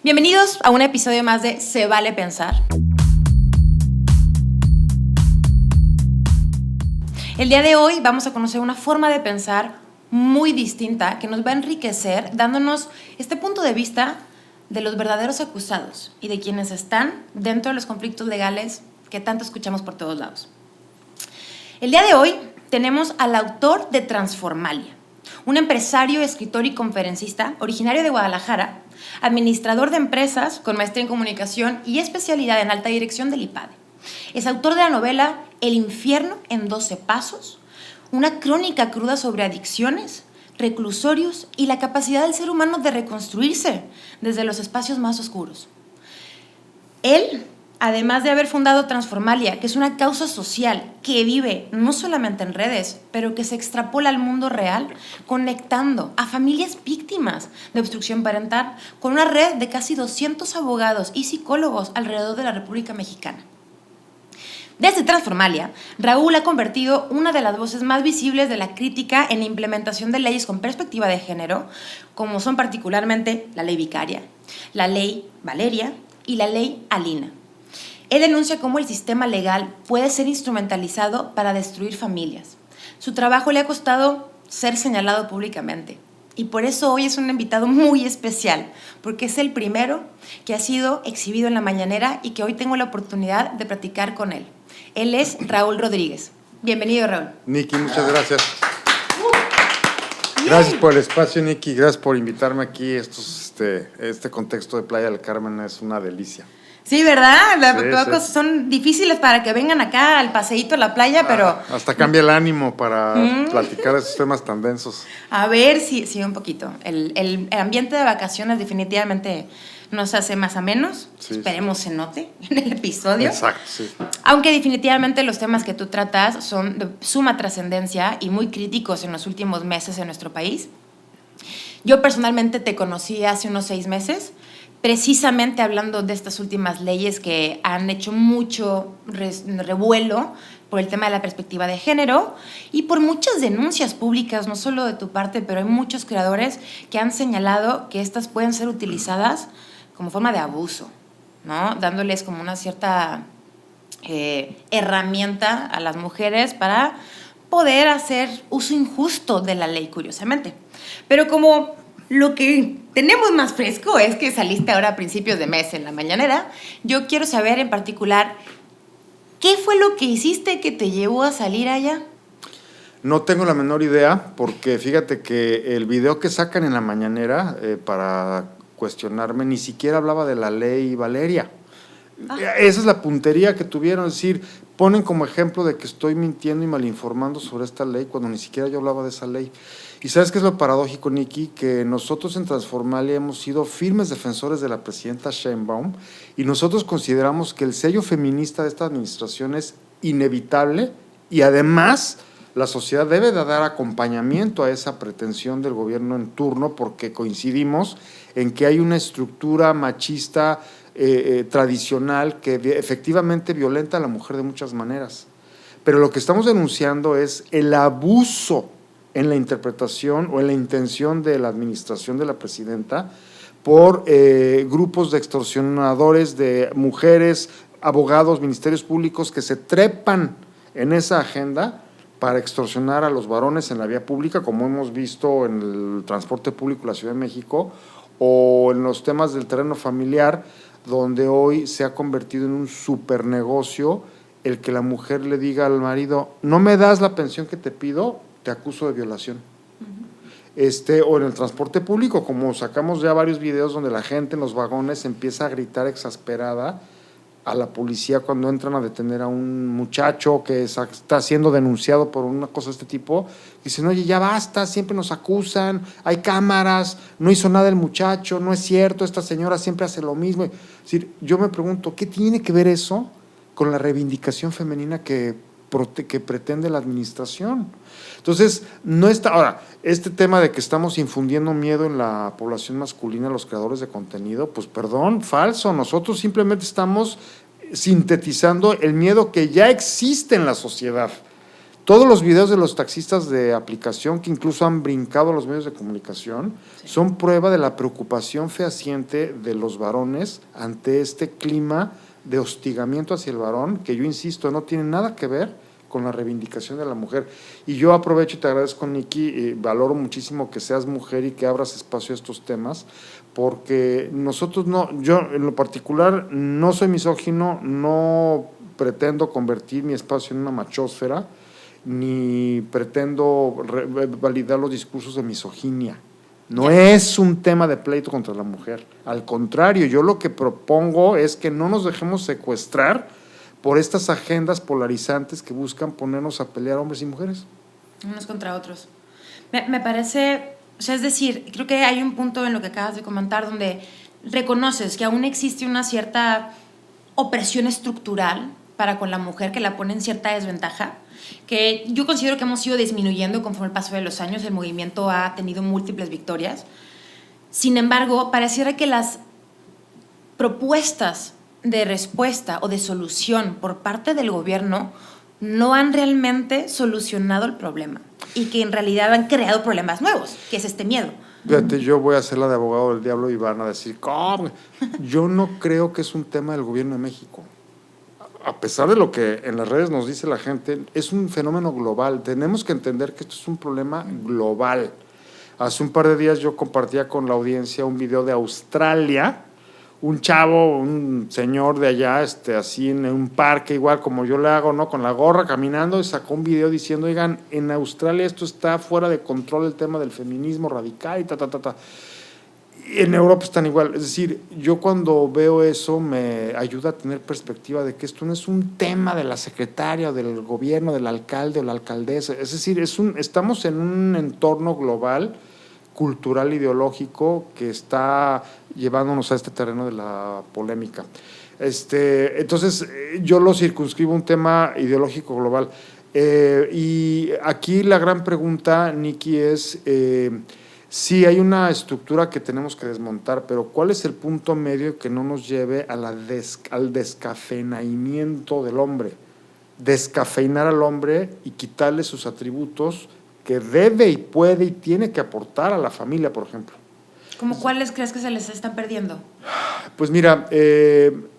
Bienvenidos a un episodio más de Se Vale Pensar. El día de hoy vamos a conocer una forma de pensar muy distinta que nos va a enriquecer dándonos este punto de vista de los verdaderos acusados y de quienes están dentro de los conflictos legales que tanto escuchamos por todos lados. El día de hoy tenemos al autor de Transformalia, un empresario, escritor y conferencista originario de Guadalajara, administrador de empresas con maestría en comunicación y especialidad en alta dirección del IPADE. Es autor de la novela El infierno en 12 pasos, una crónica cruda sobre adicciones, reclusorios y la capacidad del ser humano de reconstruirse desde los espacios más oscuros. Él, además de haber fundado Transformalia, que es una causa social que vive no solamente en redes, pero que se extrapola al mundo real, conectando a familias víctimas de obstrucción parental con una red de casi 200 abogados y psicólogos alrededor de la República Mexicana. Desde Transformalia, Raúl ha convertido una de las voces más visibles de la crítica en la implementación de leyes con perspectiva de género, como son particularmente la ley vicaria, la ley Valeria y la ley Alina. Él denuncia cómo el sistema legal puede ser instrumentalizado para destruir familias. Su trabajo le ha costado ser señalado públicamente. Y por eso hoy es un invitado muy especial, porque es el primero que ha sido exhibido en la mañanera y que hoy tengo la oportunidad de platicar con él. Él es Raúl Rodríguez. Bienvenido, Raúl. Niki, muchas gracias. Gracias por el espacio, Niki. Gracias por invitarme aquí. Este contexto de Playa del Carmen es una delicia. Sí, ¿verdad? Sí. Son difíciles para que vengan acá al paseíto a la playa, pero... Hasta cambia el ánimo para platicar esos temas tan densos. A ver, sí, un poquito. El ambiente de vacaciones definitivamente nos hace más a menos. Sí. Esperemos se note en el episodio. Exacto, sí. Aunque definitivamente los temas que tú tratas son de suma trascendencia y muy críticos en los últimos meses en nuestro país. Yo personalmente te conocí hace unos 6 meses, precisamente hablando de estas últimas leyes que han hecho mucho revuelo por el tema de la perspectiva de género y por muchas denuncias públicas, no solo de tu parte, pero hay muchos creadores que han señalado que estas pueden ser utilizadas como forma de abuso, ¿no? Dándoles como una cierta herramienta a las mujeres para poder hacer uso injusto de la ley, curiosamente. Pero como lo que tenemos más fresco es que saliste ahora a principios de mes en la mañanera, yo quiero saber en particular, ¿qué fue lo que hiciste que te llevó a salir allá? No tengo la menor idea, porque fíjate que el video que sacan en la mañanera para cuestionarme ni siquiera hablaba de la ley Valeria. Esa es la puntería que tuvieron, es decir, ponen como ejemplo de que estoy mintiendo y malinformando sobre esta ley cuando ni siquiera yo hablaba de esa ley. Y ¿sabes qué es lo paradójico, Niki? Que nosotros en Transformalia hemos sido firmes defensores de la presidenta Sheinbaum y nosotros consideramos que el sello feminista de esta administración es inevitable y además la sociedad debe de dar acompañamiento a esa pretensión del gobierno en turno porque coincidimos en que hay una estructura machista tradicional que efectivamente violenta a la mujer de muchas maneras. Pero lo que estamos denunciando es el abuso en la interpretación o en la intención de la administración de la presidenta por grupos de extorsionadores de mujeres, abogados, ministerios públicos que se trepan en esa agenda para extorsionar a los varones en la vía pública, como hemos visto en el transporte público de la Ciudad de México, o en los temas del terreno familiar, donde hoy se ha convertido en un supernegocio el que la mujer le diga al marido, no me das la pensión que te pido, te acuso de violación. O en el transporte público, como sacamos ya varios videos donde la gente en los vagones empieza a gritar exasperada a la policía cuando entran a detener a un muchacho que está siendo denunciado por una cosa de este tipo. Dicen, oye, ya basta, siempre nos acusan, hay cámaras, no hizo nada el muchacho, no es cierto, esta señora siempre hace lo mismo. Es decir, yo me pregunto, ¿qué tiene que ver eso con la reivindicación femenina que pretende la administración? Entonces, no está. Ahora, este tema de que estamos infundiendo miedo en la población masculina, los creadores de contenido, pues perdón, falso. Nosotros simplemente estamos sintetizando el miedo que ya existe en la sociedad. Todos los videos de los taxistas de aplicación, que incluso han brincado a los medios de comunicación, son prueba de la preocupación fehaciente de los varones ante este clima de hostigamiento hacia el varón, que yo insisto, no tiene nada que ver con la reivindicación de la mujer. Y yo aprovecho y te agradezco, Nikki, valoro muchísimo que seas mujer y que abras espacio a estos temas, porque nosotros no, yo en lo particular no soy misógino, no pretendo convertir mi espacio en una machósfera, ni pretendo validar los discursos de misoginia. No es un tema de pleito contra la mujer. Al contrario, yo lo que propongo es que no nos dejemos secuestrar por estas agendas polarizantes que buscan ponernos a pelear hombres y mujeres. Unos contra otros. Me parece, o sea, es decir, creo que hay un punto en lo que acabas de comentar donde reconoces que aún existe una cierta opresión estructural para con la mujer que la pone en cierta desventaja, que yo considero que hemos ido disminuyendo conforme el paso de los años. El movimiento ha tenido múltiples victorias. Sin embargo, pareciera que las propuestas de respuesta o de solución por parte del gobierno no han realmente solucionado el problema y que en realidad han creado problemas nuevos, que es este miedo. Fíjate, yo voy a hacer la de abogado del diablo y van a decir, ¿cómo? Yo no creo que es un tema del gobierno de México. A pesar de lo que en las redes nos dice la gente, es un fenómeno global. Tenemos que entender que esto es un problema global. Hace un par de días yo compartía con la audiencia un video de Australia, un chavo, un señor de allá, así en un parque, igual como yo le hago, ¿no? Con la gorra caminando, y sacó un video diciendo, oigan, en Australia esto está fuera de control, el tema del feminismo radical y ta. En Europa están igual. Es decir, yo cuando veo eso me ayuda a tener perspectiva de que esto no es un tema de la secretaria o del gobierno, del alcalde o la alcaldesa. Es decir, estamos en un entorno global, cultural, ideológico, que está llevándonos a este terreno de la polémica. Entonces, yo lo circunscribo a un tema ideológico global. Y aquí la gran pregunta, Nikki, es... sí, hay una estructura que tenemos que desmontar, pero ¿cuál es el punto medio que no nos lleve a al descafeinamiento del hombre? Descafeinar al hombre y quitarle sus atributos que debe y puede y tiene que aportar a la familia, por ejemplo. ¿Cómo cuáles crees que se les están perdiendo? Pues mira,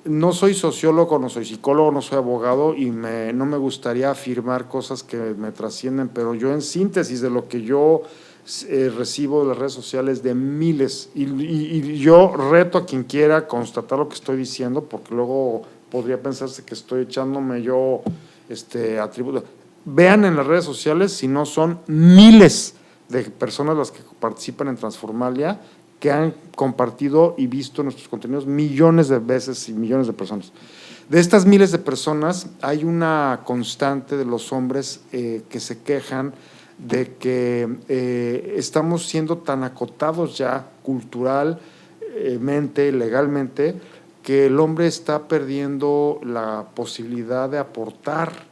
no soy sociólogo, no soy psicólogo, no soy abogado y no me gustaría afirmar cosas que me trascienden, pero yo en síntesis de lo que yo recibo de las redes sociales de miles y yo reto a quien quiera constatar lo que estoy diciendo, porque luego podría pensarse que estoy echándome yo atributos. Vean en las redes sociales, si no son miles de personas las que participan en Transformalia, que han compartido y visto nuestros contenidos millones de veces y millones de personas. De estas miles de personas hay una constante de los hombres que se quejan de que estamos siendo tan acotados ya culturalmente, legalmente, que el hombre está perdiendo la posibilidad de aportar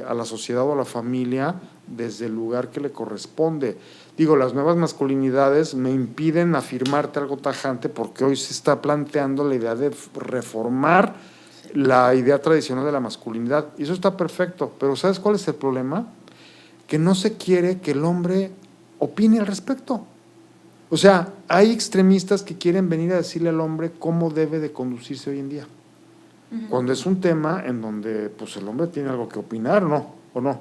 a la sociedad o a la familia desde el lugar que le corresponde. Digo, las nuevas masculinidades me impiden afirmarte algo tajante porque hoy se está planteando la idea de reformar la idea tradicional de la masculinidad y eso está perfecto, pero ¿sabes cuál es el problema? Que no se quiere que el hombre opine al respecto. O sea, hay extremistas que quieren venir a decirle al hombre cómo debe de conducirse hoy en día. Uh-huh. Cuando es un tema en donde pues, el hombre tiene algo que opinar, ¿no? ¿O no?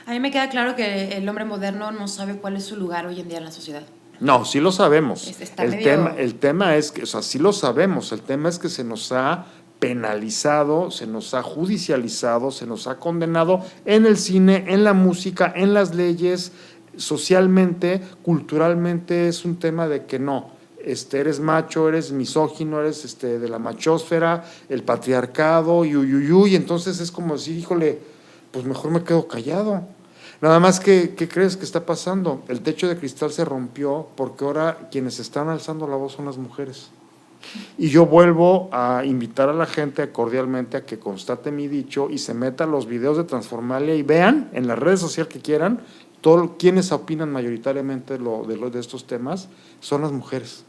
A mí me queda claro que el hombre moderno no sabe cuál es su lugar hoy en día en la sociedad. No, sí lo sabemos. El tema es que, o sea, sí lo sabemos. El tema es que se nos ha penalizado, se nos ha judicializado, se nos ha condenado en el cine, en la música, en las leyes, socialmente, culturalmente es un tema de que no, eres macho, eres misógino, eres de la machósfera, el patriarcado, y entonces es como decir, híjole, pues mejor me quedo callado. Nada más que, ¿qué crees que está pasando? El techo de cristal se rompió porque ahora quienes están alzando la voz son las mujeres. Y yo vuelvo a invitar a la gente cordialmente a que constate mi dicho y se meta a los videos de Transformalia y vean en las redes sociales que quieran, quienes opinan mayoritariamente de estos temas son las mujeres.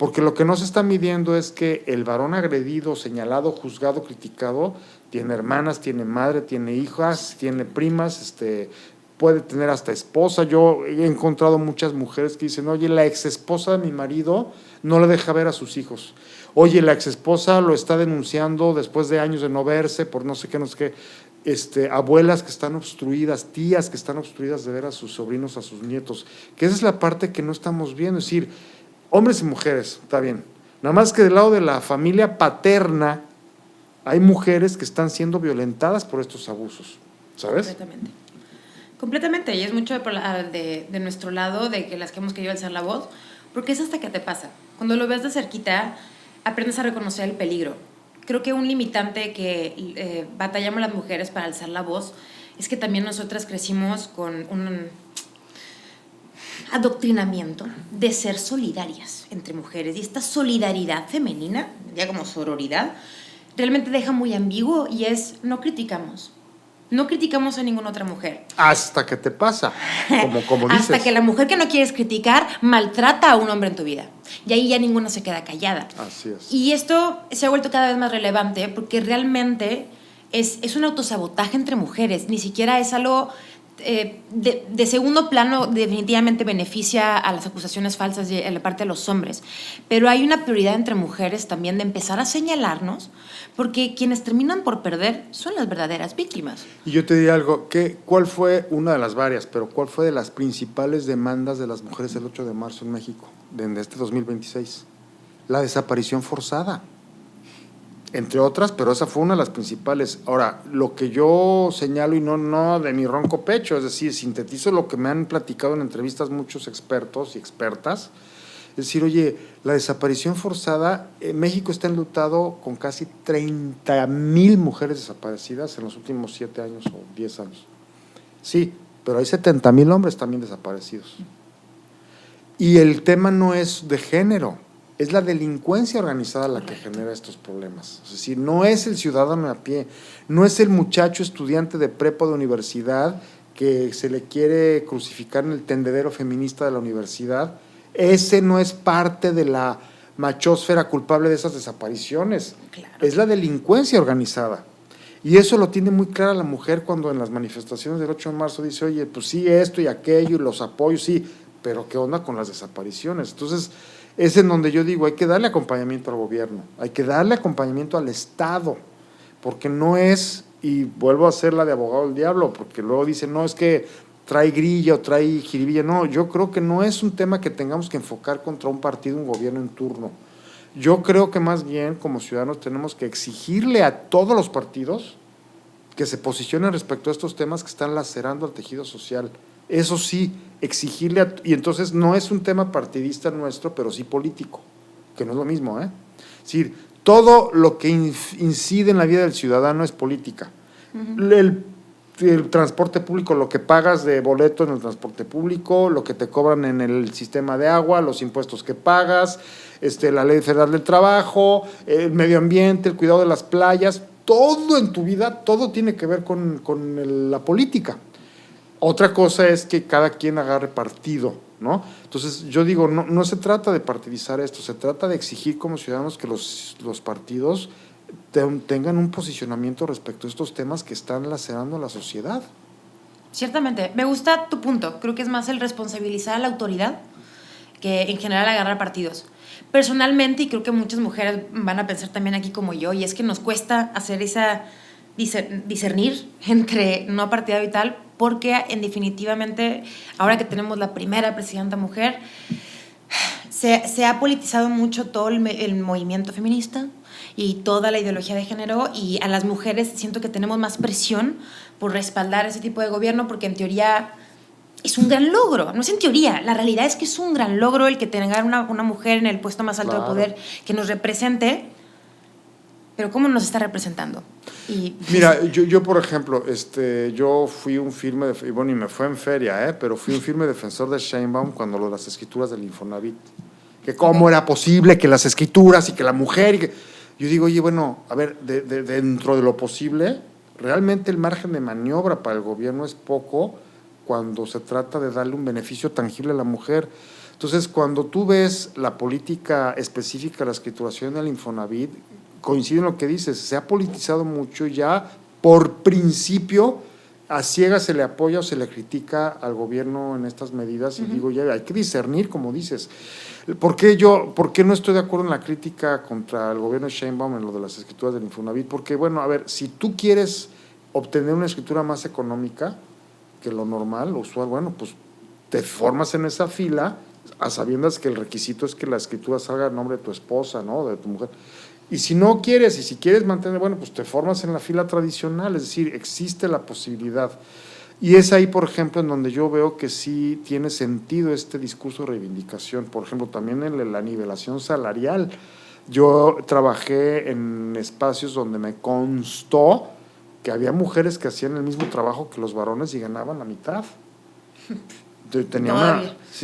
Porque lo que no se está midiendo es que el varón agredido, señalado, juzgado, criticado, tiene hermanas, tiene madre, tiene hijas, tiene primas, puede tener hasta esposa. Yo he encontrado muchas mujeres que dicen, oye, la ex esposa de mi marido no le deja ver a sus hijos. Oye, la ex esposa lo está denunciando después de años de no verse por no sé qué, no sé qué. Abuelas que están obstruidas, tías que están obstruidas de ver a sus sobrinos, a sus nietos. Que esa es la parte que no estamos viendo. Es decir, hombres y mujeres, está bien. Nada más que del lado de la familia paterna hay mujeres que están siendo violentadas por estos abusos, ¿sabes? Completamente. Completamente, y es mucho de nuestro lado, de que las que hemos querido alzar la voz, porque es hasta que te pasa. Cuando lo ves de cerquita, aprendes a reconocer el peligro. Creo que un limitante que batallamos las mujeres para alzar la voz es que también nosotras crecimos con un adoctrinamiento de ser solidarias entre mujeres, y esta solidaridad femenina, ya como sororidad, realmente deja muy ambiguo, y es no criticamos a ninguna otra mujer. Hasta que te pasa, como dices. Hasta que la mujer que no quieres criticar maltrata a un hombre en tu vida. Y ahí ya ninguna se queda callada. Así es. Y esto se ha vuelto cada vez más relevante porque realmente es un autosabotaje entre mujeres. Ni siquiera es algo de segundo plano. Definitivamente beneficia a las acusaciones falsas y a la parte de los hombres. Pero hay una prioridad entre mujeres también de empezar a señalarnos, porque quienes terminan por perder son las verdaderas víctimas. Y yo te diría algo, ¿cuál fue una de las varias, pero cuál fue de las principales demandas de las mujeres el 8 de marzo en México, de este 2026? La desaparición forzada, entre otras, pero esa fue una de las principales. Ahora, lo que yo señalo, y no de mi ronco pecho, es decir, sintetizo lo que me han platicado en entrevistas muchos expertos y expertas. Es decir, oye, la desaparición forzada, México está enlutado con casi 30,000 mujeres desaparecidas en los últimos 7 años o 10 años. Sí, pero hay 70,000 hombres también desaparecidos. Y el tema no es de género, es la delincuencia organizada la que genera estos problemas. Es decir, no es el ciudadano a pie, no es el muchacho estudiante de prepa de universidad que se le quiere crucificar en el tendedero feminista de la universidad. Ese no es parte de la machósfera culpable de esas desapariciones. Claro. Es la delincuencia organizada. Y eso lo tiene muy clara la mujer cuando en las manifestaciones del 8 de marzo dice, oye, pues sí, esto y aquello, y los apoyos, sí, pero ¿qué onda con las desapariciones? Entonces, es en donde yo digo, hay que darle acompañamiento al gobierno, hay que darle acompañamiento al Estado, porque no es, y vuelvo a ser la de abogado del diablo, porque luego dicen, no, es que trae grilla o trae jiribilla. No, yo creo que no es un tema que tengamos que enfocar contra un partido, un gobierno en turno. Yo creo que más bien como ciudadanos tenemos que exigirle a todos los partidos que se posicionen respecto a estos temas que están lacerando al tejido social. Eso sí, exigirle, y entonces no es un tema partidista nuestro, pero sí político, que no es lo mismo, ¿eh? Es decir, todo lo que incide en la vida del ciudadano es política. Uh-huh. El transporte público, lo que pagas de boleto en el transporte público, lo que te cobran en el sistema de agua, los impuestos que pagas, la ley federal del trabajo, el medio ambiente, el cuidado de las playas, todo en tu vida, todo tiene que ver con la política. Otra cosa es que cada quien agarre partido, ¿no? Entonces, yo digo, no se trata de partidizar esto, se trata de exigir como ciudadanos que los partidos tengan un posicionamiento respecto a estos temas que están lacerando a la sociedad. Ciertamente, me gusta tu punto. Creo que es más el responsabilizar a la autoridad que en general agarrar partidos. Personalmente, y creo que muchas mujeres van a pensar también aquí como yo, y es que nos cuesta hacer esa discernir entre no partidario y tal, porque definitivamente, ahora que tenemos la primera presidenta mujer, se ha politizado mucho todo el movimiento feminista y toda la ideología de género, y a las mujeres siento que tenemos más presión por respaldar ese tipo de gobierno, porque en teoría es un gran logro, no es en teoría, la realidad es que es un gran logro el que tenga una mujer en el puesto más alto de poder que nos represente, pero ¿cómo nos está representando? Mira, yo por ejemplo, yo fui un firme, bueno, y me fue en feria, pero fui un firme defensor de Sheinbaum cuando lo de las escrituras del Infonavit, que cómo era posible que las escrituras y que la mujer, yo digo, oye, bueno, a ver, dentro de lo posible, realmente el margen de maniobra para el gobierno es poco cuando se trata de darle un beneficio tangible a la mujer. Entonces, cuando tú ves la política específica de la escrituración del Infonavit, coincide en lo que dices, se ha politizado mucho y ya por principio a ciegas se le apoya o se le critica al gobierno en estas medidas y digo, ya hay que discernir, como dices. ¿Por qué no estoy de acuerdo en la crítica contra el gobierno de Sheinbaum en lo de las escrituras del Infonavit? Porque, bueno, a ver, si tú quieres obtener una escritura más económica que lo normal, lo usual, bueno, pues te formas en esa fila a sabiendas que el requisito es que la escritura salga a nombre de tu esposa, ¿no?, de tu mujer. Y si no quieres, y si quieres mantener, bueno, pues te formas en la fila tradicional, es decir, existe la posibilidad. Y es ahí, por ejemplo, en donde yo veo que sí tiene sentido este discurso de reivindicación. Por ejemplo, también en la nivelación salarial. Yo trabajé en espacios donde me constó que había mujeres que hacían el mismo trabajo que los varones y ganaban la mitad.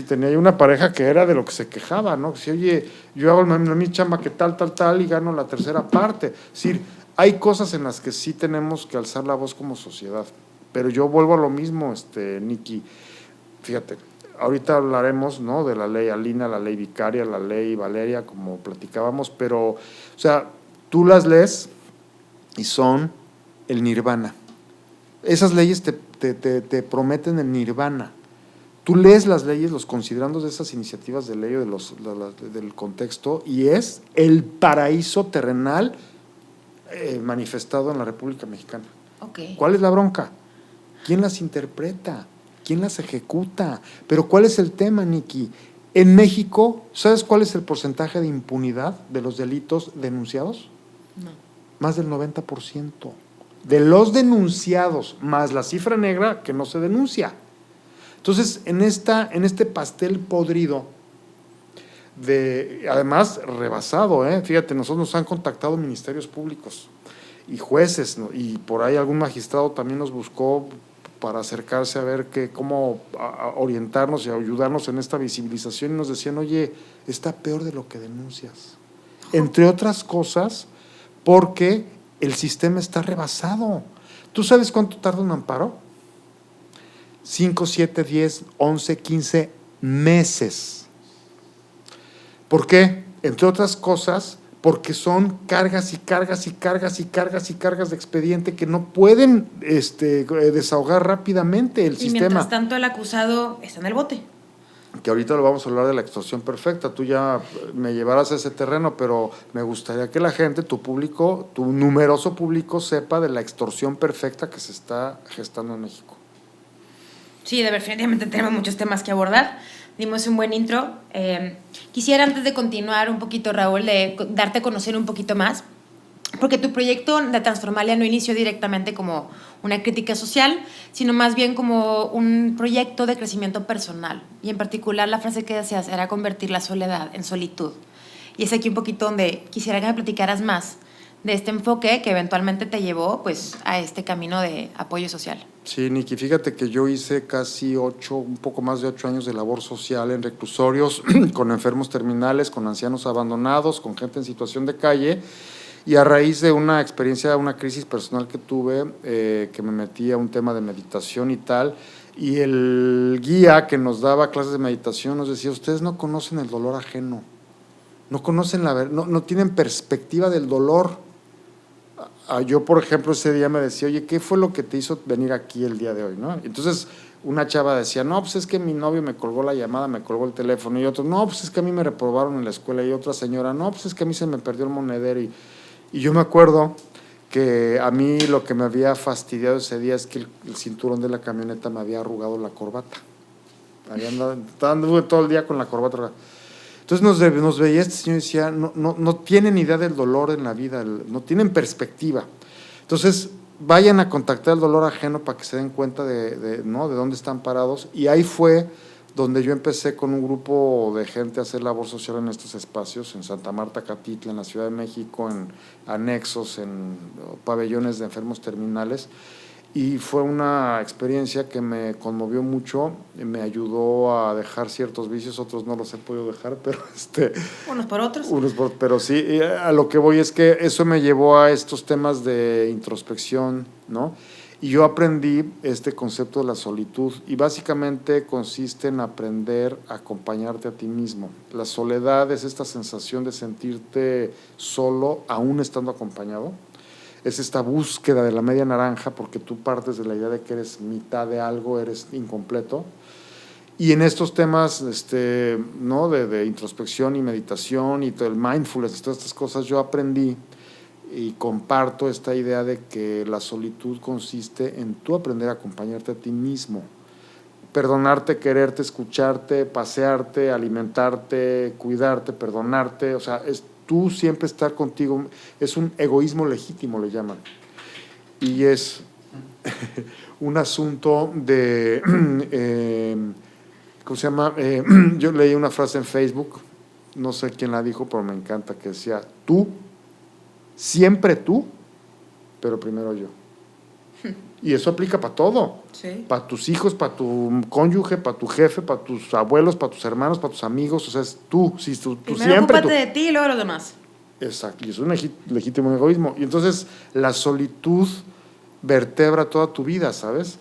Tenía una pareja que era de lo que se quejaba, ¿no? Que si, oye, yo hago mi chamba que tal, y gano la tercera parte. Es decir, hay cosas en las que sí tenemos que alzar la voz como sociedad. Pero yo vuelvo a lo mismo, Nikki. Fíjate, ahorita hablaremos, ¿no?, de la ley Alina, la ley Vicaria, la ley Valeria, como platicábamos, pero, o sea, tú las lees y son el nirvana. Esas leyes te prometen el nirvana. Tú lees las leyes, los considerandos de esas iniciativas de ley o del contexto, y es el paraíso terrenal manifestado en la República Mexicana. Okay. ¿Cuál es la bronca? ¿Quién las interpreta? ¿Quién las ejecuta? Pero ¿cuál es el tema, Nikki? En México, ¿sabes cuál es el porcentaje de impunidad de los delitos denunciados? No. Más del 90%. De los denunciados, más la cifra negra que no se denuncia. Entonces, en este pastel podrido, además rebasado, fíjate, nosotros nos han contactado ministerios públicos y jueces, ¿no?, y por ahí algún magistrado también nos buscó para acercarse a ver cómo orientarnos y ayudarnos en esta visibilización, y nos decían, oye, está peor de lo que denuncias. Entre otras cosas, porque el sistema está rebasado. ¿Tú sabes cuánto tarda un amparo? 5, 7, 10, 11, 15 meses. ¿Por qué? Entre otras cosas, porque son cargas y cargas y cargas y cargas y cargas de expediente que no pueden desahogar rápidamente el sistema. Y mientras tanto el acusado está en el bote. Que ahorita lo vamos a hablar de la extorsión perfecta. Tú ya me llevarás a ese terreno, pero me gustaría que la gente, tu público, tu numeroso público, sepa de la extorsión perfecta que se está gestando en México. Sí, definitivamente tenemos muchos temas que abordar. Dimos un buen intro. Quisiera, antes de continuar un poquito, Raúl, de darte a conocer un poquito más, porque tu proyecto de Transformalia no inició directamente como una crítica social, sino más bien como un proyecto de crecimiento personal. Y en particular la frase que decías era convertir la soledad en solitud. Y es aquí un poquito donde quisiera que me platicaras más de este enfoque que eventualmente te llevó, pues, a este camino de apoyo social. Sí, Nikki, fíjate que yo hice casi un poco más de 8 años de labor social en reclusorios, con enfermos terminales, con ancianos abandonados, con gente en situación de calle, y a raíz de una experiencia, una crisis personal que tuve, que me metí a un tema de meditación y tal, y el guía que nos daba clases de meditación nos decía, ustedes no conocen el dolor ajeno, no conocen no tienen perspectiva del dolor. Yo, por ejemplo, ese día me decía, oye, ¿qué fue lo que te hizo venir aquí el día de hoy, ¿no? Entonces, una chava decía, no, pues es que mi novio me colgó la llamada, me colgó el teléfono, y otro, no, pues es que a mí me reprobaron en la escuela, y otra señora, no, pues es que a mí se me perdió el monedero, y yo me acuerdo que a mí lo que me había fastidiado ese día es que el cinturón de la camioneta me había arrugado la corbata. Estaba todo el día con la corbata. Entonces nos veía este señor y decía, no tienen idea del dolor en la vida, no tienen perspectiva. Entonces, vayan a contactar el dolor ajeno para que se den cuenta de dónde están parados. Y ahí fue donde yo empecé con un grupo de gente a hacer labor social en estos espacios, en Santa Marta, Catitla, en la Ciudad de México, en anexos, en pabellones de enfermos terminales. Y fue una experiencia que me conmovió mucho, me ayudó a dejar ciertos vicios, otros no los he podido dejar, pero unos por otros. Pero sí, a lo que voy es que eso me llevó a estos temas de introspección, ¿no? Y yo aprendí este concepto de la solitud y básicamente consiste en aprender a acompañarte a ti mismo. La soledad es esta sensación de sentirte solo aún estando acompañado. Es esta búsqueda de la media naranja porque tú partes de la idea de que eres mitad de algo, eres incompleto. Y en estos temas ¿no? de introspección y meditación y todo el mindfulness, todas estas cosas, yo aprendí y comparto esta idea de que la solitud consiste en tú aprender a acompañarte a ti mismo, perdonarte, quererte, escucharte, pasearte, alimentarte, cuidarte, perdonarte, o sea, es tú siempre estar contigo, es un egoísmo legítimo, le llaman, y es un asunto de, ¿cómo se llama? Yo leí una frase en Facebook, no sé quién la dijo, pero me encanta, que decía, tú, siempre tú, pero primero yo. Y eso aplica para todo. Sí. Para tus hijos, para tu cónyuge, para tu jefe, para tus abuelos, para tus hermanos, para tus amigos. O sea, es tú. Si tú Primero siempre. ocúpate de ti y luego de los demás. Exacto. Y es un legítimo egoísmo. Y entonces la solitud vertebra toda tu vida, ¿sabes?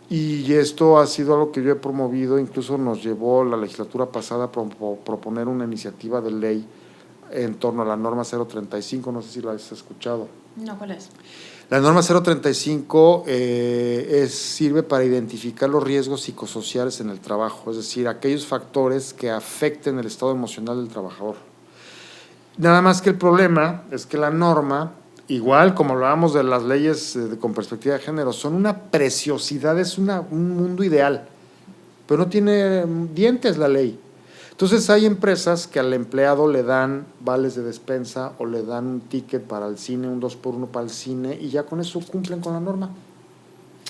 Y esto ha sido algo que yo he promovido. Incluso nos llevó la legislatura pasada a proponer una iniciativa de ley en torno a la norma 035, no sé si la has escuchado. No, ¿cuál es? La norma 035 sirve para identificar los riesgos psicosociales en el trabajo, es decir, aquellos factores que afecten el estado emocional del trabajador. Nada más que el problema es que la norma, igual como hablábamos de las leyes con perspectiva de género, son una preciosidad, es un mundo ideal, pero no tiene dientes la ley. Entonces hay empresas que al empleado le dan vales de despensa o le dan un ticket para el cine, un 2x1 para el cine, y ya con eso cumplen con la norma.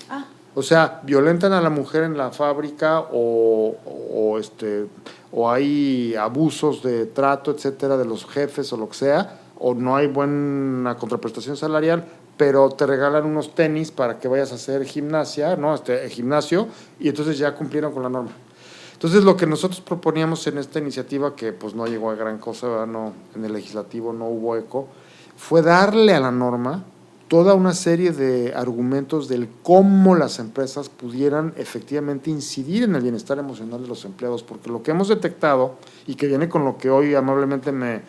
Ah. O sea, violentan a la mujer en la fábrica o hay abusos de trato, etcétera, de los jefes o lo que sea, o no hay buena contraprestación salarial, pero te regalan unos tenis para que vayas a hacer gimnasia, ¿no? Gimnasio, y entonces ya cumplieron con la norma. Entonces, lo que nosotros proponíamos en esta iniciativa, que pues no llegó a gran cosa, ¿verdad? No, en el legislativo no hubo eco, fue darle a la norma toda una serie de argumentos del cómo las empresas pudieran efectivamente incidir en el bienestar emocional de los empleados, porque lo que hemos detectado, y que viene con lo que hoy amablemente me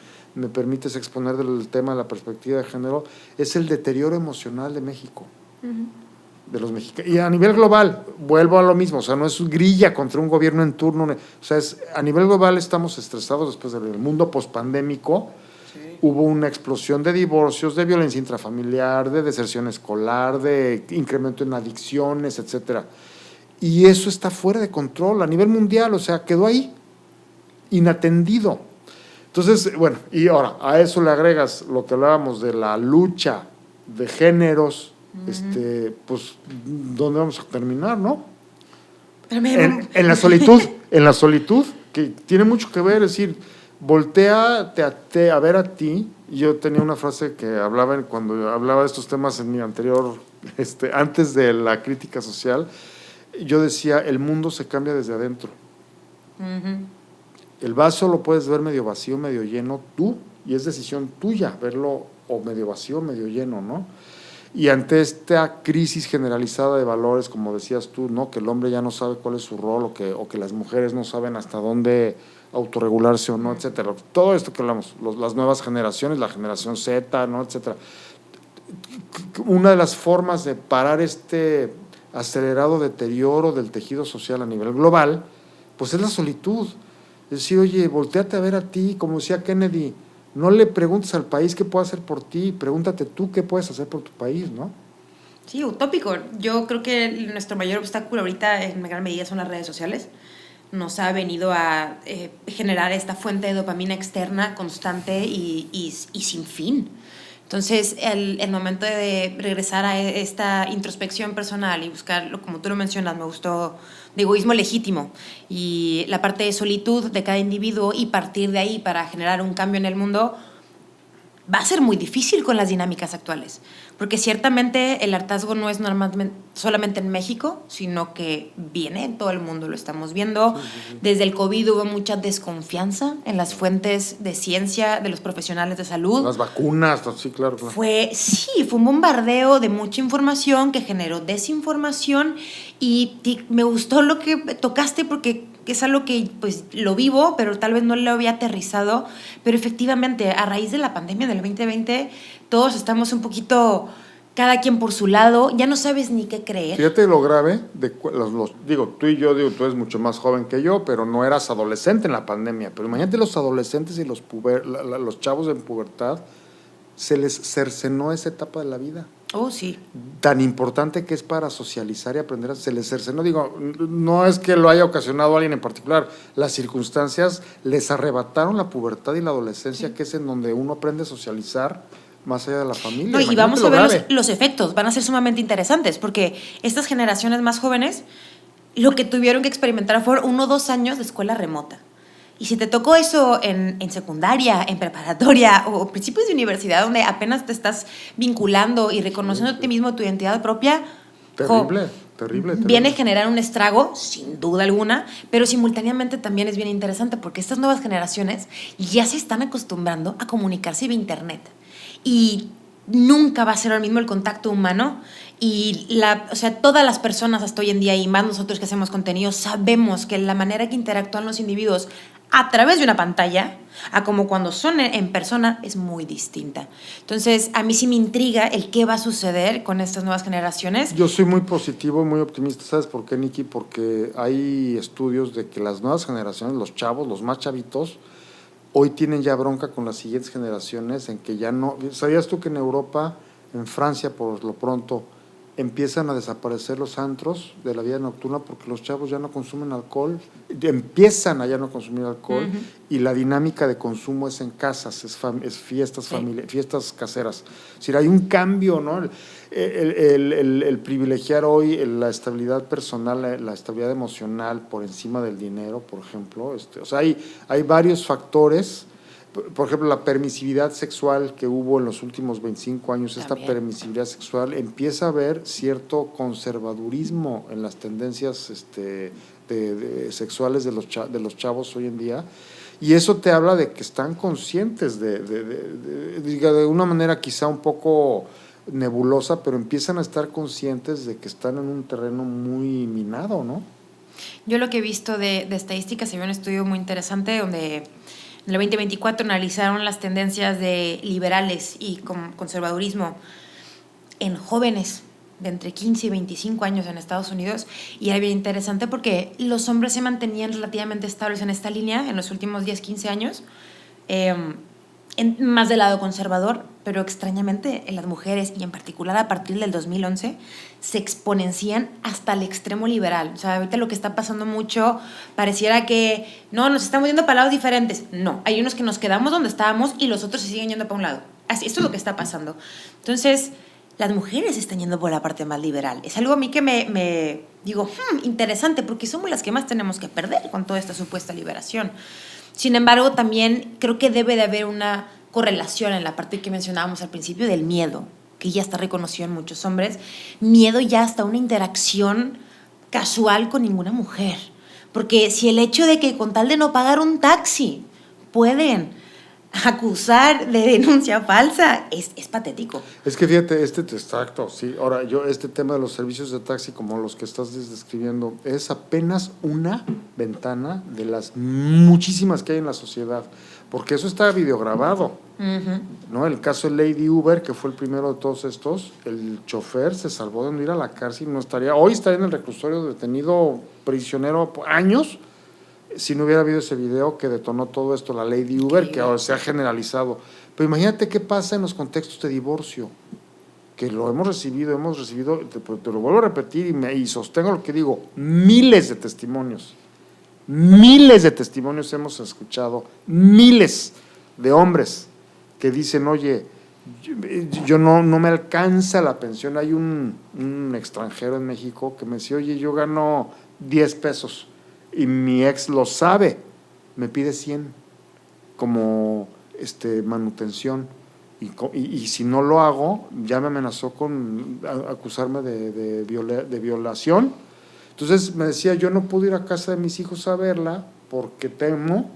permites exponer del tema de la perspectiva de género, es el deterioro emocional de México. Uh-huh. De los mexicanos. Y a nivel global, vuelvo a lo mismo, o sea, no es grilla contra un gobierno en turno, o sea, a nivel global estamos estresados después del mundo pospandémico. Sí. Hubo una explosión de divorcios, de violencia intrafamiliar, de deserción escolar, de incremento en adicciones, etcétera. Y eso está fuera de control a nivel mundial, o sea, quedó ahí, inatendido. Entonces, bueno, y ahora, a eso le agregas lo que hablábamos de la lucha de géneros, pues, ¿dónde vamos a terminar, no? En la solitud, que tiene mucho que ver, es decir, voltéate a ver a ti. Yo tenía una frase que hablaba cuando hablaba de estos temas en mi anterior, antes de la crítica social, yo decía, el mundo se cambia desde adentro. Uh-huh. El vaso lo puedes ver medio vacío, medio lleno, tú, y es decisión tuya verlo o medio vacío, medio lleno, ¿no? Y ante esta crisis generalizada de valores, como decías tú, ¿no? Que el hombre ya no sabe cuál es su rol o que las mujeres no saben hasta dónde autorregularse o no, etcétera. Todo esto que hablamos, las nuevas generaciones, la generación Z, ¿no? Etcétera. Una de las formas de parar este acelerado deterioro del tejido social a nivel global, pues es la solitud. Es decir, oye, voltéate a ver a ti, como decía Kennedy, no le preguntes al país qué puede hacer por ti, pregúntate tú qué puedes hacer por tu país, ¿no? Sí, utópico. Yo creo que nuestro mayor obstáculo ahorita en gran medida son las redes sociales. Nos ha venido a generar esta fuente de dopamina externa constante y sin fin. Entonces, el momento de regresar a esta introspección personal y buscar, como tú lo mencionas, me gustó, de egoísmo legítimo y la parte de solitud de cada individuo y partir de ahí para generar un cambio en el mundo, va a ser muy difícil con las dinámicas actuales, porque ciertamente el hartazgo no es normalmente solamente en México, sino que viene en todo el mundo, lo estamos viendo. Sí. Desde el COVID hubo mucha desconfianza en las fuentes de ciencia, de los profesionales de salud. Las vacunas, sí, claro. Fue un bombardeo de mucha información que generó desinformación y me gustó lo que tocaste porque es algo que pues lo vivo, pero tal vez no lo había aterrizado, pero efectivamente a raíz de la pandemia del 2020 todos estamos un poquito cada quien por su lado, ya no sabes ni qué creer. Fíjate lo grave, digo, tú y yo, tú eres mucho más joven que yo, pero no eras adolescente en la pandemia, pero imagínate los adolescentes y los chavos en pubertad, se les cercenó esa etapa de la vida. Oh, sí. Tan importante que es para socializar y aprender, se les cercenó. Digo, no es que lo haya ocasionado alguien en particular, las circunstancias les arrebataron la pubertad y la adolescencia, sí, que es en donde uno aprende a socializar más allá de la familia. No, y vamos a ver los efectos, van a ser sumamente interesantes, porque estas generaciones más jóvenes lo que tuvieron que experimentar fue 1 o 2 años de escuela remota. Y si te tocó eso en secundaria, en preparatoria o principios de universidad, donde apenas te estás vinculando y reconociendo a ti mismo tu identidad propia, terrible. Viene a generar un estrago, sin duda alguna, pero simultáneamente también es bien interesante porque estas nuevas generaciones ya se están acostumbrando a comunicarse vía internet. Y nunca va a ser lo mismo el contacto humano. Y todas las personas hasta hoy en día, y más nosotros que hacemos contenido, sabemos que la manera que interactúan los individuos a través de una pantalla a como cuando son en persona es muy distinta. Entonces, a mí sí me intriga el qué va a suceder con estas nuevas generaciones. Yo soy muy positivo, muy optimista. ¿Sabes por qué, Nikki? Porque hay estudios de que las nuevas generaciones, los chavos, los más chavitos, hoy tienen ya bronca con las siguientes generaciones en que ya no... ¿Sabías tú que en Europa, en Francia por lo pronto, empiezan a desaparecer los antros de la vida nocturna porque los chavos ya no consumen alcohol, empiezan a ya no consumir alcohol, uh-huh, y la dinámica de consumo es en casas, es fiestas, sí, fiestas caseras. Es decir, hay un cambio, ¿no? El privilegiar hoy la estabilidad personal, la estabilidad emocional por encima del dinero, por ejemplo. O sea, hay varios factores. Por ejemplo, la permisividad sexual que hubo en los últimos 25 años, también. Esta permisividad sexual, empieza a haber cierto conservadurismo en las tendencias sexuales de los chavos hoy en día, y eso te habla de que están conscientes de una manera quizá un poco nebulosa, pero empiezan a estar conscientes de que están en un terreno muy minado, ¿no? Yo lo que he visto de estadísticas, se vio un estudio muy interesante donde en el 2024 analizaron las tendencias de liberales y conservadurismo en jóvenes de entre 15 y 25 años en Estados Unidos, y era bien interesante porque los hombres se mantenían relativamente estables en esta línea en los últimos 10, 15 años, más del lado conservador, pero extrañamente en las mujeres, y en particular a partir del 2011, se exponencian hasta el extremo liberal. O sea, ahorita lo que está pasando mucho, pareciera que no, nos estamos yendo para lados diferentes. No, hay unos que nos quedamos donde estábamos y los otros se siguen yendo para un lado. Así, esto es lo que está pasando. Entonces, las mujeres están yendo por la parte más liberal. Es algo a mí que me digo, interesante, porque somos las que más tenemos que perder con toda esta supuesta liberación. Sin embargo, también creo que debe de haber una correlación en la parte que mencionábamos al principio del miedo, que ya está reconocido en muchos hombres. Miedo ya hasta una interacción casual con ninguna mujer. Porque si el hecho de que con tal de no pagar un taxi pueden acusar de denuncia falsa, es patético. Es que fíjate, exacto, sí. Ahora, este tema de los servicios de taxi, como los que estás describiendo, es apenas una ventana de las muchísimas que hay en la sociedad, porque eso está videograbado, uh-huh, ¿no? El caso de Lady Uber, que fue el primero de todos estos, el chofer se salvó de no ir a la cárcel, hoy estaría en el reclusorio detenido, prisionero por años, si no hubiera habido ese video que detonó todo esto, la Lady Uber, que ahora se ha generalizado. Pero imagínate qué pasa en los contextos de divorcio, que lo hemos recibido, te lo vuelvo a repetir y sostengo lo que digo, miles de testimonios hemos escuchado, miles de hombres que dicen, oye, yo no me alcanza la pensión. Hay un extranjero en México que me decía, oye, yo gano 10 pesos, y mi ex lo sabe, me pide 100 como manutención, y si no lo hago, ya me amenazó con acusarme de violación. Entonces me decía, yo no pude ir a casa de mis hijos a verla porque temo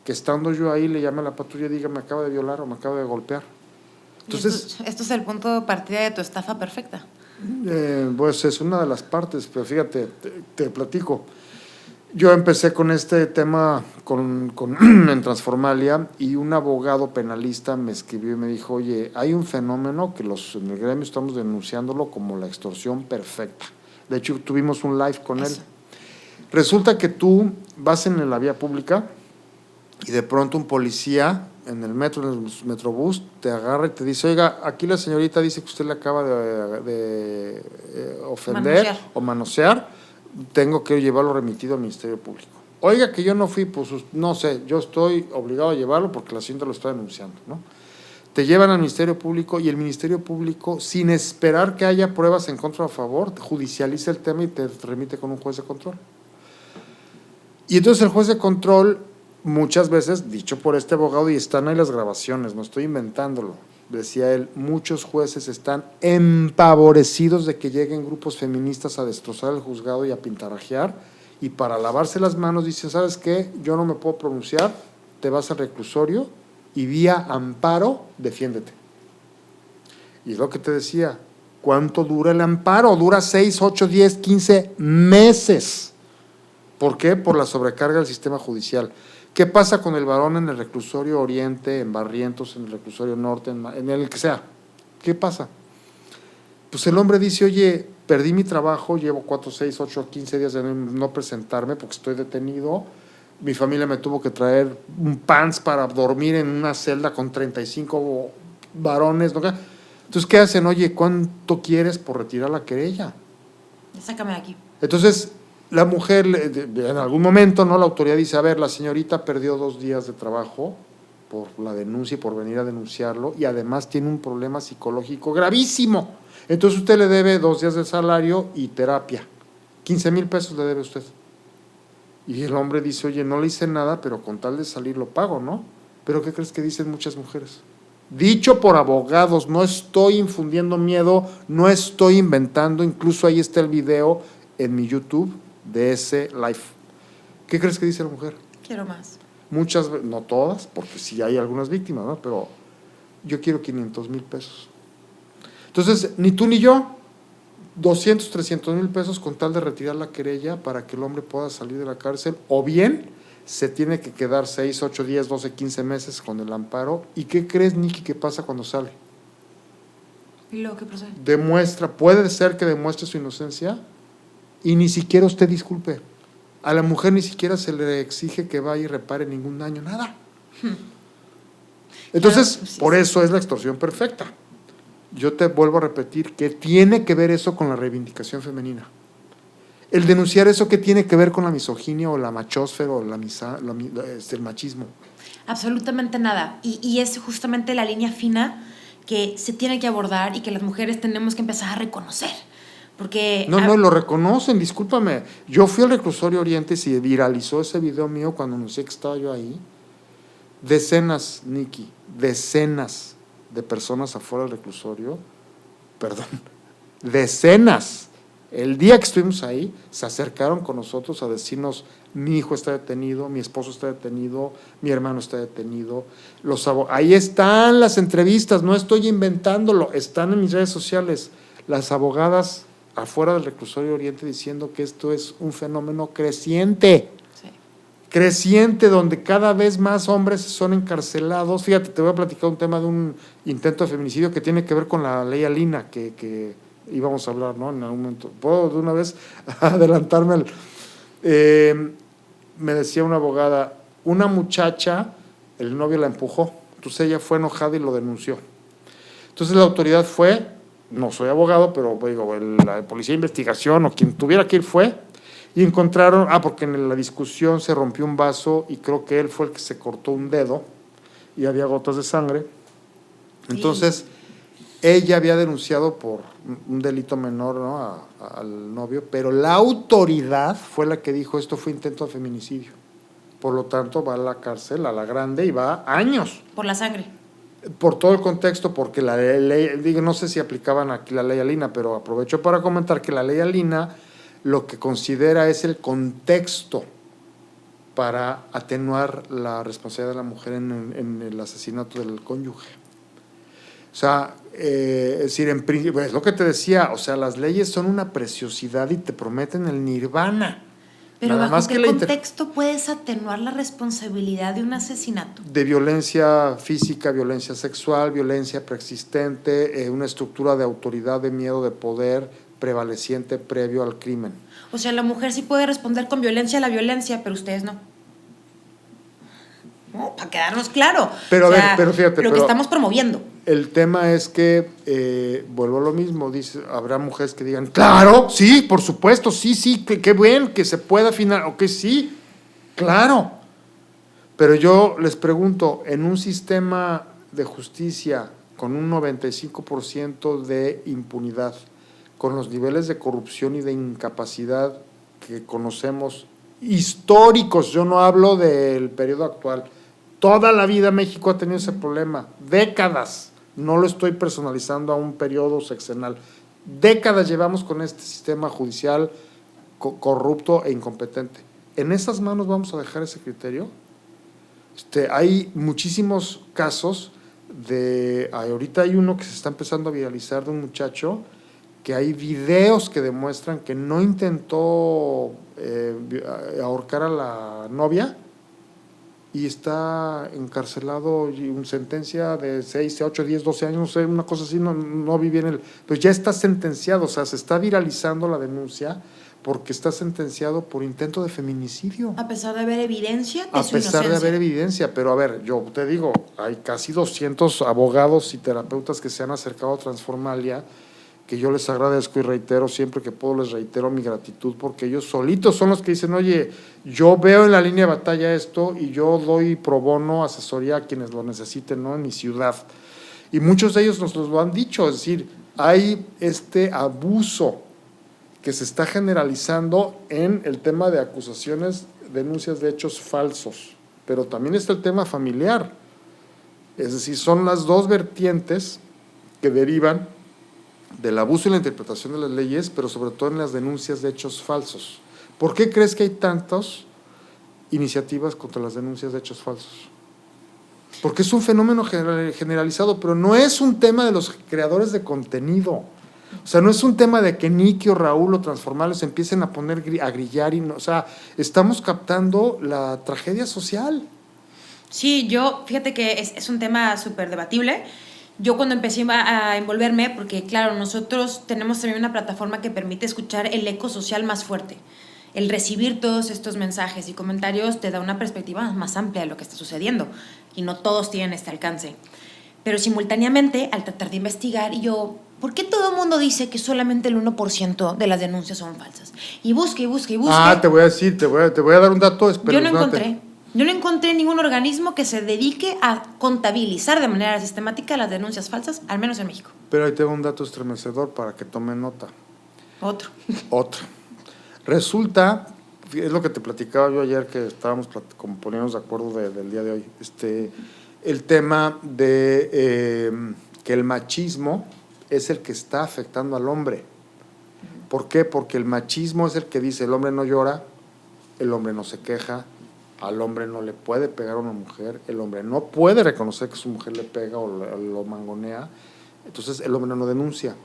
que estando yo ahí le llame a la patrulla y diga me acaba de violar o me acaba de golpear. Entonces, esto es el punto de partida de tu estafa perfecta. Pues es una de las partes, pero fíjate, te platico. Yo empecé con este tema en Transformalia y un abogado penalista me escribió y me dijo, oye, hay un fenómeno que en el gremio estamos denunciándolo como la extorsión perfecta. De hecho, tuvimos un live con él. Resulta que tú vas en la vía pública y de pronto un policía en el metro, en el metrobús, te agarra y te dice, oiga, aquí la señorita dice que usted le acaba de ofender o manosear, tengo que llevarlo remitido al Ministerio Público. Oiga, que yo no fui, pues no sé, yo estoy obligado a llevarlo porque la señorita lo está denunciando, ¿no? Te llevan al Ministerio Público y el Ministerio Público, sin esperar que haya pruebas en contra o a favor, judicializa el tema y te remite con un juez de control. Y entonces el juez de control, muchas veces, dicho por este abogado, y están ahí las grabaciones, no estoy inventándolo, decía él, muchos jueces están empavorecidos de que lleguen grupos feministas a destrozar el juzgado y a pintarajear, y para lavarse las manos dicen, ¿sabes qué? Yo no me puedo pronunciar, te vas al reclusorio y vía amparo, defiéndete. Y es lo que te decía, ¿cuánto dura el amparo? Dura 6, 8, 10, 15 meses. ¿Por qué? Por la sobrecarga del sistema judicial. ¿Qué pasa con el varón en el reclusorio Oriente, en Barrientos, en el reclusorio Norte, en el que sea? ¿Qué pasa? Pues el hombre dice, oye, perdí mi trabajo, llevo 4, 6, 8, 15 días de no presentarme porque estoy detenido, mi familia me tuvo que traer un pants para dormir en una celda con 35 varones, ¿no? Entonces, ¿qué hacen? Oye, ¿cuánto quieres por retirar la querella? Sácame de aquí. Entonces, la mujer, en algún momento, ¿no? La autoridad dice, a ver, la señorita perdió 2 días de trabajo por la denuncia y por venir a denunciarlo, y además tiene un problema psicológico gravísimo. Entonces usted le debe 2 días de salario y terapia. 15,000 pesos le debe usted. Y el hombre dice, oye, no le hice nada, pero con tal de salir lo pago, ¿no? Pero ¿qué crees que dicen muchas mujeres? Dicho por abogados, no estoy infundiendo miedo, no estoy inventando, incluso ahí está el video en mi YouTube de ese live. ¿Qué crees que dice la mujer? Quiero más. Muchas, no todas, porque sí hay algunas víctimas, ¿no? Pero yo quiero 500,000 pesos. Entonces, ni tú ni yo, 200, 300,000 pesos con tal de retirar la querella para que el hombre pueda salir de la cárcel, o bien se tiene que quedar 6, 8, 10, 12, 15 meses con el amparo. ¿Y qué crees, Nikki, que pasa cuando sale? ¿Y luego qué procede? Puede ser que demuestre su inocencia y ni siquiera usted disculpe. A la mujer ni siquiera se le exige que vaya y repare ningún daño, nada. Entonces, Claro, sí, por sí. eso es la extorsión perfecta. Yo te vuelvo a repetir que tiene que ver eso con la reivindicación femenina. El denunciar eso, ¿qué tiene que ver con la misoginia o la machósfera o el machismo? Absolutamente nada. Y es justamente la línea fina que se tiene que abordar y que las mujeres tenemos que empezar a reconocer. Porque No, lo reconocen, discúlpame. Yo fui al reclusorio Oriente y se viralizó ese video mío cuando anuncié que estaba yo ahí. Decenas, Nikki, decenas de personas afuera del reclusorio, decenas. El día que estuvimos ahí, se acercaron con nosotros a decirnos, mi hijo está detenido, mi esposo está detenido, mi hermano está detenido. Ahí están las entrevistas, no estoy inventándolo, están en mis redes sociales. Las abogadas afuera del reclusorio Oriente diciendo que esto es un fenómeno creciente. Creciente, donde cada vez más hombres son encarcelados. Fíjate, te voy a platicar un tema de un intento de feminicidio que tiene que ver con la ley Alina, que íbamos a hablar, ¿no? En algún momento. ¿Puedo de una vez adelantarme? Me decía una abogada, una muchacha, el novio la empujó, entonces ella fue enojada y lo denunció. Entonces la autoridad fue, no soy abogado, pero digo, la policía de investigación o quien tuviera que ir fue, y encontraron, porque en la discusión se rompió un vaso y creo que él fue el que se cortó un dedo y había gotas de sangre. Entonces, ella había denunciado por un delito menor, ¿no? al novio, pero la autoridad fue la que dijo esto fue intento de feminicidio. Por lo tanto, va a la cárcel, a la grande, y va años. por la sangre. Por todo el contexto, porque la ley, digo, no sé si aplicaban aquí la ley Alina, pero aprovecho para comentar que la ley Alina lo que considera es el contexto para atenuar la responsabilidad de la mujer en el asesinato del cónyuge. O sea, es decir, es lo que te decía, o sea, las leyes son una preciosidad y te prometen el nirvana. Pero Nada ¿bajo más qué que la contexto puedes atenuar la responsabilidad de un asesinato? de violencia física, violencia sexual, violencia preexistente, una estructura de autoridad, de miedo, de poder prevaleciente previo al crimen. O sea, la mujer sí puede responder con violencia a la violencia, pero ustedes no. No, para quedarnos claro. Pero o sea, a ver, pero fíjate, lo que estamos promoviendo. El tema es que, vuelvo a lo mismo, dice, habrá mujeres que digan, claro, sí, por supuesto, sí, qué bien, que se pueda afinar, ok, sí, claro. Pero yo les pregunto, en un sistema de justicia con un 95% de impunidad, con los niveles de corrupción y de incapacidad que conocemos, históricos, yo no hablo del periodo actual, toda la vida México ha tenido ese problema, décadas, no lo estoy personalizando a un periodo sexenal, décadas llevamos con este sistema judicial corrupto e incompetente. ¿En esas manos vamos a dejar ese criterio? Hay muchísimos casos ahorita hay uno que se está empezando a viralizar de un muchacho que hay videos que demuestran que no intentó ahorcar a la novia y está encarcelado y una sentencia de 6, 8, 10, 12 años, no sé, una cosa así, no vi bien pues ya está sentenciado, o sea, se está viralizando la denuncia porque está sentenciado por intento de feminicidio. A pesar de haber evidencia de su inocencia. A pesar de haber evidencia, pero a ver, yo te digo, hay casi 200 abogados y terapeutas que se han acercado a Transformalia, que yo les agradezco y reitero, siempre que puedo les reitero mi gratitud, porque ellos solitos son los que dicen, oye, yo veo en la línea de batalla esto y yo doy pro bono asesoría a quienes lo necesiten, ¿no? En mi ciudad. Y muchos de ellos nos lo han dicho, es decir, hay este abuso que se está generalizando en el tema de acusaciones, denuncias de hechos falsos, pero también está el tema familiar, es decir, son las dos vertientes que derivan del abuso y la interpretación de las leyes, pero sobre todo en las denuncias de hechos falsos. ¿Por qué crees que hay tantas iniciativas contra las denuncias de hechos falsos? Porque es un fenómeno generalizado, pero no es un tema de los creadores de contenido. O sea, no es un tema de que Nicky o Raúl o Transformables empiecen a poner a grillar, o sea, estamos captando la tragedia social. Sí, fíjate que es un tema súper debatible. Yo cuando empecé a envolverme, porque claro, nosotros tenemos también una plataforma que permite escuchar el eco social más fuerte. El recibir todos estos mensajes y comentarios te da una perspectiva más amplia de lo que está sucediendo y no todos tienen este alcance. Pero simultáneamente, al tratar de investigar, ¿por qué todo el mundo dice que solamente el 1% de las denuncias son falsas? Y busque. Te voy a decir, te voy a dar un dato espeluznante. Yo no encontré ningún organismo que se dedique a contabilizar de manera sistemática las denuncias falsas, al menos en México. Pero ahí tengo un dato estremecedor para que tomen nota. Otro. Resulta, es lo que te platicaba yo ayer, que estábamos como poniéndonos de acuerdo del día de hoy, el tema de que el machismo es el que está afectando al hombre. ¿Por qué? Porque el machismo es el que dice, el hombre no llora, el hombre no se queja, al hombre no le puede pegar a una mujer, el hombre no puede reconocer que su mujer le pega o lo mangonea, entonces el hombre no denuncia.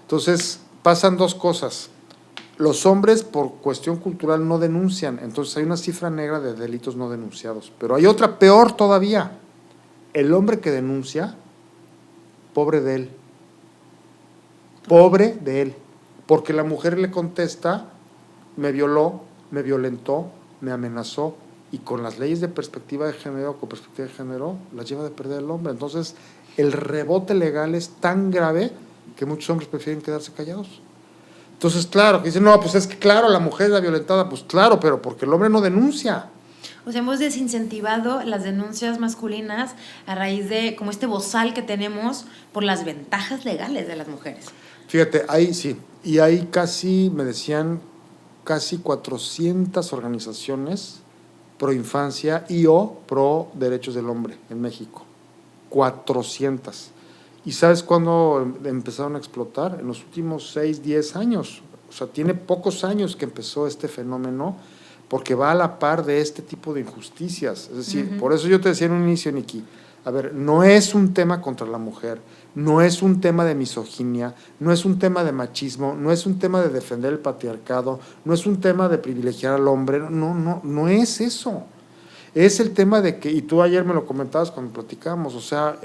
Entonces pasan dos cosas. Los hombres por cuestión cultural no denuncian, entonces hay una cifra negra de delitos no denunciados, pero hay otra peor todavía. El hombre que denuncia, pobre de él, porque la mujer le contesta, me violó, me violentó, me amenazó, y con las leyes de perspectiva de género, con perspectiva de género, las lleva de perder el hombre. Entonces, el rebote legal es tan grave que muchos hombres prefieren quedarse callados. Entonces, claro, que dicen, no, pues es que claro, la mujer es la violentada, pues claro, pero porque el hombre no denuncia. O sea, hemos desincentivado las denuncias masculinas a raíz de como este bozal que tenemos por las ventajas legales de las mujeres. Fíjate, ahí sí, y hay casi, me decían, casi 400 organizaciones pro infancia y o pro derechos del hombre en México. 400. ¿Y sabes cuándo empezaron a explotar? En los últimos 6, 10 años. O sea, tiene pocos años que empezó este fenómeno, porque va a la par de este tipo de injusticias. Es decir, por eso yo te decía en un inicio, Niki, a ver, no es un tema contra la mujer, no es un tema de misoginia, no es un tema de machismo, no es un tema de defender el patriarcado, no es un tema de privilegiar al hombre, no es eso. Es el tema de que, y tú ayer me lo comentabas cuando platicábamos, o sea,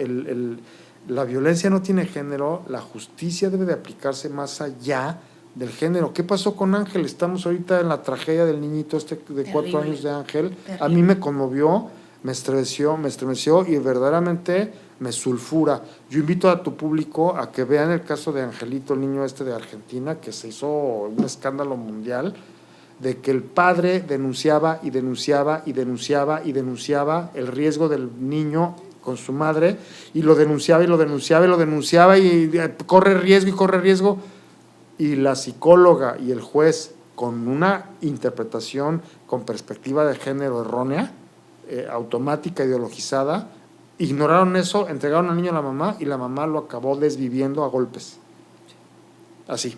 la violencia no tiene género, la justicia debe de aplicarse más allá del género. ¿Qué pasó con Ángel? Estamos ahorita en la tragedia del niñito de Terrible. 4 años de Ángel. Terrible. A mí me conmovió, me estremeció y verdaderamente me sulfura. Yo invito a tu público a que vean el caso de Angelito, el niño de Argentina, que se hizo un escándalo mundial, de que el padre denunciaba el riesgo del niño con su madre, y lo denunciaba y corre riesgo, y la psicóloga y el juez, con una interpretación con perspectiva de género errónea, automática, ideologizada, ignoraron eso, entregaron al niño a la mamá y la mamá lo acabó desviviendo a golpes. Así.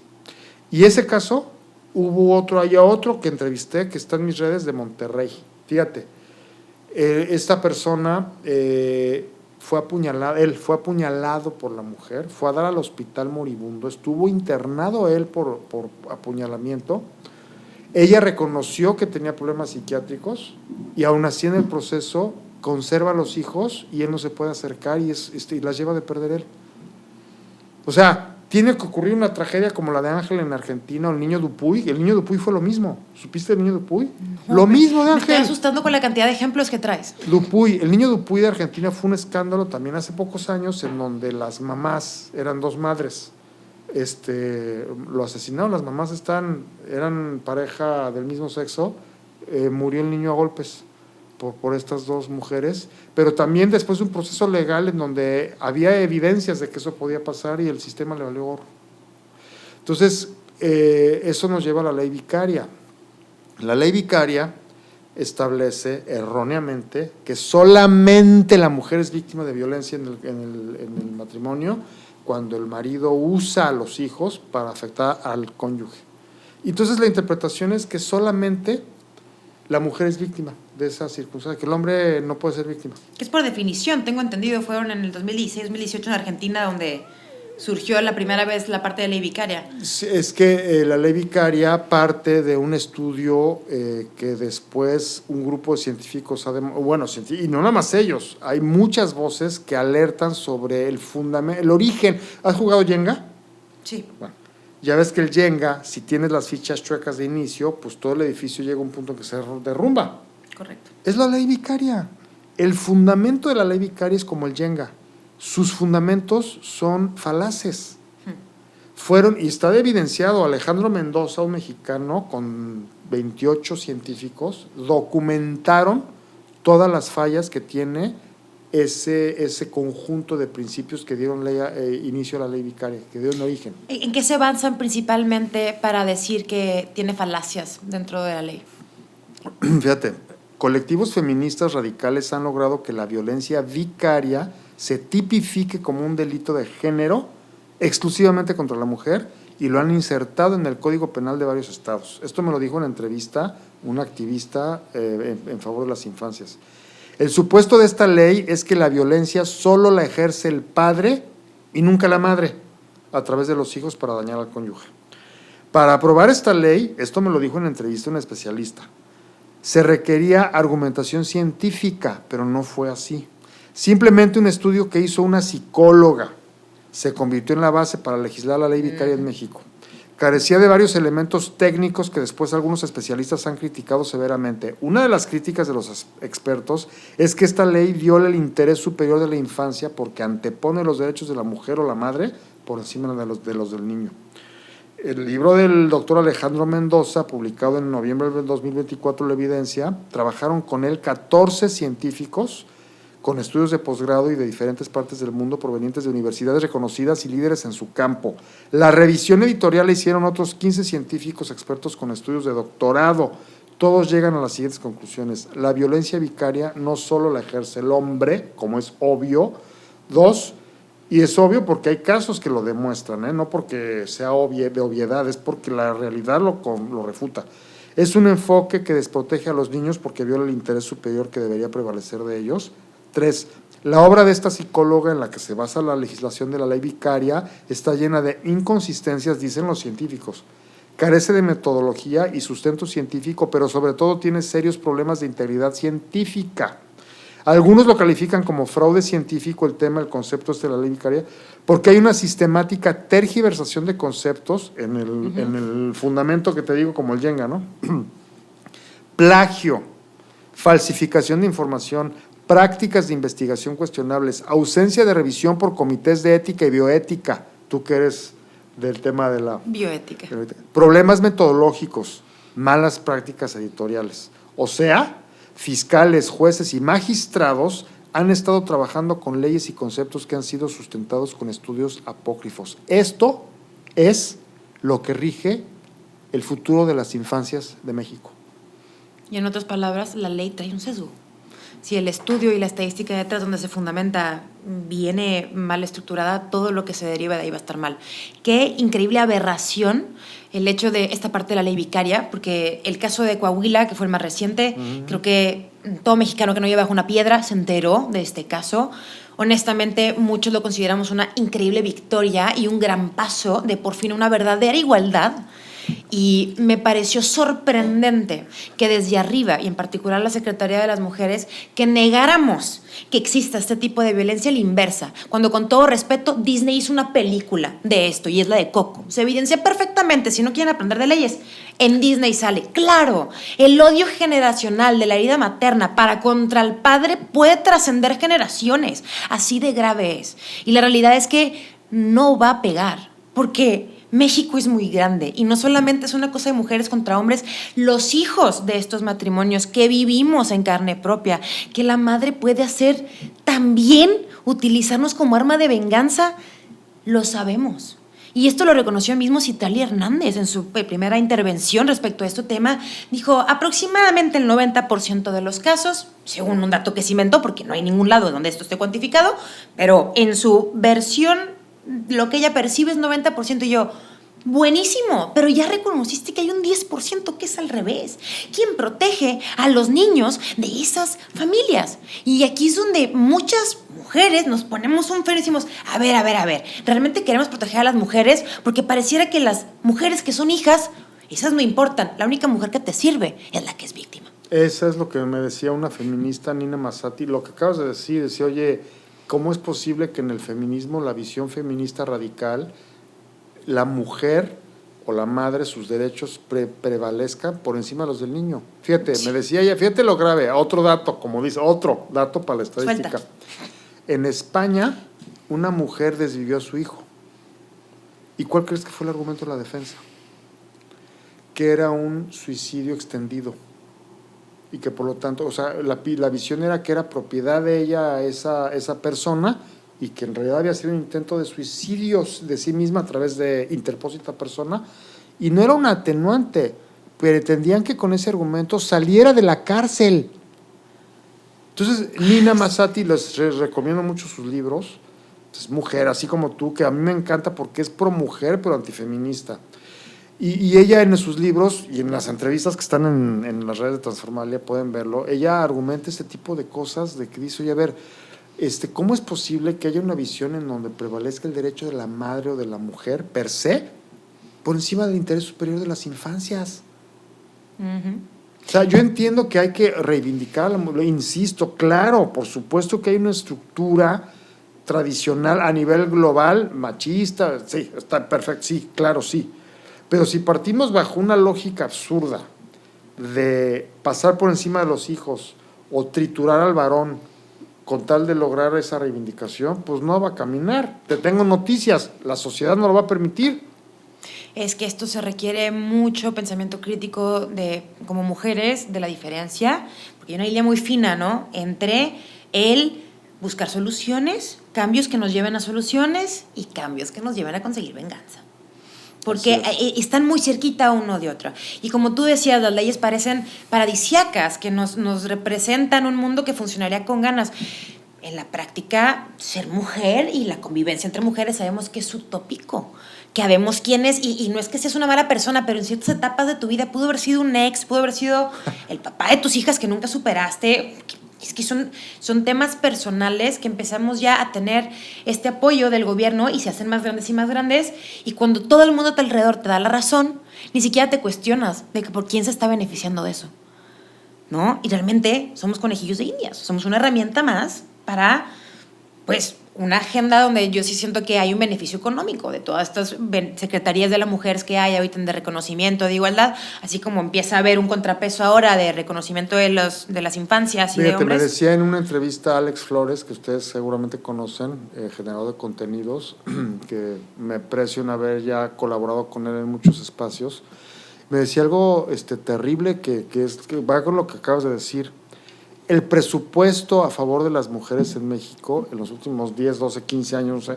Y ese caso, hay otro que entrevisté, que está en mis redes, de Monterrey. Fíjate, esta persona él fue apuñalado por la mujer, fue a dar al hospital moribundo, estuvo internado él por apuñalamiento. Ella reconoció que tenía problemas psiquiátricos y aún así en el proceso conserva a los hijos y él no se puede acercar y las lleva de perder él. O sea, tiene que ocurrir una tragedia como la de Ángel en Argentina o el niño Dupuy. El niño Dupuy fue lo mismo. ¿Supiste del niño Dupuy? No, lo mismo de me Ángel. estoy asustando con la cantidad de ejemplos que traes. El niño Dupuy de Argentina fue un escándalo también hace pocos años, en donde las mamás, eran 2 madres, lo asesinaron. Las mamás eran pareja del mismo sexo, murió el niño a golpes por estas 2 mujeres, pero también después de un proceso legal en donde había evidencias de que eso podía pasar y el sistema le valió gorro. Entonces, eso nos lleva a la ley vicaria. La ley vicaria establece erróneamente que solamente la mujer es víctima de violencia en el matrimonio cuando el marido usa a los hijos para afectar al cónyuge. Y entonces la interpretación es que solamente la mujer es víctima de esa circunstancia, que el hombre no puede ser víctima. Que es por definición, tengo entendido, fueron en el 2016, 2018 en Argentina donde surgió la primera vez la parte de ley vicaria. Es que la ley vicaria parte de un estudio que después un grupo de científicos, y no nada más ellos, hay muchas voces que alertan sobre el fundamento, el origen. ¿Has jugado Jenga? Sí. Bueno, ya ves que el Jenga, si tienes las fichas chuecas de inicio, pues todo el edificio llega a un punto en que se derrumba. Correcto. Es la ley vicaria. El fundamento de la ley vicaria es como el Jenga. Sus fundamentos son falaces. Y está evidenciado. Alejandro Mendoza, un mexicano con 28 científicos, documentaron todas las fallas que tiene ese conjunto de principios que dieron inicio a la ley vicaria, que dieron origen. ¿En qué se basan principalmente para decir que tiene falacias dentro de la ley? Fíjate, colectivos feministas radicales han logrado que la violencia vicaria se tipifique como un delito de género exclusivamente contra la mujer y lo han insertado en el Código Penal de varios estados. Esto me lo dijo en entrevista un activista en favor de las infancias. El supuesto de esta ley es que la violencia solo la ejerce el padre y nunca la madre a través de los hijos para dañar al cónyuge. Para aprobar esta ley, esto me lo dijo en entrevista un especialista, se requería argumentación científica, pero no fue así. Simplemente un estudio que hizo una psicóloga se convirtió en la base para legislar la ley vicaria en México. Carecía de varios elementos técnicos que después algunos especialistas han criticado severamente. Una de las críticas de los expertos es que esta ley viola el interés superior de la infancia porque antepone los derechos de la mujer o la madre por encima de los del niño. El libro del doctor Alejandro Mendoza, publicado en noviembre del 2024, lo evidencia. Trabajaron con él 14 científicos con estudios de posgrado y de diferentes partes del mundo provenientes de universidades reconocidas y líderes en su campo. La revisión editorial la hicieron otros 15 científicos expertos con estudios de doctorado. Todos llegan a las siguientes conclusiones. La violencia vicaria no solo la ejerce el hombre, como es obvio, Dos, y es obvio porque hay casos que lo demuestran, no porque sea de obviedad, es porque la realidad lo refuta. Es un enfoque que desprotege a los niños porque viola el interés superior que debería prevalecer de ellos. 3. La obra de esta psicóloga en la que se basa la legislación de la ley vicaria está llena de inconsistencias, dicen los científicos. Carece de metodología y sustento científico, pero sobre todo tiene serios problemas de integridad científica. Algunos lo califican como fraude científico el concepto de la ley vicaria, porque hay una sistemática tergiversación de conceptos en el fundamento que te digo, como el Yenga, ¿no? Plagio, falsificación de información, prácticas de investigación cuestionables, ausencia de revisión por comités de ética y bioética, tú que eres del tema de la bioética, problemas metodológicos, malas prácticas editoriales. O sea, fiscales, jueces y magistrados han estado trabajando con leyes y conceptos que han sido sustentados con estudios apócrifos. Esto es lo que rige el futuro de las infancias de México. Y en otras palabras, la ley trae un sesgo. Si el estudio y la estadística detrás donde se fundamenta viene mal estructurada, todo lo que se deriva de ahí va a estar mal. Qué increíble aberración el hecho de esta parte de la ley vicaria, porque el caso de Coahuila, que fue el más reciente, creo que todo mexicano que no lleva bajo una piedra se enteró de este caso. Honestamente, muchos lo consideramos una increíble victoria y un gran paso de por fin una verdadera igualdad. Y me pareció sorprendente que desde arriba, y en particular la Secretaría de las Mujeres, que negáramos que exista este tipo de violencia a la inversa, cuando con todo respeto Disney hizo una película de esto y es la de Coco. Se evidencia perfectamente, si no quieren aprender de leyes, en Disney sale. Claro, el odio generacional de la herida materna para contra el padre puede trascender generaciones, así de grave es. Y la realidad es que no va a pegar, porque México es muy grande y no solamente es una cosa de mujeres contra hombres, los hijos de estos matrimonios que vivimos en carne propia, que la madre puede hacer también, utilizarnos como arma de venganza, lo sabemos. Y esto lo reconoció mismo Citlali Hernández en su primera intervención respecto a este tema. Dijo, aproximadamente el 90% de los casos, según un dato que se inventó, porque no hay ningún lado donde esto esté cuantificado, pero en su versión lo que ella percibe es 90%, y yo, buenísimo, pero ya reconociste que hay un 10% que es al revés. ¿Quién protege a los niños de esas familias? Y aquí es donde muchas mujeres nos ponemos un freno y decimos, a ver, realmente queremos proteger a las mujeres, porque pareciera que las mujeres que son hijas, esas no importan, la única mujer que te sirve es la que es víctima. Esa es lo que me decía una feminista, Nina Massati, lo que acabas de decir, decía, oye, ¿cómo es posible que en el feminismo, la visión feminista radical, la mujer o la madre, sus derechos prevalezcan por encima de los del niño? Fíjate, sí. Me decía ella, fíjate lo grave, otro dato, como dice, otro dato para la estadística. Suelta. En España, una mujer desvivió a su hijo. ¿Y cuál crees que fue el argumento de la defensa? Que era un suicidio extendido. Y que por lo tanto, o sea, la visión era que era propiedad de ella esa persona, y que en realidad había sido un intento de suicidio de sí misma a través de interpósita persona, y no era un atenuante, pretendían que con ese argumento saliera de la cárcel. Entonces, Nina Massati, les recomiendo mucho sus libros, es mujer, así como tú, que a mí me encanta porque es pro mujer, pero antifeminista. Y ella en sus libros y en las entrevistas que están en las redes de Transformalia, pueden verlo, ella argumenta este tipo de cosas, de que dice, oye, a ver, ¿cómo es posible que haya una visión en donde prevalezca el derecho de la madre o de la mujer, per se, por encima del interés superior de las infancias? Uh-huh. O sea, yo entiendo que hay que reivindicar, insisto, claro, por supuesto que hay una estructura tradicional a nivel global, machista, sí, está perfecto, sí, claro, sí. Pero si partimos bajo una lógica absurda de pasar por encima de los hijos o triturar al varón con tal de lograr esa reivindicación, pues no va a caminar. Te tengo noticias, la sociedad no lo va a permitir. Es que esto se requiere mucho pensamiento crítico como mujeres, de la diferencia, porque hay una línea muy fina, ¿no?, entre el buscar soluciones, cambios que nos lleven a soluciones y cambios que nos lleven a conseguir venganza. Porque están muy cerquita uno de otro. Y como tú decías, las leyes parecen paradisíacas, que nos representan un mundo que funcionaría con ganas. en la práctica, ser mujer y la convivencia entre mujeres sabemos que es utópico, que habemos quienes, y no es que seas una mala persona, pero en ciertas etapas de tu vida pudo haber sido un ex, pudo haber sido el papá de tus hijas que nunca superaste. Es que son temas personales que empezamos ya a tener este apoyo del gobierno y se hacen más grandes, y cuando todo el mundo a tu alrededor te da la razón, ni siquiera te cuestionas de que por quién se está beneficiando de eso, ¿no? Y realmente somos conejillos de indias, somos una herramienta más para, pues, una agenda donde yo sí siento que hay un beneficio económico de todas estas secretarías de las mujeres que hay ahorita de reconocimiento, de igualdad, así como empieza a haber un contrapeso ahora de reconocimiento de las infancias y Fíjate, de hombres. me decía en una entrevista a Alex Flores, que ustedes seguramente conocen, generador de contenidos, que me aprecio en haber ya colaborado con él en muchos espacios, me decía algo terrible que va con lo que acabas de decir. El presupuesto a favor de las mujeres en México en los últimos 10, 12, 15 años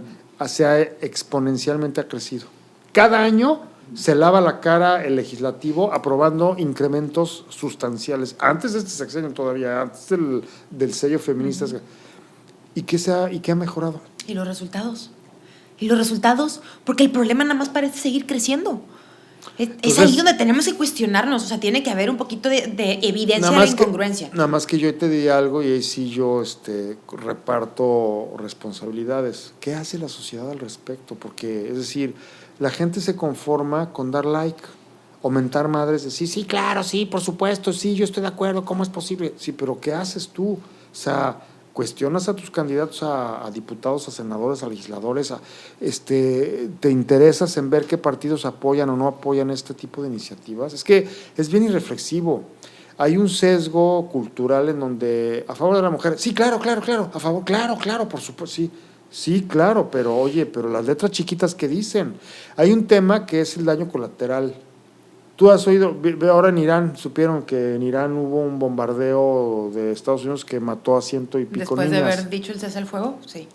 exponencialmente ha crecido. Cada año se lava la cara el legislativo aprobando incrementos sustanciales. Antes de este sexenio todavía, antes del sello feminista. Uh-huh. ¿Y qué ha mejorado? ¿Y los resultados? Porque el problema nada más parece seguir creciendo. Es ahí donde tenemos que cuestionarnos, o sea, tiene que haber un poquito de evidencia de la incongruencia. Nada más que yo te diría algo y ahí sí yo reparto responsabilidades. ¿Qué hace la sociedad al respecto? Porque, es decir, la gente se conforma con dar like o mentar madres, decir, sí, claro, sí, por supuesto, sí, yo estoy de acuerdo, ¿cómo es posible? Sí, pero ¿qué haces tú? O sea, cuestionas a tus candidatos a diputados, a senadores, a legisladores, te interesas en ver qué partidos apoyan o no apoyan este tipo de iniciativas. Es que es bien irreflexivo. Hay un sesgo cultural en donde a favor de la mujer, sí, claro, a favor, claro, por supuesto, sí, claro, pero oye, pero las letras chiquitas que dicen. Hay un tema que es el daño colateral. Tú has oído, ahora en Irán, supieron que en Irán hubo un bombardeo de Estados Unidos que mató a 100 y pico después niñas. De haber dicho el cese al fuego, sí.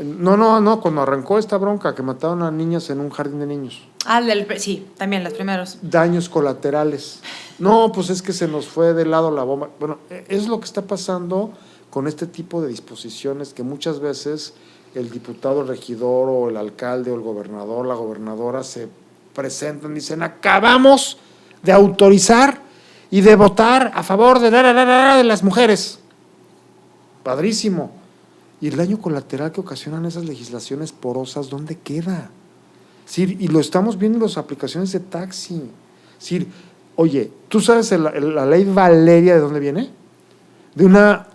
No, cuando arrancó esta bronca, que mataron a niñas en un jardín de niños. Sí, también los primeros. Daños colaterales. No, pues es que se nos fue de lado la bomba. Bueno, es lo que está pasando con este tipo de disposiciones que muchas veces el diputado, el regidor o el alcalde o el gobernador, la gobernadora se presentan, dicen, acabamos de autorizar y de votar a favor de las mujeres. Padrísimo. Y el daño colateral que ocasionan esas legislaciones porosas, ¿dónde queda? Sí, y lo estamos viendo en las aplicaciones de taxi. Sí, oye, ¿tú sabes la ley Valeria de dónde viene? De una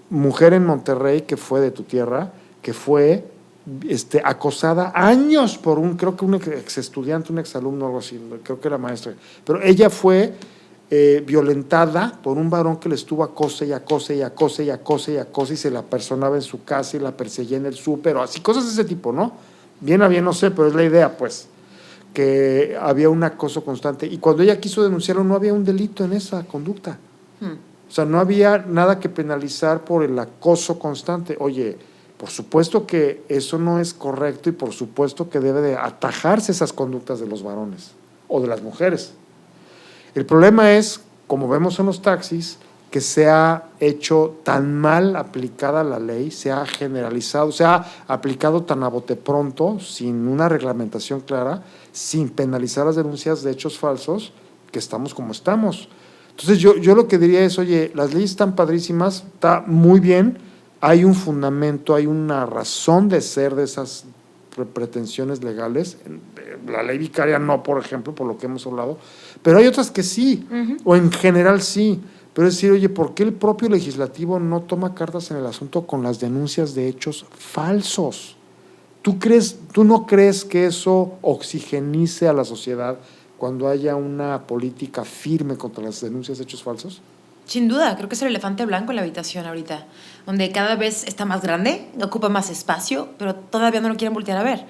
mujer en Monterrey que fue de tu tierra, que fue acosada años por creo que un ex estudiante, un ex alumno, algo así, creo que era maestra, pero ella fue violentada por un varón que le estuvo acose y se la personaba en su casa y la perseguía en el súper, o así, cosas de ese tipo, ¿no? Bien a bien, no sé, pero es la idea, pues, que había un acoso constante, y cuando ella quiso denunciarlo no había un delito en esa conducta. O sea, no había nada que penalizar por el acoso constante. Oye, por supuesto que eso no es correcto y por supuesto que debe de atajarse esas conductas de los varones o de las mujeres. El problema es, como vemos en los taxis, que se ha hecho tan mal aplicada la ley, se ha generalizado, se ha aplicado tan a bote pronto, sin una reglamentación clara, sin penalizar las denuncias de hechos falsos, que estamos como estamos. Entonces yo lo que diría es, oye, las leyes están padrísimas, está muy bien, hay un fundamento, hay una razón de ser de esas pretensiones legales. La ley vicaria no, por ejemplo, por lo que hemos hablado, pero hay otras que sí, o en general sí. Pero es decir, oye, ¿por qué el propio legislativo no toma cartas en el asunto con las denuncias de hechos falsos? ¿Tú no crees que eso oxigenice a la sociedad cuando haya una política firme contra las denuncias de hechos falsos? Sin duda, creo que es el elefante blanco en la habitación ahorita, donde cada vez está más grande, ocupa más espacio, pero todavía no lo quieren voltear a ver.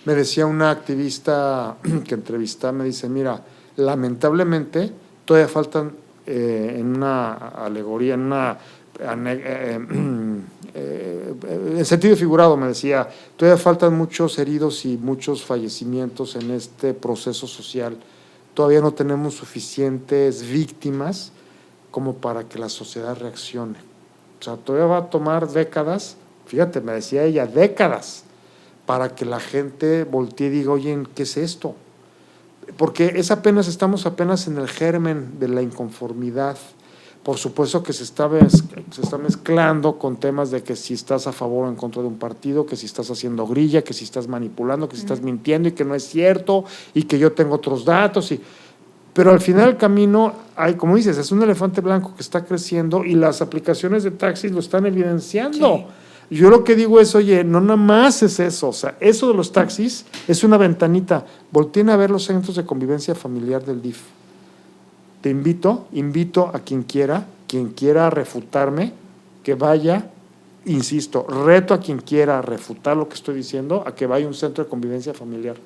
Me decía una activista que entrevisté, me dice, mira, lamentablemente todavía faltan en una alegoría, en sentido figurado, me decía, todavía faltan muchos heridos y muchos fallecimientos en este proceso social. Todavía no tenemos suficientes víctimas como para que la sociedad reaccione. O sea, todavía va a tomar décadas fíjate, me decía ella, décadas, para que la gente voltee y diga, oye, ¿qué es esto? Porque estamos apenas en el germen de la inconformidad. Por supuesto que se está mezclando con temas de que si estás a favor o en contra de un partido, que si estás haciendo grilla, que si estás manipulando, que si estás mintiendo y que no es cierto y que yo tengo otros datos. Pero al final del camino, hay, como dices, es un elefante blanco que está creciendo y las aplicaciones de taxis lo están evidenciando. Sí. Yo lo que digo es, oye, no nada más es eso, o sea, eso de los taxis es una ventanita. Volteen a ver los centros de convivencia familiar del DIF. Te invito a quien quiera refutarme, que vaya, insisto, reto a quien quiera refutar lo que estoy diciendo, a que vaya a un centro de convivencia familiar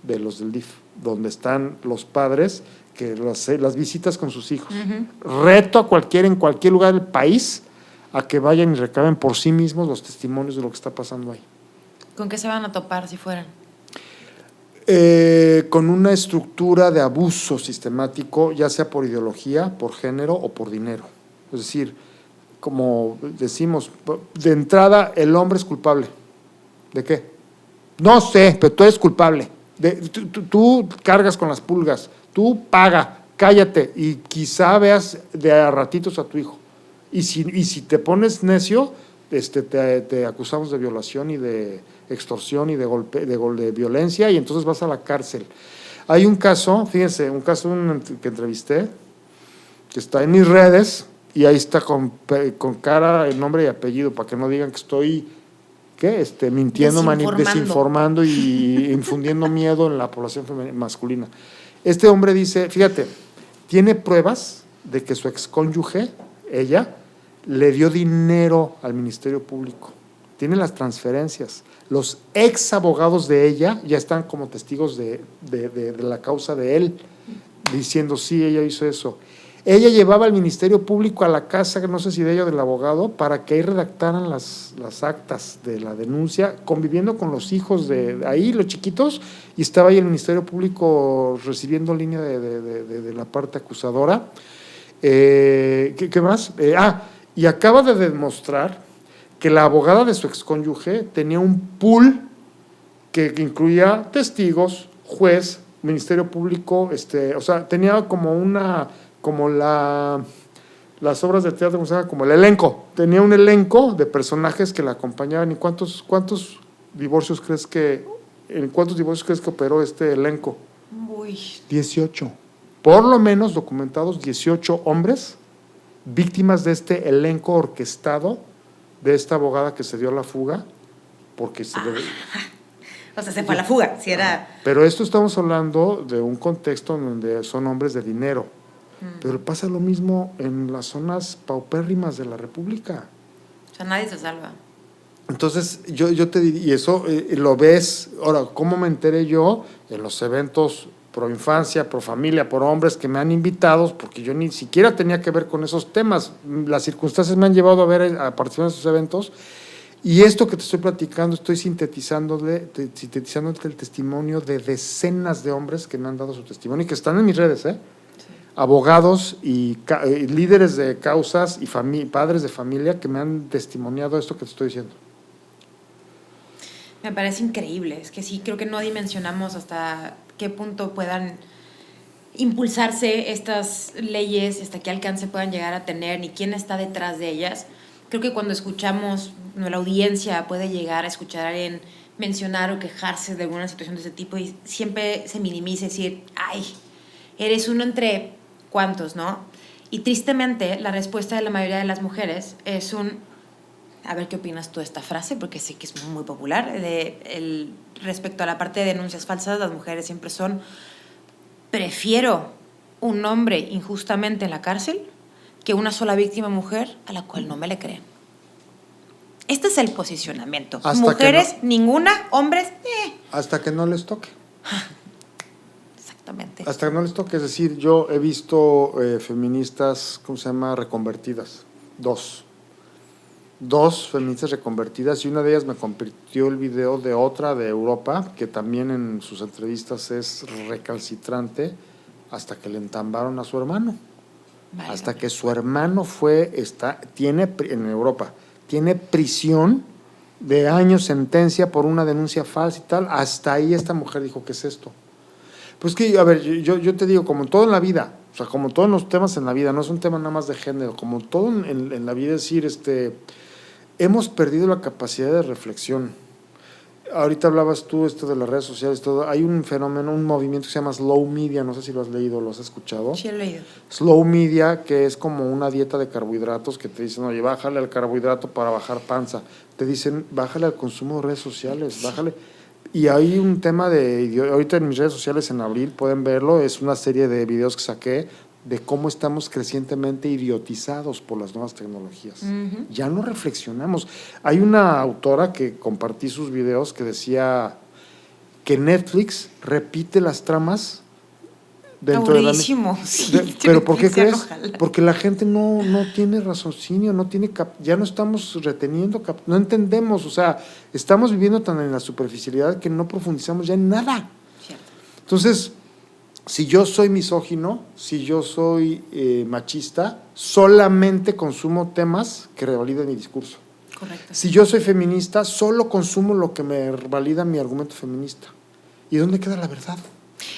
de los del DIF, donde están los padres, que las visitas con sus hijos. Uh-huh. Reto a en cualquier lugar del país, a que vayan y recaben por sí mismos los testimonios de lo que está pasando ahí. ¿Con qué se van a topar si fueran? Con una estructura de abuso sistemático, ya sea por ideología, por género o por dinero. Es decir, como decimos, de entrada el hombre es culpable. ¿De qué? No sé, pero tú eres culpable. Tú cargas con las pulgas, tú paga, cállate y quizá veas de a ratitos a tu hijo. Y si te pones necio, te acusamos de violación y de extorsión y de violencia y entonces vas a la cárcel. Hay un caso, fíjense, que entrevisté, que está en mis redes y ahí está con cara, el nombre y apellido, para que no digan que estoy mintiendo, desinformando y infundiendo miedo en la población masculina. Este hombre dice, fíjate, tiene pruebas de que su excónyuge, ella, le dio dinero al Ministerio Público. Tiene las transferencias. Los ex abogados de ella ya están como testigos de la causa de él, diciendo, sí, ella hizo eso. Ella llevaba al Ministerio Público a la casa, no sé si de ella o del abogado, para que ahí redactaran las actas de la denuncia, conviviendo con los hijos de ahí, los chiquitos, y estaba ahí el Ministerio Público recibiendo línea de la parte acusadora. ¿Qué más? Y acaba de demostrar que la abogada de su excónyuge tenía un pool que incluía testigos, juez, Ministerio Público, o sea, tenía como las obras de teatro, como el elenco. Tenía un elenco de personajes que la acompañaban. ¿Y cuántos divorcios crees que operó este elenco? Uy. 18. Por lo menos documentados 18 hombres víctimas de este elenco orquestado de esta abogada que se dio a la fuga porque o sea, se fue a la fuga, si era... Pero esto estamos hablando de un contexto en donde son hombres de dinero. Pero pasa lo mismo en las zonas paupérrimas de la República. O sea, nadie se salva. Entonces, yo te diría, y eso lo ves, ahora, ¿cómo me enteré yo? En los eventos pro infancia, pro familia, por hombres que me han invitado, porque yo ni siquiera tenía que ver con esos temas. Las circunstancias me han llevado a participar en esos eventos. Y esto que te estoy platicando, estoy sintetizándote el testimonio de decenas de hombres que me han dado su testimonio y que están en mis redes, Sí. Abogados y líderes de causas y padres de familia que me han testimoniado esto que te estoy diciendo. Me parece increíble, es que sí, creo que no dimensionamos hasta qué punto puedan impulsarse estas leyes, hasta qué alcance puedan llegar a tener, ni quién está detrás de ellas. Creo que cuando escuchamos, la audiencia puede llegar a escuchar a alguien mencionar o quejarse de alguna situación de ese tipo y siempre se minimiza y decir, ay, eres uno entre cuantos, ¿no? Y tristemente, la respuesta de la mayoría de las mujeres es a ver qué opinas tú de esta frase, porque sé que es muy popular, respecto a la parte de denuncias falsas, las mujeres siempre son, prefiero un hombre injustamente en la cárcel que una sola víctima mujer a la cual no me le creen. Este es el posicionamiento. Hasta mujeres, ninguna, hombres, Hasta que no les toque. Exactamente. Hasta que no les toque, es decir, yo he visto feministas, reconvertidas, dos feministas reconvertidas, y una de ellas me compartió el video de otra de Europa, que también en sus entrevistas es recalcitrante, hasta que le entambaron a su hermano. Vale, hasta que su hermano en Europa, tiene prisión de años, sentencia por una denuncia falsa y tal. Hasta ahí esta mujer dijo, ¿qué es esto? Pues que, a ver, yo te digo, como todo en la vida, o sea, como todos los temas en la vida, no es un tema nada más de género, como todo en la vida, es decir, hemos perdido la capacidad de reflexión. Ahorita hablabas tú de las redes sociales, todo. Hay un fenómeno, un movimiento que se llama Slow Media, no sé si lo has leído o lo has escuchado. Sí, lo he leído. Slow Media, que es como una dieta de carbohidratos que te dicen, oye, bájale al carbohidrato para bajar panza. Te dicen, bájale al consumo de redes sociales, bájale. Y hay un tema ahorita en mis redes sociales en abril, pueden verlo, es una serie de videos que saqué de cómo estamos crecientemente idiotizados por las nuevas tecnologías. Uh-huh. Ya no reflexionamos. Hay una autora que compartí sus videos que decía que Netflix repite las tramas dentro de la... Sí, ¿pero por qué crees? Porque la gente no tiene raciocinio, ya no estamos reteniendo, no entendemos, o sea, estamos viviendo tan en la superficialidad que no profundizamos ya en nada. Cierto. Entonces, si yo soy misógino, si yo soy machista, solamente consumo temas que revaliden mi discurso. Correcto. Si yo soy feminista, solo consumo lo que me valida mi argumento feminista. ¿Y dónde queda la verdad?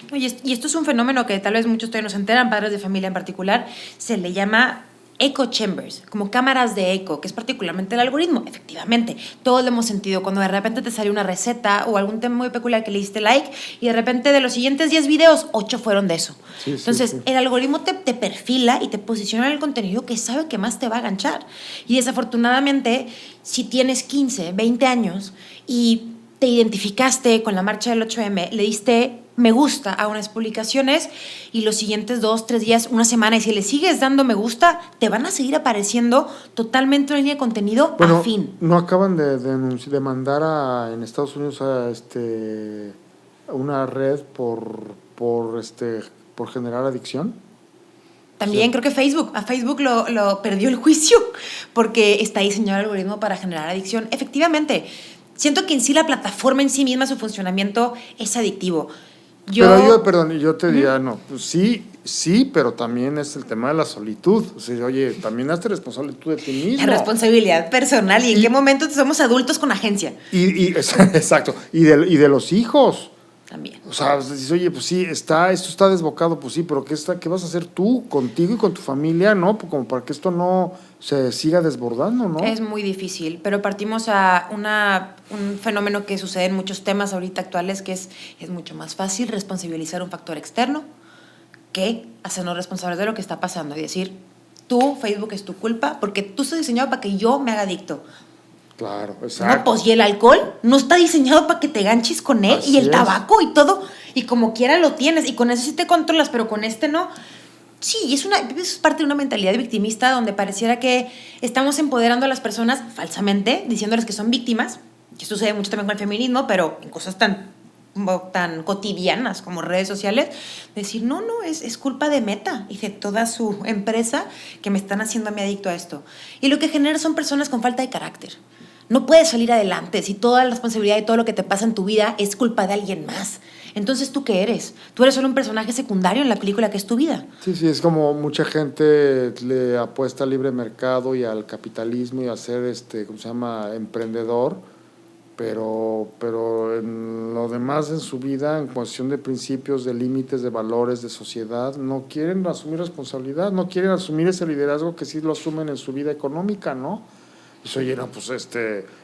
No, y esto es un fenómeno que tal vez muchos todavía no se enteran, padres de familia en particular, se le llama echo chambers, como cámaras de eco, que es particularmente el algoritmo. Efectivamente, todos lo hemos sentido cuando de repente te sale una receta o algún tema muy peculiar que le diste like y de repente de los siguientes 10 videos, 8 fueron de eso. Sí, entonces, sí. El algoritmo te perfila y te posiciona en el contenido que sabe que más te va a ganchar. Y desafortunadamente, si tienes 15, 20 años y te identificaste con la marcha del 8M, le diste me gusta a unas publicaciones y los siguientes 2, 3 días, una semana, y si le sigues dando me gusta, te van a seguir apareciendo totalmente una línea de contenido afín. ¿No acaban de mandar en Estados Unidos a una red por generar adicción? También sí. Creo que a Facebook lo perdió el juicio porque está diseñado el algoritmo para generar adicción. Efectivamente, siento que en sí la plataforma en sí misma, su funcionamiento es adictivo. Yo te diría, no, pues sí, pero también es el tema de la solitud. O sea, oye, también hazte responsable tú de ti mismo. La responsabilidad personal y en qué momento somos adultos con agencia. Exacto, y de los hijos. También. O sea, dices, oye, pues sí, esto está desbocado, pues sí, pero ¿qué vas a hacer tú contigo y con tu familia, no? Pues como para que esto no se siga desbordando, ¿no? Es muy difícil, pero partimos a un fenómeno que sucede en muchos temas ahorita actuales, que es mucho más fácil responsabilizar un factor externo que hacernos responsables de lo que está pasando y decir, tú, Facebook, es tu culpa, porque tú estás diseñado para que yo me haga adicto. Claro, exacto. No, pues y el alcohol no está diseñado para que te ganches con él. Así y el tabaco y todo, y como quiera lo tienes, y con eso sí te controlas, pero con este no. Sí, es parte de una mentalidad victimista donde pareciera que estamos empoderando a las personas falsamente, diciéndoles que son víctimas, que sucede mucho también con el feminismo, pero en cosas tan cotidianas como redes sociales, decir, no, es culpa de Meta y de toda su empresa que me están haciendo a mí adicto a esto. Y lo que genera son personas con falta de carácter. No puedes salir adelante si toda la responsabilidad de todo lo que te pasa en tu vida es culpa de alguien más. Entonces, ¿tú qué eres? Tú eres solo un personaje secundario en la película que es tu vida. Sí, es como mucha gente le apuesta al libre mercado y al capitalismo y a ser, ¿cómo se llama?, emprendedor, pero en lo demás en su vida, en cuestión de principios, de límites, de valores, de sociedad, no quieren asumir responsabilidad, no quieren asumir ese liderazgo que sí lo asumen en su vida económica, ¿no? Pues oye, no, pues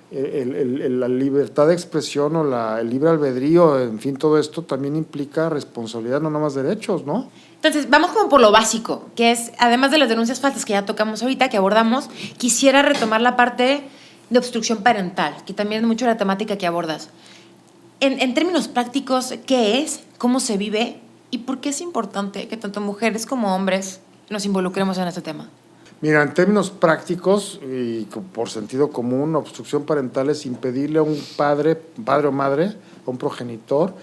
la libertad de expresión o el libre albedrío, en fin, todo esto también implica responsabilidad, no nomás derechos, ¿no? Entonces, vamos como por lo básico, que es, además de las denuncias falsas que ya tocamos ahorita, que abordamos, quisiera retomar la parte de obstrucción parental, que también es mucho la temática que abordas. En términos prácticos, ¿qué es? ¿Cómo se vive? ¿Y por qué es importante que tanto mujeres como hombres nos involucremos en este tema? Mira, en términos prácticos y por sentido común, obstrucción parental es impedirle a un padre o madre, a un progenitor,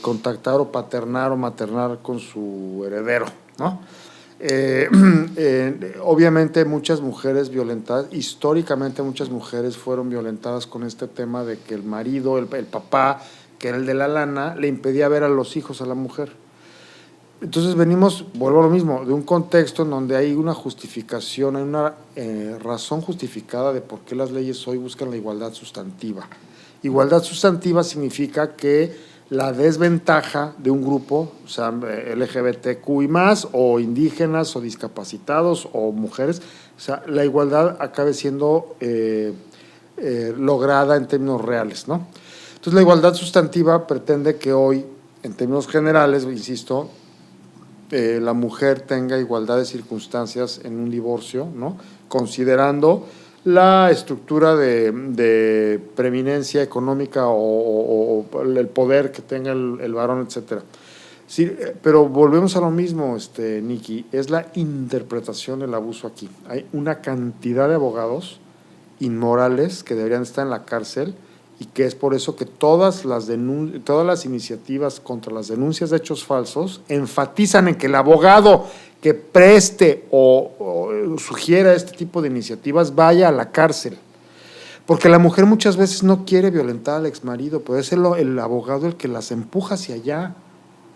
contactar o paternar o maternar con su heredero, ¿no? Obviamente muchas mujeres violentadas, históricamente muchas mujeres fueron violentadas con este tema de que el marido, el papá, que era el de la lana, le impedía ver a los hijos a la mujer. Entonces venimos, vuelvo a lo mismo, de un contexto en donde hay una justificación, hay una razón justificada de por qué las leyes hoy buscan la igualdad sustantiva. Igualdad sustantiva significa que la desventaja de un grupo, o sea, LGBTQI+, o indígenas, o discapacitados, o mujeres, o sea, la igualdad acabe siendo lograda en términos reales, ¿no? Entonces, la igualdad sustantiva pretende que hoy, en términos generales, insisto, la mujer tenga igualdad de circunstancias en un divorcio, ¿no? Considerando la estructura de preeminencia económica o el poder que tenga el varón, etcétera. Sí, pero volvemos a lo mismo, Nikki, es la interpretación del abuso aquí. Hay una cantidad de abogados inmorales que deberían estar en la cárcel y que es por eso que todas las iniciativas contra las denuncias de hechos falsos enfatizan en que el abogado que preste o sugiera este tipo de iniciativas vaya a la cárcel. Porque la mujer muchas veces no quiere violentar al exmarido, pero es el abogado el que las empuja hacia allá.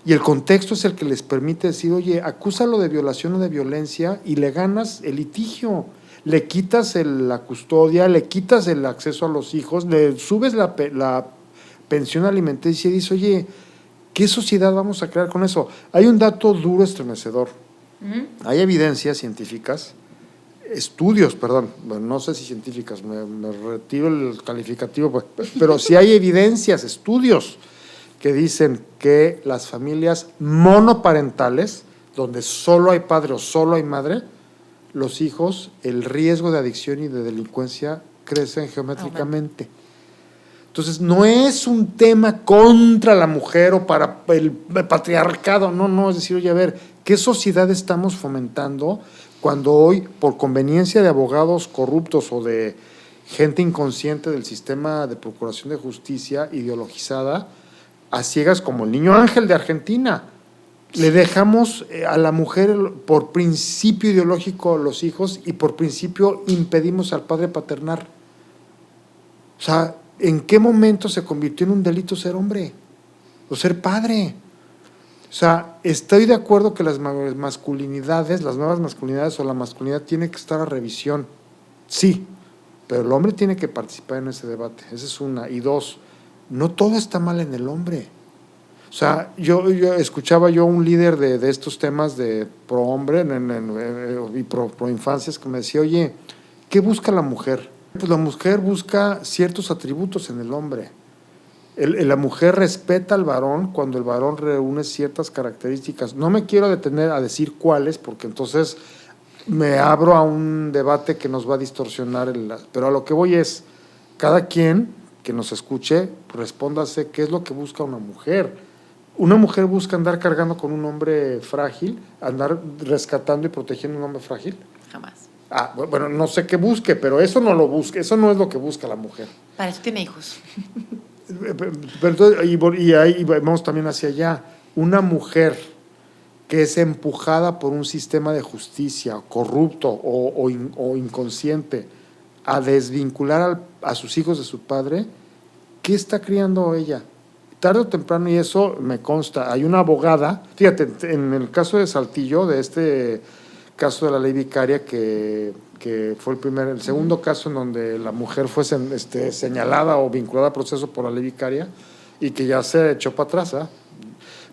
Y el contexto es el que les permite decir, oye, acúsalo de violación o de violencia y le ganas el litigio. Le quitas la custodia, le quitas el acceso a los hijos, le subes la pensión alimenticia y dices, oye, ¿qué sociedad vamos a crear con eso? Hay un dato duro, estremecedor. Hay evidencias científicas, estudios, perdón, bueno, no sé si científicas, me retiro el calificativo, pues, pero sí hay evidencias, estudios que dicen que las familias monoparentales, donde solo hay padre o solo hay madre, los hijos, el riesgo de adicción y de delincuencia crecen geométricamente. Entonces, no es un tema contra la mujer o para el patriarcado, no, es decir, oye, a ver, ¿qué sociedad estamos fomentando cuando hoy, por conveniencia de abogados corruptos o de gente inconsciente del sistema de procuración de justicia ideologizada, a ciegas como el niño ángel de Argentina, le dejamos a la mujer por principio ideológico los hijos y por principio impedimos al padre paternar? O sea, ¿en qué momento se convirtió en un delito ser hombre o ser padre? O sea, estoy de acuerdo que las masculinidades, las nuevas masculinidades o la masculinidad tiene que estar a revisión, sí, pero el hombre tiene que participar en ese debate, esa es una. Y dos, no todo está mal en el hombre. O sea, yo escuchaba un líder de estos temas de pro hombre y pro infancias que me decía, oye, ¿qué busca la mujer? Pues la mujer busca ciertos atributos en el hombre. La mujer respeta al varón cuando el varón reúne ciertas características. No me quiero detener a decir cuáles, porque entonces me abro a un debate que nos va a distorsionar. Pero a lo que voy es, cada quien que nos escuche, respóndase qué es lo que busca una mujer. Una mujer busca andar cargando con un hombre frágil, andar rescatando y protegiendo a un hombre frágil. Jamás. Bueno, no sé qué busque, pero eso no lo busque, eso no es lo que busca la mujer. Para eso tiene hijos. Pero entonces, y ahí vamos también hacia allá. Una mujer que es empujada por un sistema de justicia corrupto o inconsciente a desvincular a sus hijos de su padre, ¿qué está criando ella? Tarde o temprano, y eso me consta, hay una abogada, fíjate, en el caso de Saltillo, de este caso de la ley vicaria, que fue el segundo caso en donde la mujer fue señalada o vinculada a proceso por la ley vicaria y que ya se echó para atrás, ¿eh?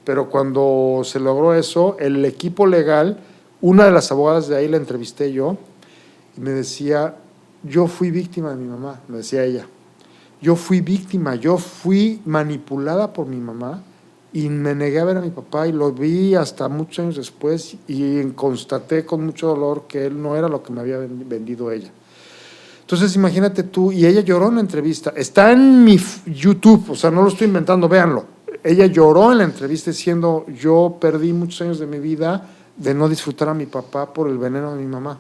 Pero cuando se logró eso, el equipo legal, una de las abogadas de ahí la entrevisté yo y me decía, yo fui víctima de mi mamá, me decía ella. Yo fui víctima, yo fui manipulada por mi mamá y me negué a ver a mi papá y lo vi hasta muchos años después y constaté con mucho dolor que él no era lo que me había vendido ella. Entonces imagínate tú, y ella lloró en la entrevista, está en mi YouTube, o sea, no lo estoy inventando, véanlo. Ella lloró en la entrevista diciendo, yo perdí muchos años de mi vida de no disfrutar a mi papá por el veneno de mi mamá.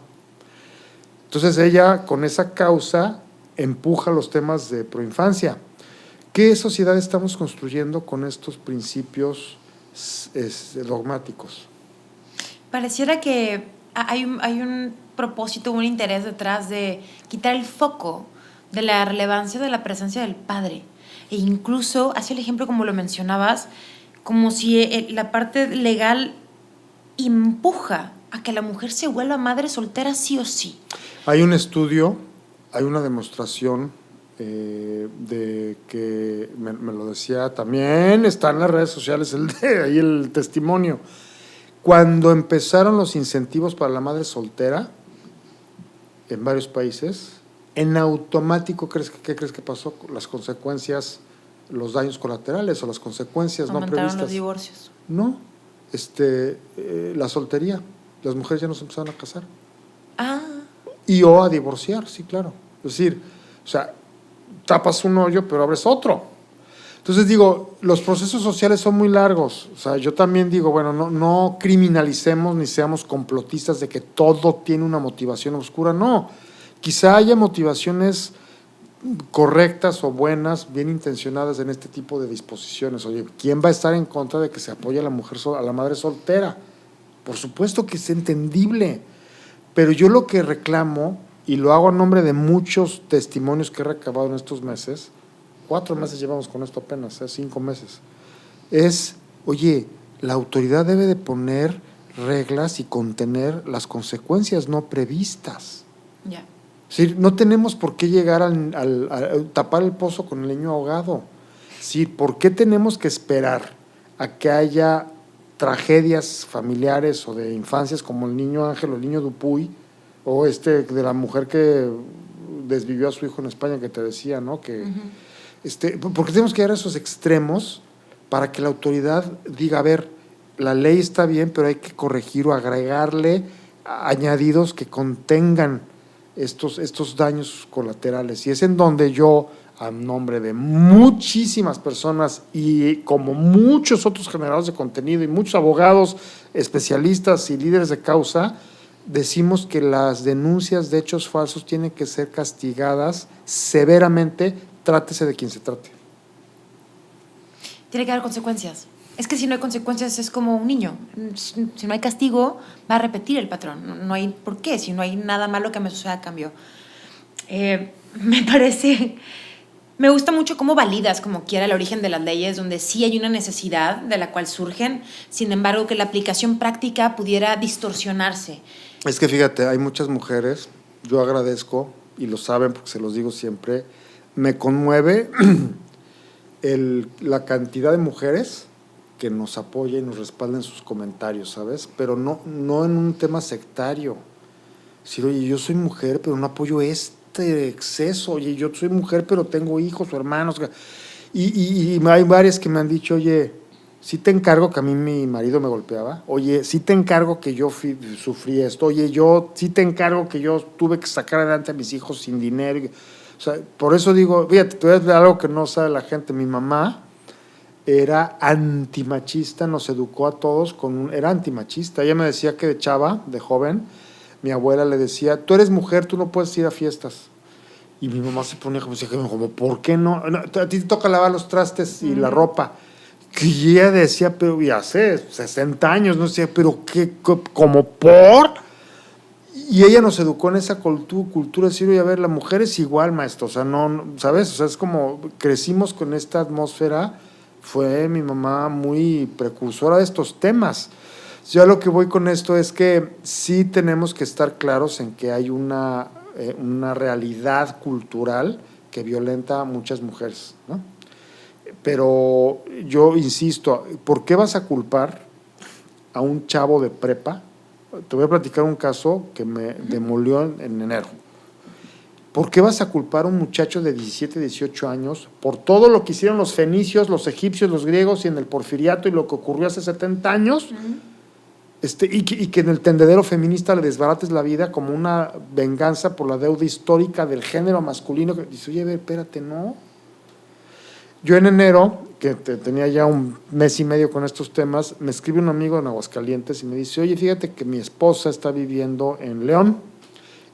Entonces ella, con esa causa, empuja los temas de proinfancia. ¿Qué sociedad estamos construyendo con estos principios dogmáticos? Pareciera que hay un propósito, un interés detrás de quitar el foco de la relevancia de la presencia del padre. E incluso, hacia el ejemplo como lo mencionabas, como si la parte legal empuja a que la mujer se vuelva madre soltera sí o sí. Hay un estudio, hay una demostración de que, me lo decía también, está en las redes sociales ahí el testimonio. Cuando empezaron los incentivos para la madre soltera en varios países, en automático, ¿qué crees que pasó? Las consecuencias, los daños colaterales o las consecuencias no previstas. Aumentaron los divorcios. No, la soltería. Las mujeres ya no se empezaron a casar. Ah. Y o a divorciar, sí, claro. Es decir, o sea, tapas un hoyo, pero abres otro. Entonces digo, los procesos sociales son muy largos. O sea, yo también digo, bueno, no criminalicemos ni seamos complotistas de que todo tiene una motivación oscura. No, quizá haya motivaciones correctas o buenas, bien intencionadas en este tipo de disposiciones. Oye, ¿quién va a estar en contra de que se apoye a la mujer, a la madre soltera? Por supuesto que es entendible, pero yo lo que reclamo, y lo hago a nombre de muchos testimonios que he recabado en estos meses, 4 meses llevamos con esto apenas, 5 meses, es, oye, la autoridad debe de poner reglas y contener las consecuencias no previstas. Ya. Es decir, no tenemos por qué llegar a tapar el pozo con el niño ahogado. Es decir, ¿por qué tenemos que esperar a que haya tragedias familiares o de infancias como el niño Ángel o el niño Dupuy o de la mujer que desvivió a su hijo en España que te decía, ¿no? Que, ¿por qué tenemos que llegar a esos extremos para que la autoridad diga, a ver, la ley está bien, pero hay que corregir o agregarle añadidos que contengan estos daños colaterales? Y es en donde yo, a nombre de muchísimas personas y como muchos otros generadores de contenido y muchos abogados, especialistas y líderes de causa, decimos que las denuncias de hechos falsos tienen que ser castigadas severamente, trátese de quien se trate. Tiene que haber consecuencias. Es que si no hay consecuencias es como un niño. Si no hay castigo, va a repetir el patrón. No hay por qué, si no hay nada malo que me suceda a cambio. Me parece... Me gusta mucho cómo validas, como quiera, el origen de las leyes, donde sí hay una necesidad de la cual surgen, sin embargo, que la aplicación práctica pudiera distorsionarse. Es que fíjate, hay muchas mujeres, yo agradezco, y lo saben porque se los digo siempre, me conmueve la cantidad de mujeres que nos apoya y nos respalda en sus comentarios, ¿sabes? Pero no en un tema sectario. Decir, oye, yo soy mujer, pero no apoyo exceso. Oye, yo soy mujer, pero tengo hijos o hermanos. Y hay varias que me han dicho, oye, sí te encargo que a mí mi marido me golpeaba. Oye, sí te encargo que yo sufrí esto. Oye, sí te encargo que yo tuve que sacar adelante a mis hijos sin dinero. O sea, por eso digo, fíjate, te voy a decir algo que no sabe la gente. Mi mamá era antimachista, nos educó a todos era antimachista. Ella me decía que de chava, de joven, mi abuela le decía, tú eres mujer, tú no puedes ir a fiestas. Y mi mamá se ponía como ¿por qué no? A ti te toca lavar los trastes y la ropa. Que ella decía, pero ya sé, 60 años, no sé, pero ¿qué? ¿Como por? Y ella nos educó en esa cultura de decir, oye, a ver, la mujer es igual, maestro, o sea, no, ¿sabes? O sea, es como crecimos con esta atmósfera. Fue mi mamá muy precursora de estos temas. Yo lo que voy con esto es que sí tenemos que estar claros en que hay una realidad cultural que violenta a muchas mujeres, ¿no? Pero yo insisto, ¿por qué vas a culpar a un chavo de prepa? Te voy a platicar un caso que me demolió en enero. ¿Por qué vas a culpar a un muchacho de 17, 18 años por todo lo que hicieron los fenicios, los egipcios, los griegos y en el porfiriato y lo que ocurrió hace 70 años? Y que en el tendedero feminista le desbarates la vida como una venganza por la deuda histórica del género masculino. Que dice, oye, espérate, no. Yo en enero, que tenía ya un mes y medio con estos temas, me escribe un amigo en Aguascalientes y me dice, oye, fíjate que mi esposa está viviendo en León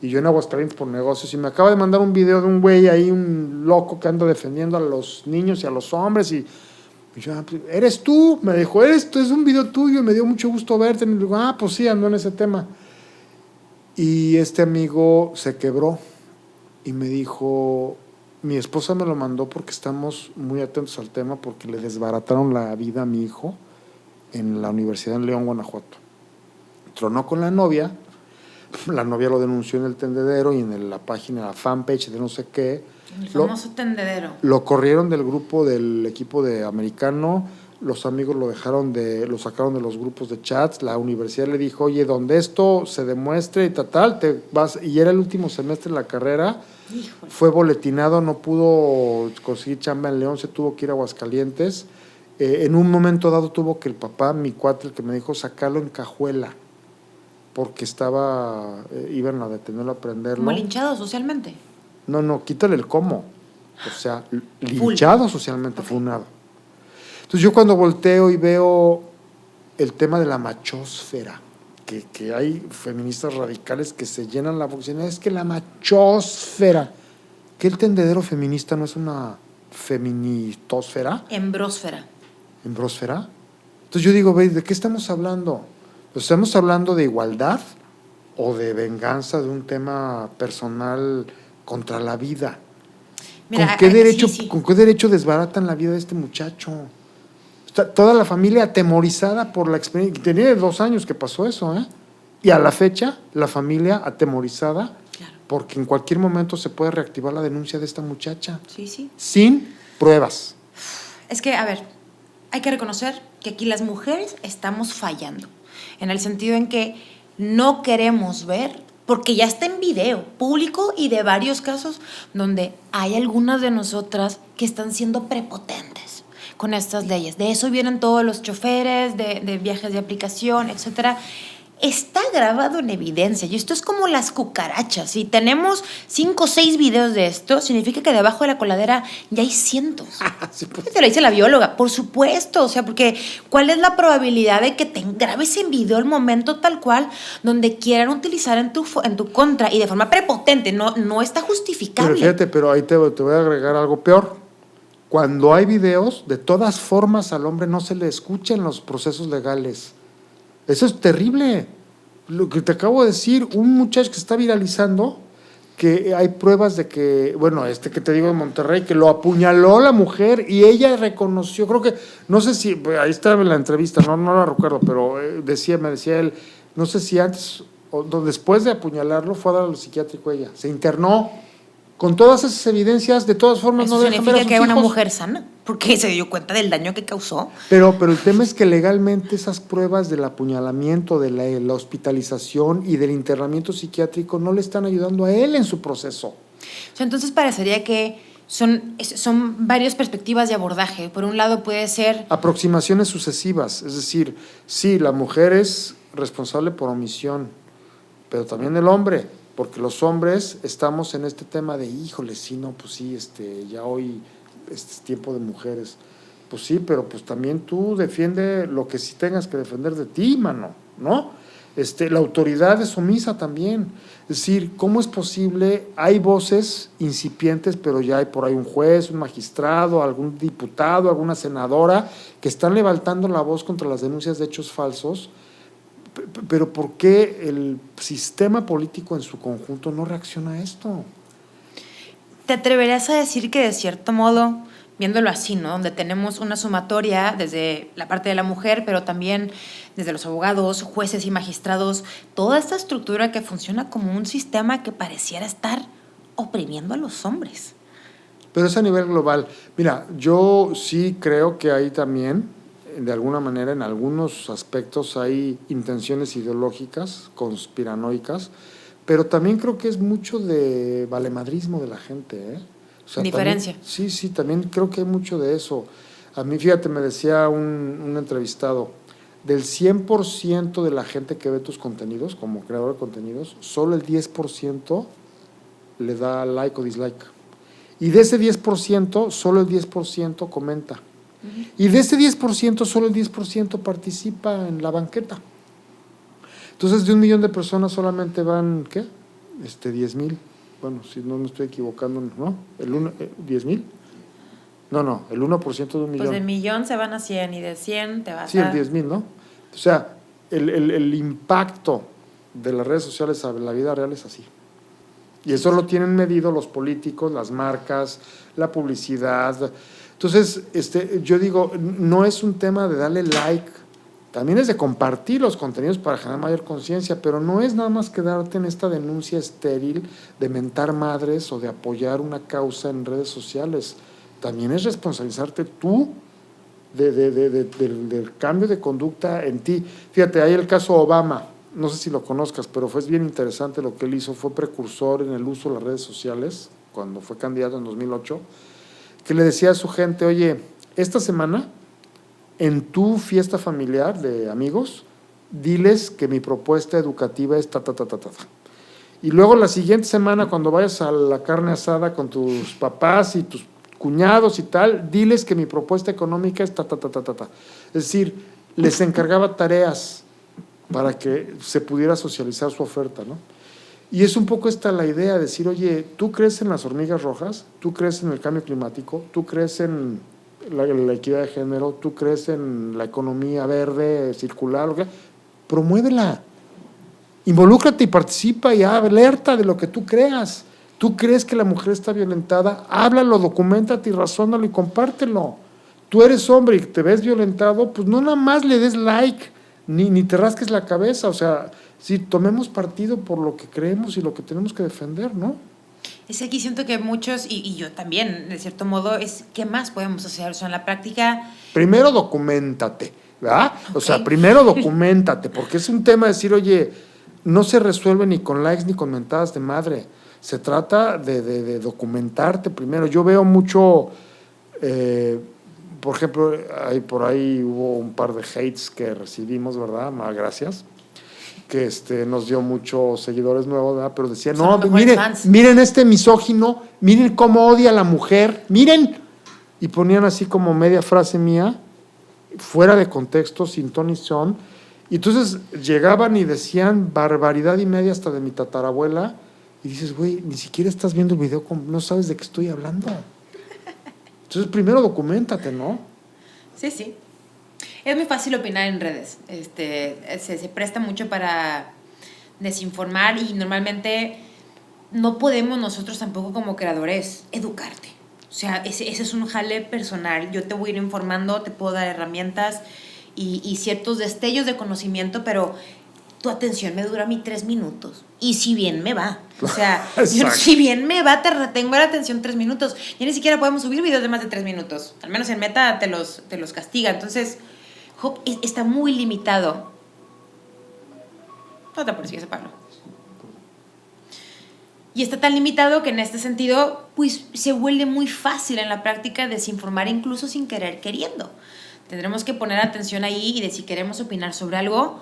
y yo en Aguascalientes por negocios, y me acaba de mandar un video de un güey ahí, un loco que anda defendiendo a los niños y a los hombres, y yo, ¿eres tú? Me dijo, ¿eres tú? Es un video tuyo, y me dio mucho gusto verte. Y le digo, pues sí, ando en ese tema. Y este amigo se quebró y me dijo, mi esposa me lo mandó porque estamos muy atentos al tema, porque le desbarataron la vida a mi hijo en la Universidad en León, Guanajuato. tronó con la novia lo denunció en el tendedero y en la página, la fanpage de no sé qué. El famoso tendedero. Lo corrieron del grupo del equipo de americano, los amigos lo sacaron de los grupos de chats, la universidad le dijo, oye, donde esto se demuestre y tal, te vas, y era el último semestre de la carrera. Híjole. Fue boletinado, no pudo conseguir chamba en León, se tuvo que ir a Aguascalientes. En un momento dado tuvo que el papá, mi cuate, el que me dijo, sacarlo en cajuela, porque iban a detenerlo a prenderlo. Como linchado socialmente. No, quítale el cómo. O sea, linchado socialmente, okay. Funado. Entonces yo cuando volteo y veo el tema de la machósfera, que hay feministas radicales que se llenan la boca, es que la machósfera, que el tendedero feminista no es una feministósfera. Embrósfera. ¿Embrósfera? Entonces yo digo, ¿de qué estamos hablando? ¿Estamos hablando de igualdad o de venganza de un tema personal contra la vida? Mira, ¿Con qué derecho desbaratan la vida de este muchacho? Está toda la familia atemorizada por la experiencia. Tenía 2 años que pasó eso, ¿eh? Y a la fecha, la familia atemorizada, claro, porque en cualquier momento se puede reactivar la denuncia de esta muchacha. Sí. Sin pruebas. Es que, a ver, hay que reconocer que aquí las mujeres estamos fallando, en el sentido en que no queremos ver, porque ya está en video público y de varios casos donde hay algunas de nosotras que están siendo prepotentes con estas leyes. De eso vienen todos los choferes de viajes de aplicación, etcétera. Está grabado en evidencia y esto es como las cucarachas. Si tenemos 5 o 6 videos de esto, significa que debajo de la coladera ya hay cientos. Sí, pues. Te lo dice la bióloga, por supuesto. O sea, porque ¿cuál es la probabilidad de que te grabes en video el momento tal cual donde quieran utilizar en tu contra y de forma prepotente? No está justificable. Pero ahí te voy a agregar algo peor. Cuando hay videos, de todas formas al hombre no se le escucha en los procesos legales. Eso es terrible. Lo que te acabo de decir, un muchacho que se está viralizando, que hay pruebas de que, bueno, que te digo de Monterrey, que lo apuñaló la mujer y ella reconoció, creo que, no sé si, ahí estaba en la entrevista, no la recuerdo, pero me decía él, no sé si antes o después de apuñalarlo fue a dar al psiquiátrico ella, se internó. Con todas esas evidencias, de todas formas, eso no dejan ver a sus significa que era una hijos. mujer sana, porque se dio cuenta del daño que causó. Pero el tema es que legalmente esas pruebas del apuñalamiento, de la hospitalización y del internamiento psiquiátrico no le están ayudando a él en su proceso. O sea, entonces parecería que son varias perspectivas de abordaje. Por un lado puede ser aproximaciones sucesivas, es decir, sí, la mujer es responsable por omisión, pero también el hombre. Porque los hombres estamos en este tema de, híjole, sí, no, pues sí, ya hoy es tiempo de mujeres. Pues sí, pero pues también tú defiende lo que sí tengas que defender de ti, mano, ¿no? La autoridad es omisa también. Es decir, ¿cómo es posible? Hay voces incipientes, pero ya hay por ahí un juez, un magistrado, algún diputado, alguna senadora que están levantando la voz contra las denuncias de hechos falsos. Pero ¿por qué el sistema político en su conjunto no reacciona a esto? ¿Te atreverías a decir que de cierto modo, viéndolo así, ¿no? Donde tenemos una sumatoria desde la parte de la mujer, pero también desde los abogados, jueces y magistrados, toda esta estructura que funciona como un sistema que pareciera estar oprimiendo a los hombres? Pero es a nivel global. Mira, yo sí creo que hay también, de alguna manera, en algunos aspectos hay intenciones ideológicas, conspiranoicas, pero también creo que es mucho de valemadrismo de la gente, ¿eh? O sea, diferencia. También, sí, también creo que hay mucho de eso. A mí, fíjate, me decía un entrevistado, del 100% de la gente que ve tus contenidos, como creador de contenidos, solo el 10% le da like o dislike. Y de ese 10%, solo el 10% comenta. Y de ese 10%, solo el 10% participa en la banqueta. Entonces, de 1 millón de personas solamente van, ¿qué? 10,000. Bueno, si no me estoy equivocando, ¿no? ¿10,000? No, el 1% de 1 millón. Pues de 1,000,000 se van a 100 y de 100 te vas Sí, el 10,000, ¿no? O sea, el impacto de las redes sociales a la vida real es así. Y eso lo tienen medido los políticos, las marcas, la publicidad. Entonces, yo digo, no es un tema de darle like también es de compartir los contenidos para generar mayor conciencia, pero no es nada más quedarte en esta denuncia estéril de mentar madres o de apoyar una causa en redes sociales. También es responsabilizarte tú del cambio de conducta en ti. Fíjate, hay el caso Obama, no sé si lo conozcas, pero fue bien interesante lo que él hizo, fue precursor en el uso de las redes sociales, cuando fue candidato en 2008, que le decía a su gente, oye, esta semana, en tu fiesta familiar de amigos, diles que mi propuesta educativa es ta. Y luego la siguiente semana, cuando vayas a la carne asada con tus papás y tus cuñados y tal, diles que mi propuesta económica es ta. Es decir, les encargaba tareas para que se pudiera socializar su oferta, ¿no? Y es un poco esta la idea de decir, oye, ¿tú crees en las hormigas rojas? ¿Tú crees en el cambio climático? ¿Tú crees en la equidad de género? ¿Tú crees en la economía verde, circular? Promuévela. Involúcrate y participa y alerta de lo que tú creas. ¿Tú crees que la mujer está violentada? Háblalo, documéntate y razónalo y compártelo. Tú eres hombre y te ves violentado, pues no nada más le des like, ni te rasques la cabeza. O sea, sí, tomemos partido por lo que creemos y lo que tenemos que defender, ¿no? Es que aquí siento que muchos, y yo también, de cierto modo, es ¿qué más podemos hacer? O sea, en la práctica... Primero documéntate, ¿verdad? Okay. O sea, primero documéntate, porque es un tema de decir, oye, no se resuelve ni con likes ni con mentadas de madre. Se trata de documentarte primero. Yo veo mucho, por ejemplo, por ahí hubo un par de hates que recibimos, ¿verdad? Gracias. Que nos dio muchos seguidores nuevos, ¿verdad? Pero decía, no, miren este misógino, miren cómo odia a la mujer, miren. Y ponían así como media frase mía, fuera de contexto, sin ton ni son. Y entonces llegaban y decían barbaridad y media hasta de mi tatarabuela. Y dices, güey, ni siquiera estás viendo el video, no sabes de qué estoy hablando. Entonces, primero documéntate, ¿no? Sí. Es muy fácil opinar en redes. Se presta mucho para desinformar y normalmente no podemos nosotros tampoco como creadores educarte. O sea, ese es un jale personal. Yo te voy a ir informando, te puedo dar herramientas y ciertos destellos de conocimiento, pero tu atención me dura a mí 3 minutos. Y si bien me va. O sea, si bien me va, te retengo la atención 3 minutos. Ya ni siquiera podemos subir videos de más de 3 minutos. Al menos en Meta te los castiga. Entonces, está muy limitado. No te apures, Pablo. Y está tan limitado que en este sentido, pues se vuelve muy fácil en la práctica desinformar incluso sin querer queriendo. Tendremos que poner atención ahí y de si queremos opinar sobre algo,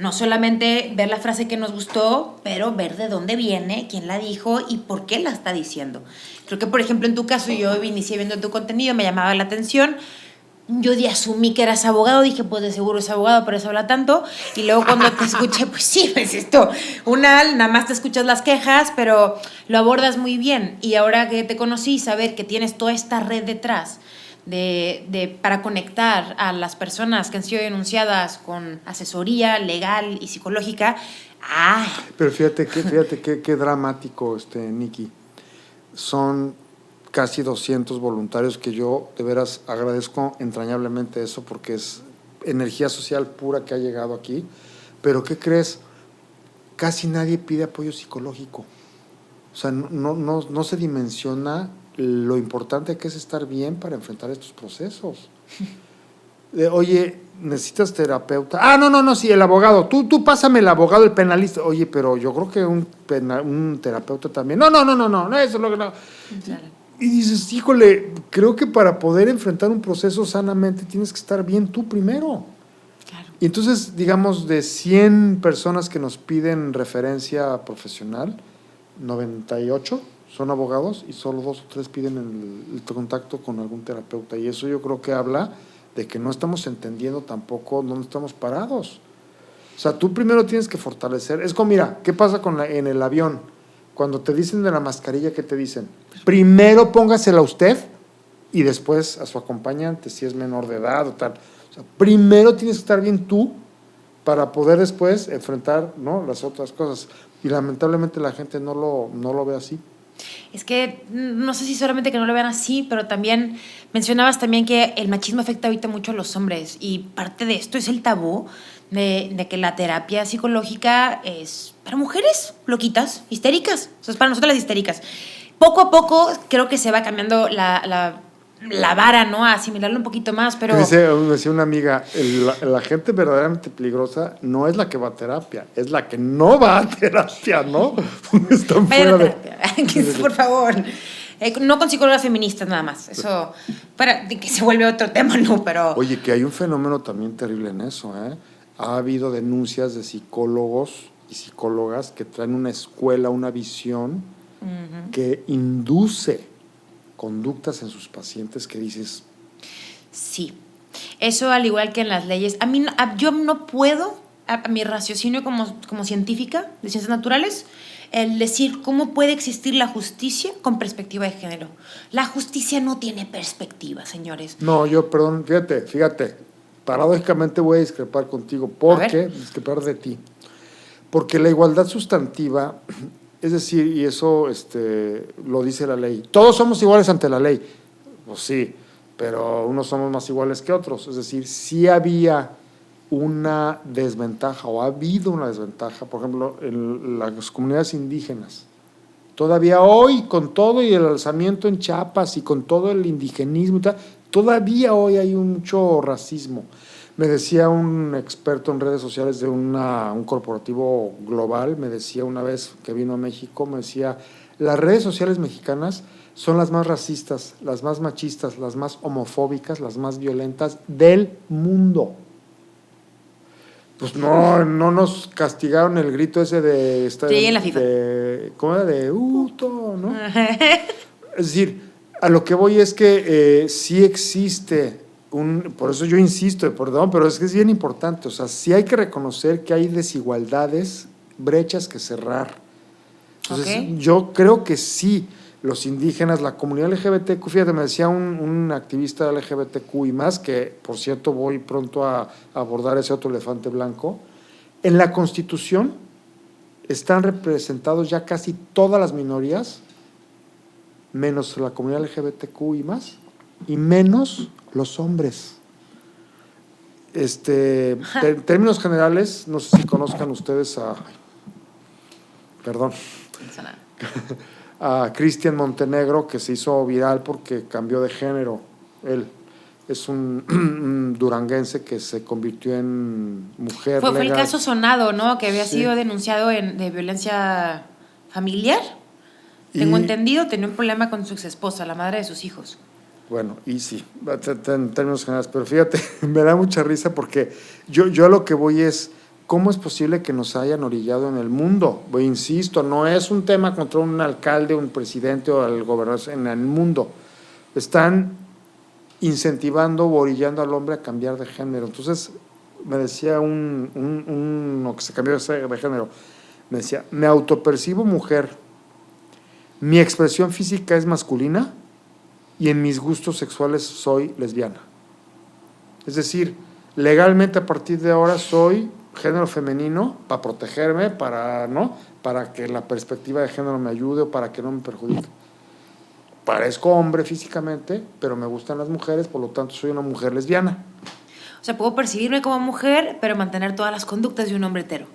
no solamente ver la frase que nos gustó, pero ver de dónde viene, quién la dijo y por qué la está diciendo. Creo que, por ejemplo, en tu caso, yo inicié viendo tu contenido, me llamaba la atención. Yo asumí que eras abogado, dije, pues de seguro es abogado, por eso habla tanto. Y luego cuando te escuché, pues sí, pues esto, nada más te escuchas las quejas, pero lo abordas muy bien. Y ahora que te conocí, saber que tienes toda esta red detrás para conectar a las personas que han sido denunciadas con asesoría legal y psicológica. Pero fíjate qué dramático, Nikki. Son casi 200 voluntarios que yo de veras agradezco entrañablemente eso porque es energía social pura que ha llegado aquí. Pero ¿qué crees? Casi nadie pide apoyo psicológico. O sea, no se dimensiona lo importante que es estar bien para enfrentar estos procesos. Oye, ¿necesitas terapeuta? No, sí, el abogado. Tú pásame el abogado, el penalista. Oye, pero yo creo que un terapeuta también. No, eso es lo que no. Y dices, híjole, creo que para poder enfrentar un proceso sanamente tienes que estar bien tú primero. Claro. Y entonces, digamos, de 100 personas que nos piden referencia profesional, 98 son abogados y solo 2 o 3 piden el contacto con algún terapeuta. Y eso yo creo que habla de que no estamos entendiendo tampoco dónde estamos parados. O sea, tú primero tienes que fortalecer. Es como, mira, ¿qué pasa en el avión? Cuando te dicen de la mascarilla, ¿qué te dicen? Primero póngasela a usted y después a su acompañante, si es menor de edad o tal. O sea, primero tienes que estar bien tú para poder después enfrentar, ¿no?, las otras cosas. Y lamentablemente la gente no lo ve así. Es que no sé si solamente que no lo vean así, pero también mencionabas también que el machismo afecta ahorita mucho a los hombres y parte de esto es el tabú de que la terapia psicológica es para mujeres loquitas, histéricas, o sea, es para nosotras las histéricas. Poco a poco creo que se va cambiando la vara, ¿no? A asimilarlo un poquito más, pero... Decía una amiga, la gente verdaderamente peligrosa no es la que va a terapia, es la que no va a terapia, ¿no? Están Vayan a fuera terapia, por favor. No con psicólogas feministas nada más. Eso, para de que se vuelve otro tema, ¿no? Pero... Oye, que hay un fenómeno también terrible en eso, ¿eh? Ha habido denuncias de psicólogos y psicólogas que traen una escuela, una visión que induce conductas en sus pacientes que dices... Sí. Eso, al igual que en las leyes, yo no puedo, a mi raciocinio como científica de ciencias naturales, el decir cómo puede existir la justicia con perspectiva de género. La justicia no tiene perspectiva, señores. No, perdón, fíjate, paradójicamente voy a discrepar contigo, discrepar de ti, porque la igualdad sustantiva, es decir, y eso lo dice la ley, todos somos iguales ante la ley, pues sí, pero unos somos más iguales que otros, es decir, sí había una desventaja o ha habido una desventaja, por ejemplo, en las comunidades indígenas. Todavía hoy, con todo y el alzamiento en Chiapas y con todo el indigenismo y tal, todavía hoy hay mucho racismo. Me decía un experto en redes sociales de un corporativo global, me decía una vez que vino a México, me decía, las redes sociales mexicanas son las más racistas, las más machistas, las más homofóbicas, las más violentas del mundo. Pues no nos castigaron el grito ese de estar sí, en la FIFA. ¿Cómo era? De ¿no? Es decir, a lo que voy es que sí existe por eso yo insisto, perdón, pero es que es bien importante, o sea, sí hay que reconocer que hay desigualdades, brechas que cerrar. Entonces, yo creo que sí, los indígenas, la comunidad LGBTQ, fíjate, me decía un activista LGBTQ y más, que por cierto voy pronto a abordar ese otro elefante blanco, en la Constitución están representados ya casi todas las minorías, menos la comunidad LGBTQ y más, y menos los hombres. En términos generales, no sé si conozcan ustedes a Cristian Montenegro, que se hizo viral porque cambió de género. Él es un duranguense que se convirtió en mujer. Fue el caso sonado, ¿no? Que había sido denunciado de violencia familiar. Tengo entendido, tenía un problema con su exesposa, la madre de sus hijos. Bueno, y sí, en términos generales, pero fíjate, me da mucha risa porque yo a lo que voy es, ¿cómo es posible que nos hayan orillado en el mundo? Insisto, no es un tema contra un alcalde, un presidente o el gobernador, en el mundo. Están incentivando o orillando al hombre a cambiar de género. Entonces, me decía uno que se cambió de género, me decía, me autopercibo mujer, mi expresión física es masculina, y en mis gustos sexuales soy lesbiana. Es decir, legalmente a partir de ahora soy género femenino para protegerme, para que la perspectiva de género me ayude o para que no me perjudique. Parezco hombre físicamente, pero me gustan las mujeres, por lo tanto soy una mujer lesbiana. O sea, puedo percibirme como mujer, pero mantener todas las conductas de un hombre hetero.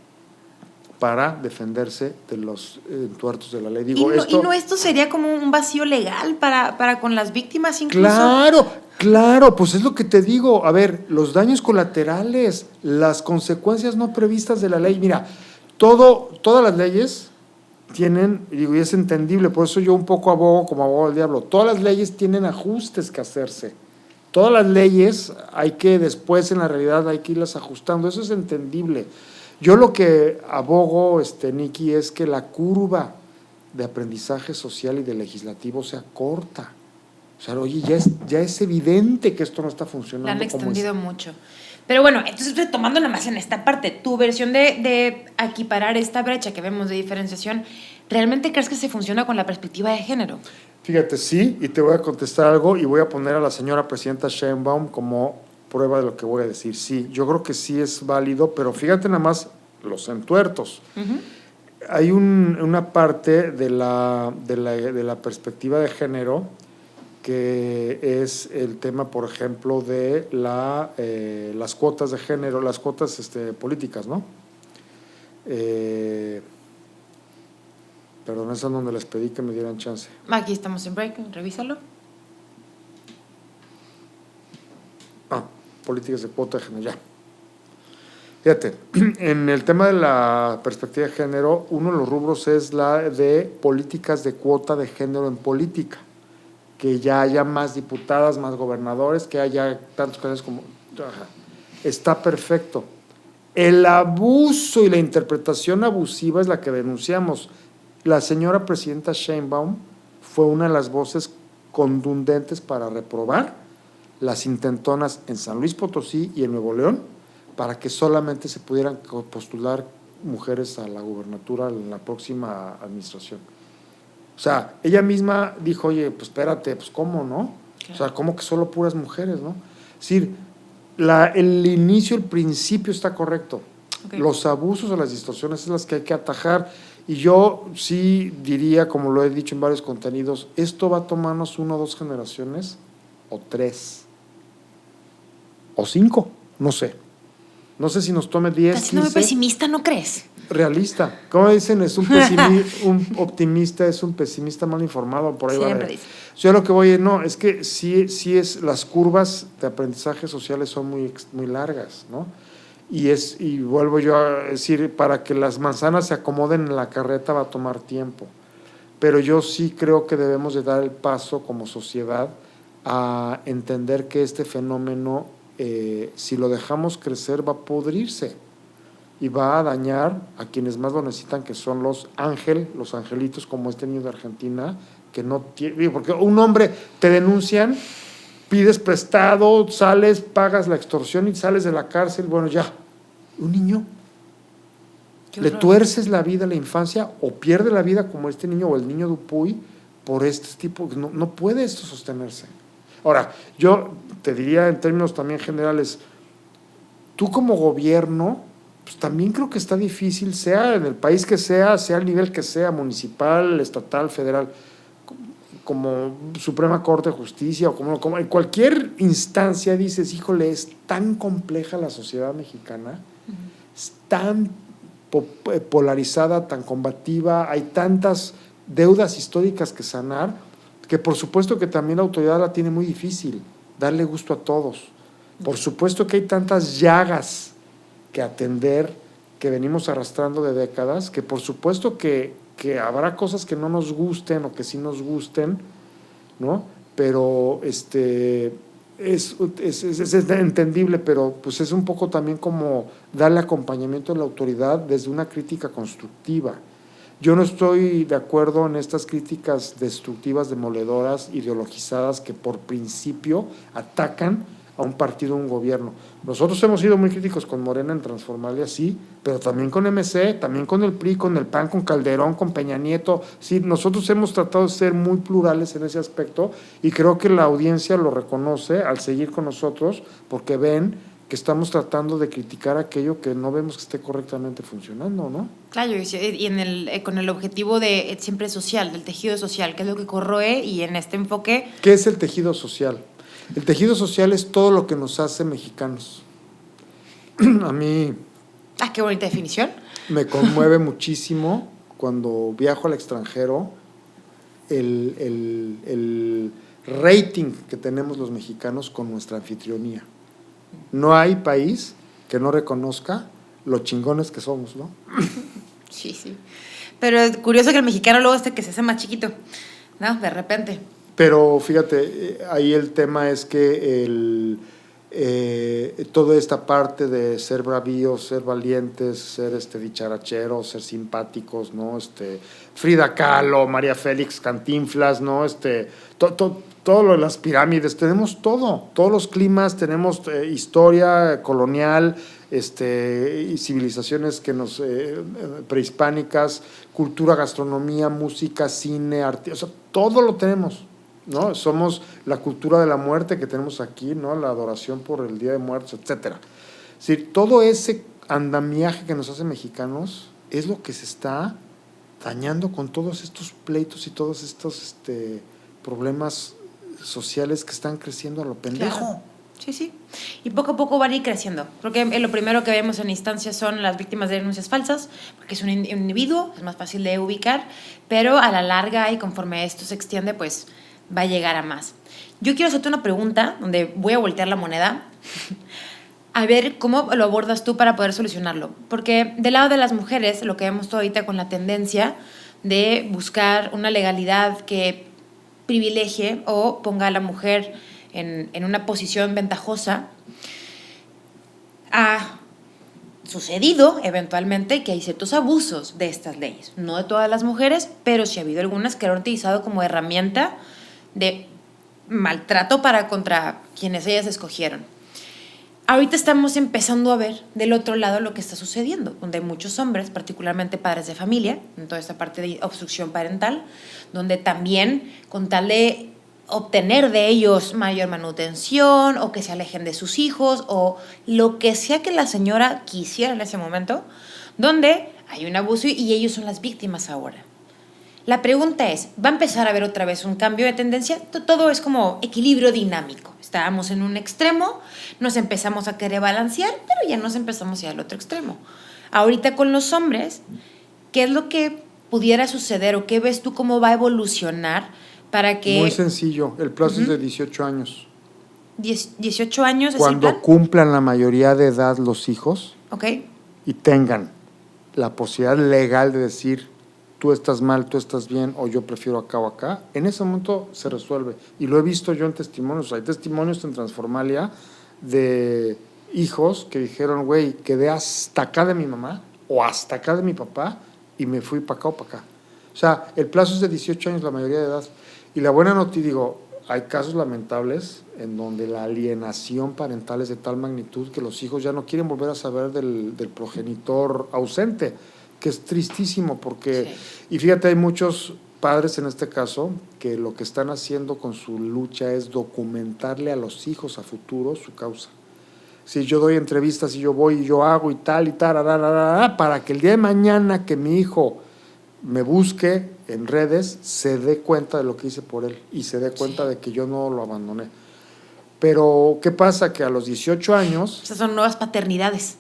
Para defenderse de los entuertos de la ley. Digo, esto sería como un vacío legal para con las víctimas incluso. Claro, pues es lo que te digo. A ver, los daños colaterales, las consecuencias no previstas de la ley. Mira, todas las leyes tienen, y es entendible, por eso yo un poco abogo como abogado del diablo, todas las leyes tienen ajustes que hacerse. Todas las leyes hay que después en la realidad hay que irlas ajustando, eso es entendible. Yo lo que abogo, Nikki, es que la curva de aprendizaje social y de legislativo sea corta. O sea, oye, ya es evidente que esto no está funcionando. La han extendido mucho. Pero bueno, entonces retomando nada más en esta parte, tu versión de equiparar esta brecha que vemos de diferenciación, ¿realmente crees que se funciona con la perspectiva de género? Fíjate, sí, y te voy a contestar algo y voy a poner a la señora presidenta Sheinbaum como prueba de lo que voy a decir. Sí, yo creo que sí es válido, pero fíjate nada más los entuertos. hay una parte de la perspectiva de género que es el tema, por ejemplo, de las cuotas de género, las cuotas políticas, ¿no? Perdón, esa es donde les pedí que me dieran chance. Aquí estamos en break, revísalo. Políticas de cuota de género, ya. Fíjate, en el tema de la perspectiva de género, uno de los rubros es la de políticas de cuota de género en política, que ya haya más diputadas, más gobernadores, que haya tantos candidatos como... Está perfecto. El abuso y la interpretación abusiva es la que denunciamos. La señora presidenta Sheinbaum fue una de las voces contundentes para reprobar las intentonas en San Luis Potosí y en Nuevo León para que solamente se pudieran postular mujeres a la gubernatura en la próxima administración. O sea, ella misma dijo, oye, pues espérate, pues ¿cómo no? Claro. O sea, ¿cómo que solo puras mujeres, no? Es decir, el inicio, el principio está correcto. Okay. Los abusos o las distorsiones es las que hay que atajar. Y yo sí diría, como lo he dicho en varios contenidos, esto va a tomarnos 1 o 2 generaciones, o 3, o 5, no sé. No sé si nos tome 10, ¿Estás siendo muy pesimista, no crees? Realista. Como dicen, es un optimista, es un pesimista mal informado, por ahí siempre va. Dice. Yo lo que voy, no, es que sí es, las curvas de aprendizaje sociales son muy largas, ¿no? Y vuelvo yo a decir, para que las manzanas se acomoden en la carreta va a tomar tiempo. Pero yo sí creo que debemos de dar el paso como sociedad a entender que este fenómeno, si lo dejamos crecer, va a podrirse y va a dañar a quienes más lo necesitan, que son los angelitos, como este niño de Argentina, que no tiene, porque un hombre te denuncian, pides prestado, sales, pagas la extorsión y sales de la cárcel, bueno, ya. Un niño, le tuerces la vida, la infancia, o pierde la vida como este niño o el niño Dupuy por este tipo, no puede esto sostenerse. Ahora, yo te diría en términos también generales, tú como gobierno, pues también creo que está difícil, sea en el país que sea el nivel que sea, municipal, estatal, federal, como Suprema Corte de Justicia, o como en cualquier instancia dices, híjole, es tan compleja la sociedad mexicana, es tan polarizada, tan combativa, hay tantas deudas históricas que sanar, que por supuesto que también la autoridad la tiene muy difícil, darle gusto a todos. Por supuesto que hay tantas llagas que atender, que venimos arrastrando de décadas, que por supuesto que habrá cosas que no nos gusten o que sí nos gusten, ¿no? Pero es entendible, pero pues es un poco también como darle acompañamiento a la autoridad desde una crítica constructiva. Yo no estoy de acuerdo en estas críticas destructivas, demoledoras, ideologizadas, que por principio atacan a un partido, a un gobierno. Nosotros hemos sido muy críticos con Morena en Transformalia, sí, pero también con MC, también con el PRI, con el PAN, con Calderón, con Peña Nieto. Sí, nosotros hemos tratado de ser muy plurales en ese aspecto y creo que la audiencia lo reconoce al seguir con nosotros porque ven que estamos tratando de criticar aquello que no vemos que esté correctamente funcionando, ¿no? Claro, y con el objetivo de siempre social, del tejido social, que es lo que corroe, y en este enfoque... ¿Qué es el tejido social? El tejido social es todo lo que nos hace mexicanos. A mí... qué bonita definición. Me conmueve muchísimo cuando viajo al extranjero el rating que tenemos los mexicanos con nuestra anfitrionía. No hay país que no reconozca lo chingones que somos, ¿no? Sí. Pero es curioso que el mexicano luego que se hace más chiquito, ¿no? De repente. Pero fíjate, ahí el tema es que toda esta parte de ser bravíos, ser valientes, ser dicharacheros, ser simpáticos, ¿no? Frida Kahlo, María Félix, Cantinflas, ¿no? Todo lo de las pirámides, tenemos todos los climas, tenemos historia colonial, y civilizaciones que nos prehispánicas, cultura, gastronomía, música, cine, arte, o sea, todo lo tenemos, ¿no? Somos la cultura de la muerte que tenemos aquí, ¿no? La adoración por el Día de Muertos, etcétera. Es decir, todo ese andamiaje que nos hace mexicanos es lo que se está dañando con todos estos pleitos y todos estos problemas sociales que están creciendo a lo pendejo. Claro. Sí. Y poco a poco van a ir creciendo. Creo que lo primero que vemos en instancias son las víctimas de denuncias falsas, porque es un individuo, es más fácil de ubicar, pero a la larga y conforme esto se extiende, pues va a llegar a más. Yo quiero hacerte una pregunta donde voy a voltear la moneda a ver cómo lo abordas tú para poder solucionarlo. Porque del lado de las mujeres, lo que vemos todo ahorita con la tendencia de buscar una legalidad que privilegie o ponga a la mujer en una posición ventajosa, ha sucedido eventualmente que hay ciertos abusos de estas leyes. No de todas las mujeres, pero sí ha habido algunas que lo han utilizado como herramienta de maltrato contra quienes ellas escogieron. Ahorita estamos empezando a ver del otro lado lo que está sucediendo, donde muchos hombres, particularmente padres de familia, en toda esta parte de obstrucción parental, donde también con tal de obtener de ellos mayor manutención o que se alejen de sus hijos o lo que sea que la señora quisiera en ese momento, donde hay un abuso y ellos son las víctimas ahora. La pregunta es, ¿va a empezar a haber otra vez un cambio de tendencia? Todo es como equilibrio dinámico. Estábamos en un extremo, nos empezamos a querer balancear, pero ya nos empezamos a ir al otro extremo. Ahorita con los hombres, ¿qué es lo que pudiera suceder o qué ves tú cómo va a evolucionar para que... Muy sencillo, el plazo es de 18 años. 18 años es Cuando el plan. cumplan la mayoría de edad los hijos Ok. y tengan la posibilidad legal de decir tú estás mal, tú estás bien o yo prefiero acá o acá, en ese momento se resuelve. Y lo he visto yo en testimonios. Hay testimonios en Transformalia de hijos que dijeron, güey, quedé hasta acá de mi mamá o hasta acá de mi papá y me fui para acá o para acá. O sea, el plazo es de 18 años la mayoría de edad. Y la buena noticia, digo, hay casos lamentables en donde la alienación parental es de tal magnitud que los hijos ya no quieren volver a saber del progenitor ausente, que es tristísimo porque, Sí. Y fíjate, hay muchos padres en este caso que lo que están haciendo con su lucha es documentarle a los hijos a futuro su causa. Si yo doy entrevistas y yo voy y yo hago y tal, para que el día de mañana que mi hijo me busque en redes, se dé cuenta de lo que hice por él y se dé cuenta de que yo no lo abandoné. Pero, ¿qué pasa? Que a los 18 años... Esas son nuevas paternidades.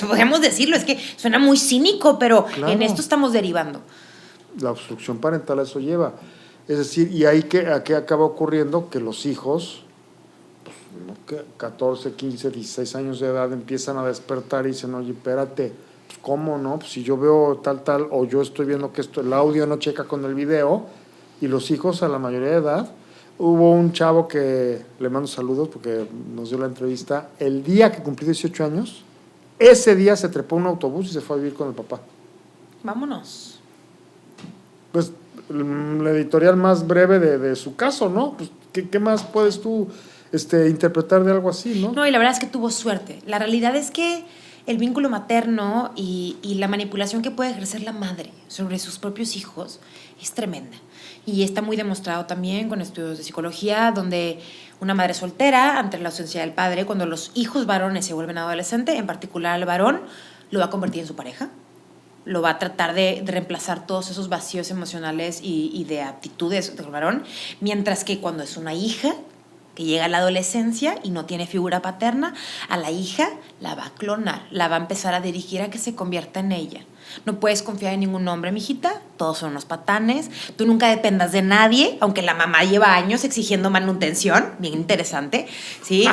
Podemos decirlo, es que suena muy cínico, pero Claro. en esto estamos derivando. La obstrucción parental a eso lleva. Es decir, y ahí que acaba ocurriendo que los hijos, pues, 14, 15, 16 años de edad, empiezan a despertar y dicen, oye, espérate, pues, ¿cómo no? Pues, si yo veo tal, o yo estoy viendo que el audio no checa con el video, y los hijos a la mayoría de edad, hubo un chavo que le mando saludos porque nos dio la entrevista, el día que cumplí 18 años, ese día se trepó a un autobús y se fue a vivir con el papá. Vámonos. Pues la editorial más breve de su caso, ¿no? Pues, ¿qué más puedes tú interpretar de algo así, no? No, y la verdad es que tuvo suerte. La realidad es que el vínculo materno y la manipulación que puede ejercer la madre sobre sus propios hijos es tremenda. Y está muy demostrado también con estudios de psicología, donde una madre soltera, ante la ausencia del padre, cuando los hijos varones se vuelven adolescentes, en particular el varón, lo va a convertir en su pareja. Lo va a tratar de reemplazar todos esos vacíos emocionales y de aptitudes del varón, mientras que cuando es una hija que llega a la adolescencia y no tiene figura paterna, a la hija la va a clonar, la va a empezar a dirigir a que se convierta en ella. No puedes confiar en ningún hombre, mijita, todos son unos patanes, tú nunca dependas de nadie, aunque la mamá lleva años exigiendo manutención, bien interesante, ¿sí?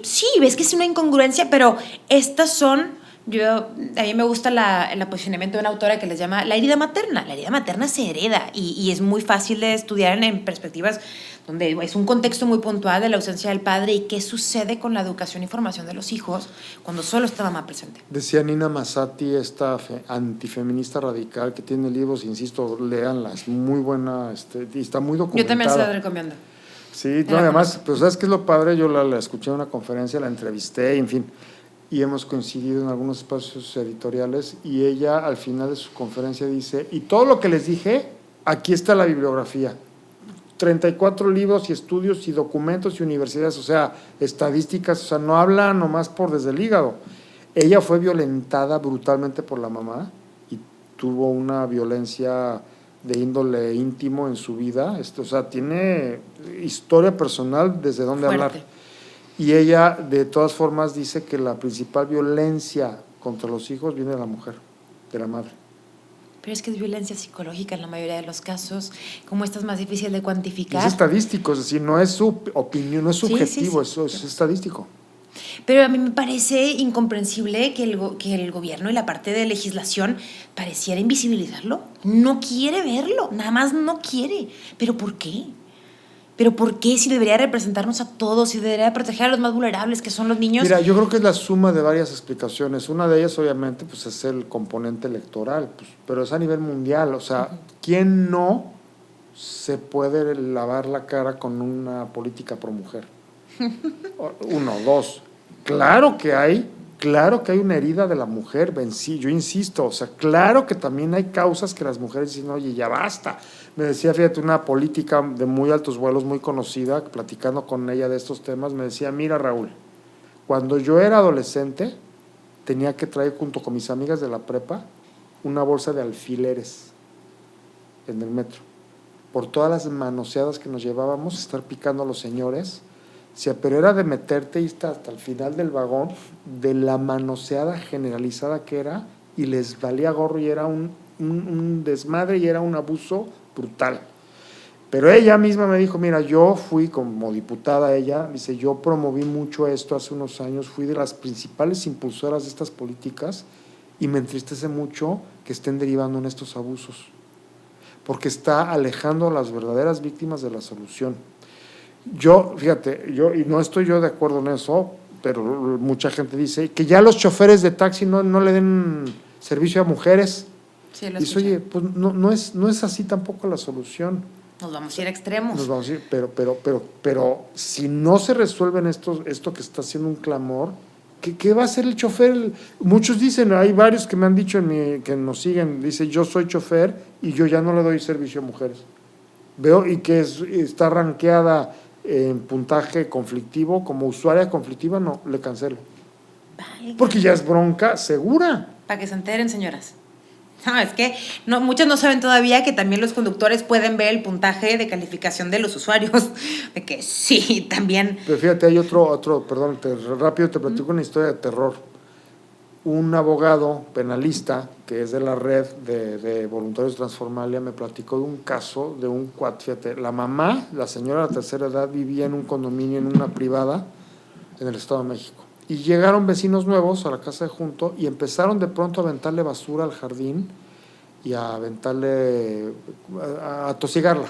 Sí, ves que es una incongruencia, pero estas son... A mí me gusta el posicionamiento de una autora que les llama la herida materna. La herida materna se hereda y es muy fácil de estudiar en perspectivas donde es un contexto muy puntual de la ausencia del padre y qué sucede con la educación y formación de los hijos cuando solo está mamá presente. Decía Nina Massati, esta antifeminista radical que tiene libros, insisto, léanla, es muy buena y está muy documentada. Yo también se la recomiendo. Sí, no, además, pues ¿sabes qué es lo padre? Yo la escuché en una conferencia, la entrevisté, en fin, y hemos coincidido en algunos espacios editoriales y ella al final de su conferencia dice, y todo lo que les dije, aquí está la bibliografía, 34 libros y estudios y documentos y universidades, o sea, estadísticas, o sea, no habla nomás por desde el hígado. Ella fue violentada brutalmente por la mamá y tuvo una violencia de índole íntimo en su vida, o sea, tiene historia personal desde donde hablar. Y ella, de todas formas, dice que la principal violencia contra los hijos viene de la mujer, de la madre. Pero es que es violencia psicológica en la mayoría de los casos, como esta es más difícil de cuantificar. Es estadístico, es decir, no es su opinión, no es subjetivo, sí. Eso es estadístico. Pero a mí me parece incomprensible que el gobierno y la parte de legislación pareciera invisibilizarlo. No quiere verlo, nada más no quiere. ¿Pero por qué? ¿Pero por qué si debería representarnos a todos, si debería proteger a los más vulnerables, que son los niños? Mira, yo creo que es la suma de varias explicaciones. Una de ellas, obviamente, pues es el componente electoral, pues, pero es a nivel mundial. O sea, ¿quién no se puede lavar la cara con una política pro mujer? Uno, dos. Claro que hay una herida de la mujer, yo insisto, o sea, claro que también hay causas que las mujeres dicen, oye, ya basta. Me decía, fíjate, una política de muy altos vuelos, muy conocida, platicando con ella de estos temas, me decía, mira, Raúl, cuando yo era adolescente, tenía que traer junto con mis amigas de la prepa una bolsa de alfileres en el metro, por todas las manoseadas que nos llevábamos, estar picando a los señores. O sea, pero era de meterte hasta el final del vagón, de la manoseada generalizada que era, y les valía gorro, y era un desmadre, y era un abuso brutal. Pero ella misma me dijo, mira, yo fui como diputada, ella dice, yo promoví mucho esto hace unos años, fui de las principales impulsoras de estas políticas, y me entristece mucho que estén derivando en estos abusos, porque está alejando a las verdaderas víctimas de la solución. Yo, fíjate, y no estoy yo de acuerdo en eso, pero mucha gente dice que ya los choferes de taxi no le den servicio a mujeres. Sí, y dice, oye, pues no es así tampoco la solución. Nos vamos a ir a extremos. Nos vamos a ir, pero si no se resuelven esto que está haciendo un clamor, ¿qué va a hacer el chofer? Muchos dicen, hay varios que me han dicho que nos siguen, dice, yo soy chofer y yo ya no le doy servicio a mujeres. Veo y que está rankeada en puntaje conflictivo, como usuaria conflictiva, no, le cancelo. Vale. Porque ya es bronca segura. Para que se enteren, señoras. No, es que muchos no saben todavía que también los conductores pueden ver el puntaje de calificación de los usuarios. De que sí, también. Pero fíjate, hay otro perdón, rápido te platico una historia de terror. Un abogado penalista, que es de la red de Voluntarios Transformalia, me platicó de un caso de un cuate. Fíjate, la mamá, la señora de la tercera edad, vivía en un condominio, en una privada, en el Estado de México. Y llegaron vecinos nuevos a la casa de junto y empezaron de pronto a aventarle basura al jardín y a aventarle, a tosigarla.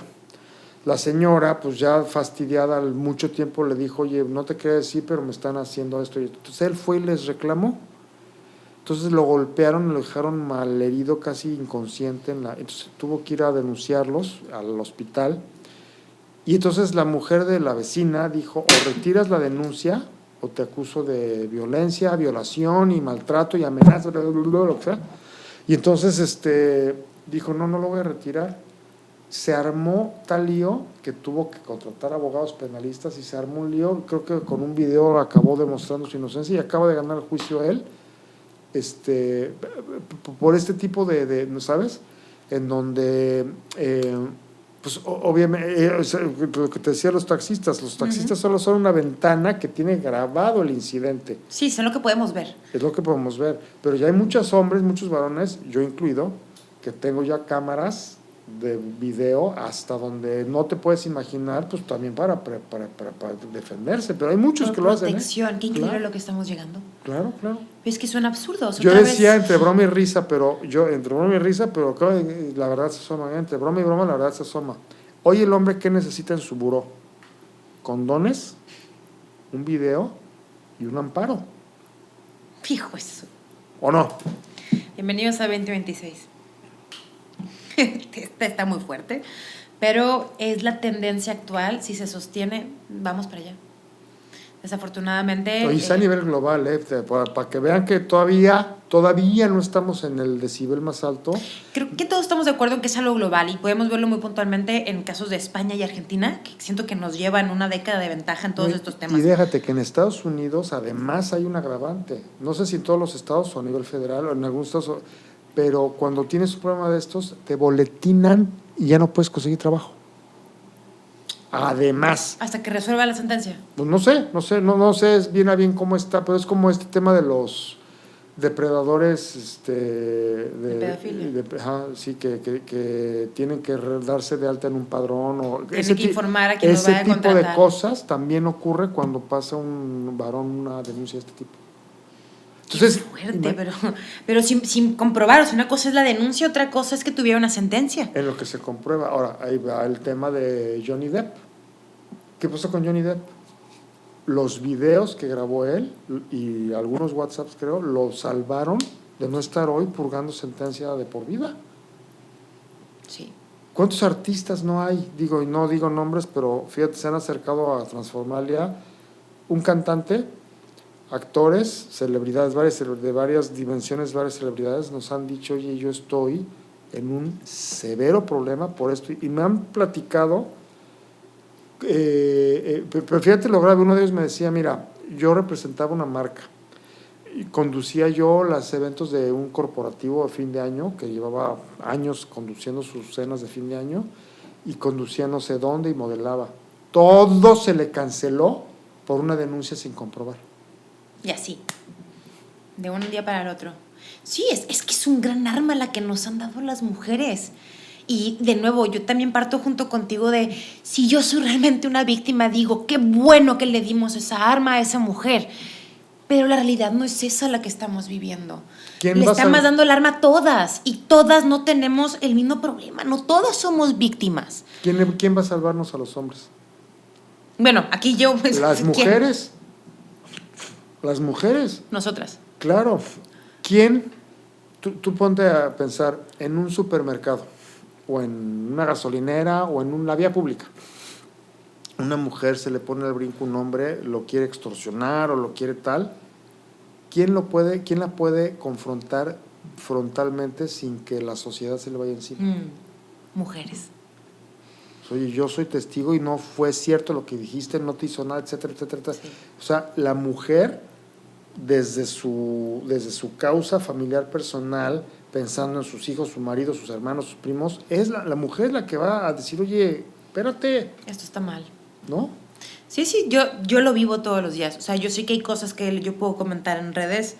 La señora, pues ya fastidiada al mucho tiempo, le dijo, oye, no te quería decir, pero me están haciendo esto. Entonces él fue y les reclamó. Entonces lo golpearon, lo dejaron malherido, casi inconsciente. Entonces tuvo que ir a denunciarlos al hospital. Y entonces la mujer de la vecina dijo, o retiras la denuncia, o te acuso de violencia, violación y maltrato y amenaza, lo que sea. Y entonces dijo, no lo voy a retirar. Se armó tal lío que tuvo que contratar abogados penalistas y se armó un lío. Creo que con un video acabó demostrando su inocencia y acaba de ganar el juicio él. Por este tipo de ¿no sabes? En donde, pues obviamente, lo que te decía los taxistas solo son una ventana que tiene grabado el incidente. Sí, es lo que podemos ver. Es lo que podemos ver, pero ya hay muchos hombres, muchos varones, yo incluido, que tengo ya cámaras de video hasta donde no te puedes imaginar, pues también para defenderse, pero hay muchos que lo hacen. Protección, qué increíble lo que estamos llegando. Claro. Es que suena absurdo. Yo decía entre broma y risa, pero la verdad se asoma, entre broma y broma la verdad se asoma. Hoy el hombre, ¿qué necesita en su buró? Condones, un video y un amparo. Fijo eso. ¿O no? Bienvenidos a 2026. Esta está muy fuerte, pero es la tendencia actual. Si se sostiene, vamos para allá. Desafortunadamente. Y es a nivel global, para que vean que todavía no estamos en el decibel más alto. Creo que todos estamos de acuerdo en que es algo global y podemos verlo muy puntualmente en casos de España y Argentina, que siento que nos llevan una década de ventaja en todos estos temas. Y déjate que en Estados Unidos además hay un agravante. No sé si en todos los estados o a nivel federal o en algunos estados, pero cuando tienes un problema de estos, te boletinan y ya no puedes conseguir trabajo. Además. Hasta que resuelva la sentencia. Pues no sé bien a bien cómo está, pero es como este tema de los depredadores de pedofilia. Sí, que tienen que darse de alta en un padrón. O tienen que informar a quien los vaya a contratar. Ese tipo de cosas también ocurre cuando pasa un varón una denuncia de este tipo. Entonces, qué fuerte, pero sin comprobar. O sea, una cosa es la denuncia, otra cosa es que tuviera una sentencia. En lo que se comprueba. Ahora, ahí va el tema de Johnny Depp. ¿Qué pasó con Johnny Depp? Los videos que grabó él y algunos WhatsApps, creo, lo salvaron de no estar hoy purgando sentencia de por vida. Sí. ¿Cuántos artistas no hay? Digo, y no digo nombres, pero fíjate, se han acercado a Transformalia un cantante, actores, celebridades, de varias dimensiones, varias celebridades, nos han dicho, oye, yo estoy en un severo problema por esto. Y me han platicado, pero fíjate lo grave, uno de ellos me decía, mira, yo representaba una marca y conducía yo los eventos de un corporativo de fin de año, que llevaba años conduciendo sus cenas de fin de año, y conducía no sé dónde y modelaba. Todo se le canceló por una denuncia sin comprobar. Y así, de un día para el otro. Sí, es que es un gran arma la que nos han dado las mujeres. Y de nuevo, yo también parto junto contigo de, si yo soy realmente una víctima, digo, qué bueno que le dimos esa arma a esa mujer. Pero la realidad no es esa la que estamos viviendo. Le estamos dando el arma a todas y todas no tenemos el mismo problema. No todas somos víctimas. ¿Quién va a salvarnos a los hombres? Bueno, aquí yo... Las mujeres. Las mujeres. Nosotras. Claro. ¿Quién? Tú ponte a pensar en un supermercado o en una gasolinera o en la vía pública. Una mujer se le pone al brinco un hombre, lo quiere extorsionar o lo quiere tal. ¿Quién la puede confrontar frontalmente sin que la sociedad se le vaya encima? Mujeres. Oye, yo soy testigo y no fue cierto lo que dijiste, no te hizo nada, etcétera, etcétera. Sí. O sea, la mujer, desde su causa familiar personal, pensando en sus hijos, su marido, sus hermanos, sus primos, es la mujer la que va a decir, oye, espérate. Esto está mal. ¿No? Sí, yo lo vivo todos los días. O sea, yo sé que hay cosas que yo puedo comentar en redes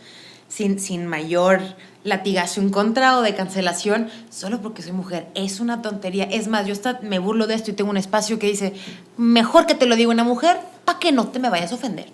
sin mayor latigazo en contra o de cancelación, solo porque soy mujer. Es una tontería. Es más, yo hasta me burlo de esto y tengo un espacio que dice, mejor que te lo diga una mujer, para que no te me vayas a ofender.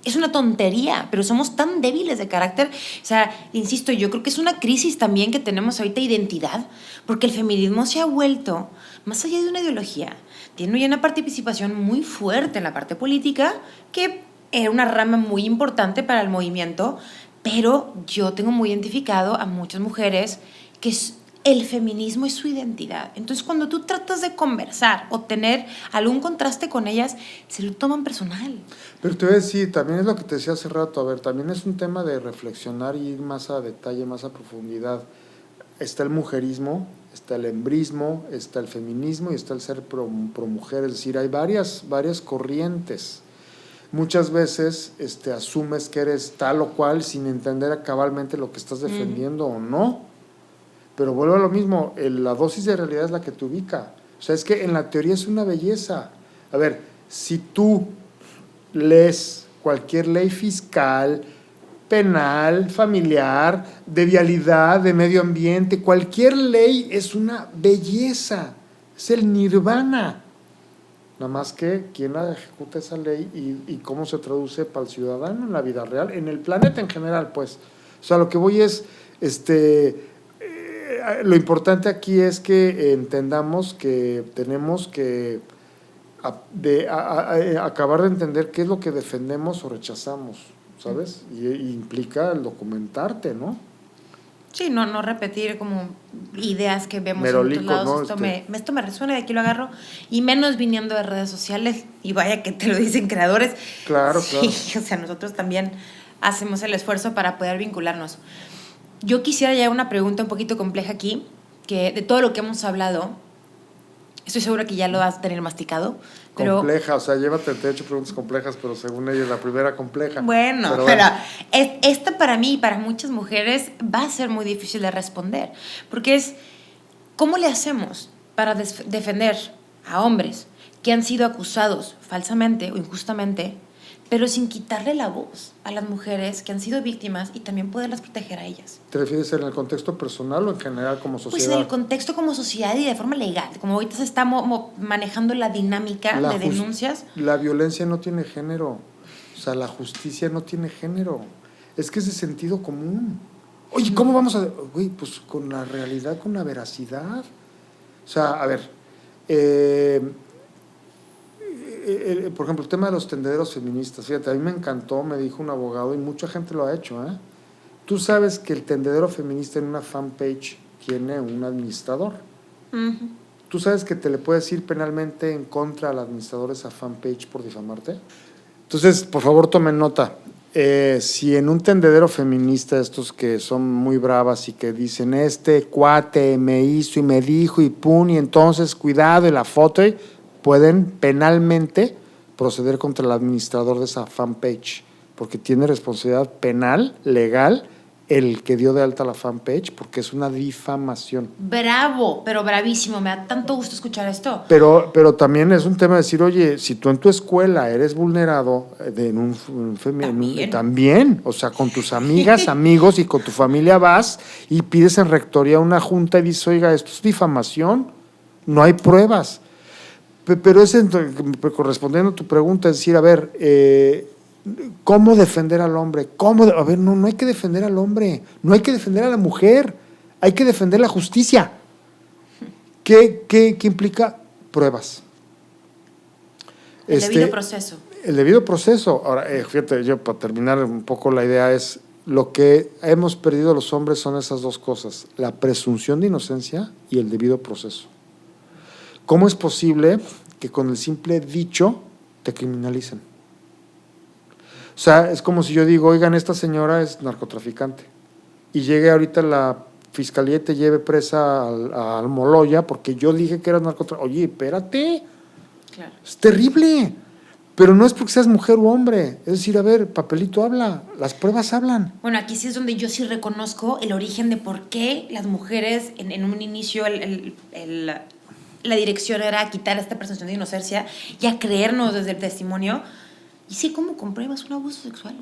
Es una tontería, pero somos tan débiles de carácter. O sea, insisto, yo creo que es una crisis también que tenemos ahorita de identidad, porque el feminismo se ha vuelto, más allá de una ideología, tiene ya una participación muy fuerte en la parte política, que era una rama muy importante para el movimiento, pero yo tengo muy identificado a muchas mujeres que el feminismo es su identidad. Entonces, cuando tú tratas de conversar o tener algún contraste con ellas, se lo toman personal. Pero te voy a decir, también es lo que te decía hace rato, a ver, también es un tema de reflexionar y ir más a detalle, más a profundidad. Está el mujerismo, está el hembrismo, está el feminismo y está el ser pro mujer, es decir, hay varias corrientes. Muchas veces asumes que eres tal o cual sin entender cabalmente lo que estás defendiendo o no. Pero vuelvo a lo mismo, la dosis de realidad es la que te ubica. O sea, es que en la teoría es una belleza. A ver, si tú lees cualquier ley fiscal, penal, familiar, de vialidad, de medio ambiente, cualquier ley es una belleza, es el nirvana. Nada más que quién la ejecuta esa ley y cómo se traduce para el ciudadano en la vida real, en el planeta en general, pues. O sea, lo que voy es, lo importante aquí es que entendamos que tenemos que acabar de entender qué es lo que defendemos o rechazamos, ¿sabes? Y implica el documentarte, ¿no? Sí, no repetir como ideas que vemos Merolico, en otros lados. ¿no? Esto me resuena, de aquí lo agarro. Y menos viniendo de redes sociales. Y vaya que te lo dicen creadores. Claro, sí, claro. O sea, nosotros también hacemos el esfuerzo para poder vincularnos. Yo quisiera ya una pregunta un poquito compleja aquí, que de todo lo que hemos hablado, Estoy segura que ya lo vas a tener masticado. Pero, compleja, o sea, llévate, te he hecho preguntas complejas, pero según ella la primera compleja. bueno, pero esta para mí y para muchas mujeres va a ser muy difícil de responder, porque es, ¿cómo le hacemos para defender a hombres que han sido acusados falsamente o injustamente, pero sin quitarle la voz a las mujeres que han sido víctimas y también poderlas proteger a ellas? ¿Te refieres en el contexto personal o en general como sociedad? Pues en el contexto como sociedad y de forma legal, como ahorita se está manejando la dinámica de denuncias. La violencia no tiene género, o sea, la justicia no tiene género, es que es de sentido común. Oye, ¿cómo vamos a...? Güey, pues con la realidad, con la veracidad. O sea, a ver, por ejemplo, el tema de los tendederos feministas, fíjate, a mí me encantó, me dijo un abogado, y mucha gente lo ha hecho, ¿eh? Tú sabes que el tendedero feminista en una fanpage tiene un administrador. Uh-huh. ¿Tú sabes que te le puedes ir penalmente en contra al administrador de esa fanpage por difamarte? Entonces, por favor, tomen nota. Si en un tendedero feminista, estos que son muy bravas y que dicen, este cuate me hizo y me dijo y pum, y entonces cuidado, y la foto, pueden penalmente proceder contra el administrador de esa fanpage, porque tiene responsabilidad penal, legal, el que dio de alta la fanpage, porque es una difamación. Bravo, pero bravísimo, me da tanto gusto escuchar esto. Pero también es un tema de decir, oye, si tú en tu escuela eres vulnerado también, o sea, con tus amigas, amigos y con tu familia vas y pides en rectoría una junta y dices, oiga, esto es difamación, no hay pruebas. Pero correspondiendo a tu pregunta, es decir, a ver, ¿cómo defender al hombre? A ver, no hay que defender al hombre, no hay que defender a la mujer, hay que defender la justicia. ¿Qué implica? Pruebas. El debido proceso. El debido proceso. Ahora, fíjate, yo para terminar un poco la idea es, lo que hemos perdido los hombres son esas dos cosas, la presunción de inocencia y el debido proceso. ¿Cómo es posible que con el simple dicho te criminalicen? O sea, es como si yo digo, oigan, esta señora es narcotraficante, y llegue ahorita la fiscalía y te lleve presa a Almoloya porque yo dije que eras narcotraficante. Oye, espérate, claro. Es terrible, pero no es porque seas mujer u hombre, es decir, a ver, papelito habla, las pruebas hablan. Bueno, aquí sí es donde yo sí reconozco el origen de por qué las mujeres en un inicio la dirección era quitar esta presunción de inocencia y a creernos desde el testimonio. Y sí, ¿cómo compruebas un abuso sexual?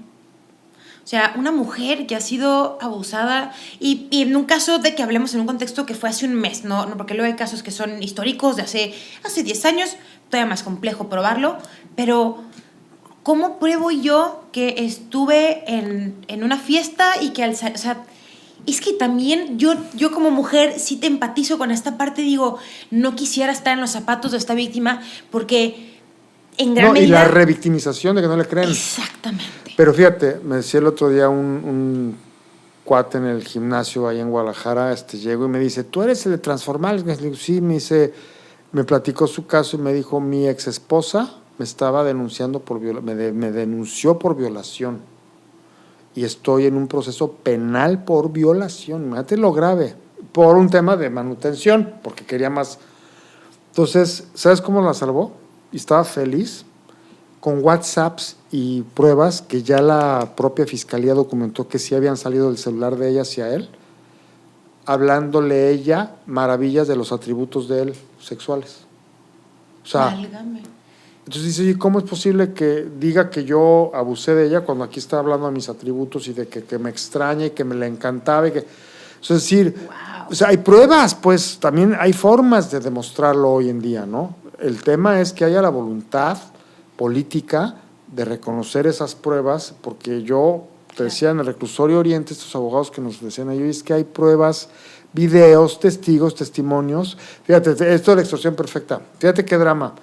O sea, una mujer que ha sido abusada, y en un caso de que hablemos en un contexto que fue hace un mes, no porque luego hay casos que son históricos de hace 10 años, todavía más complejo probarlo, pero ¿cómo pruebo yo que estuve en una fiesta y que o sea, es que también yo como mujer sí te empatizo con esta parte, digo, no quisiera estar en los zapatos de esta víctima porque en gran medida... Y la revictimización de que no le creen. Exactamente. Pero fíjate, me decía el otro día un cuate en el gimnasio ahí en Guadalajara, llegó y me dice, ¿tú eres el de Transformales? Le digo, sí, me dice, me platicó su caso y me dijo, mi ex esposa me estaba denunciando me denunció por violación y estoy en un proceso penal por violación, imagínate lo grave, por un tema de manutención, porque quería más. Entonces, ¿sabes cómo la salvó? Y estaba feliz con WhatsApps y pruebas que ya la propia fiscalía documentó que sí habían salido del celular de ella hacia él, hablándole ella maravillas de los atributos de él sexuales. O sea, válgame. Entonces dice, ¿y cómo es posible que diga que yo abusé de ella cuando aquí está hablando de mis atributos y de que me extraña y que me la encantaba? Es decir, wow. O sea, hay pruebas, pues también hay formas de demostrarlo hoy en día, ¿no? El tema es que haya la voluntad política de reconocer esas pruebas, porque yo te decía en el reclusorio Oriente, estos abogados que nos decían ahí, es que hay pruebas, videos, testigos, testimonios. Fíjate, esto es la extorsión perfecta. Fíjate qué drama.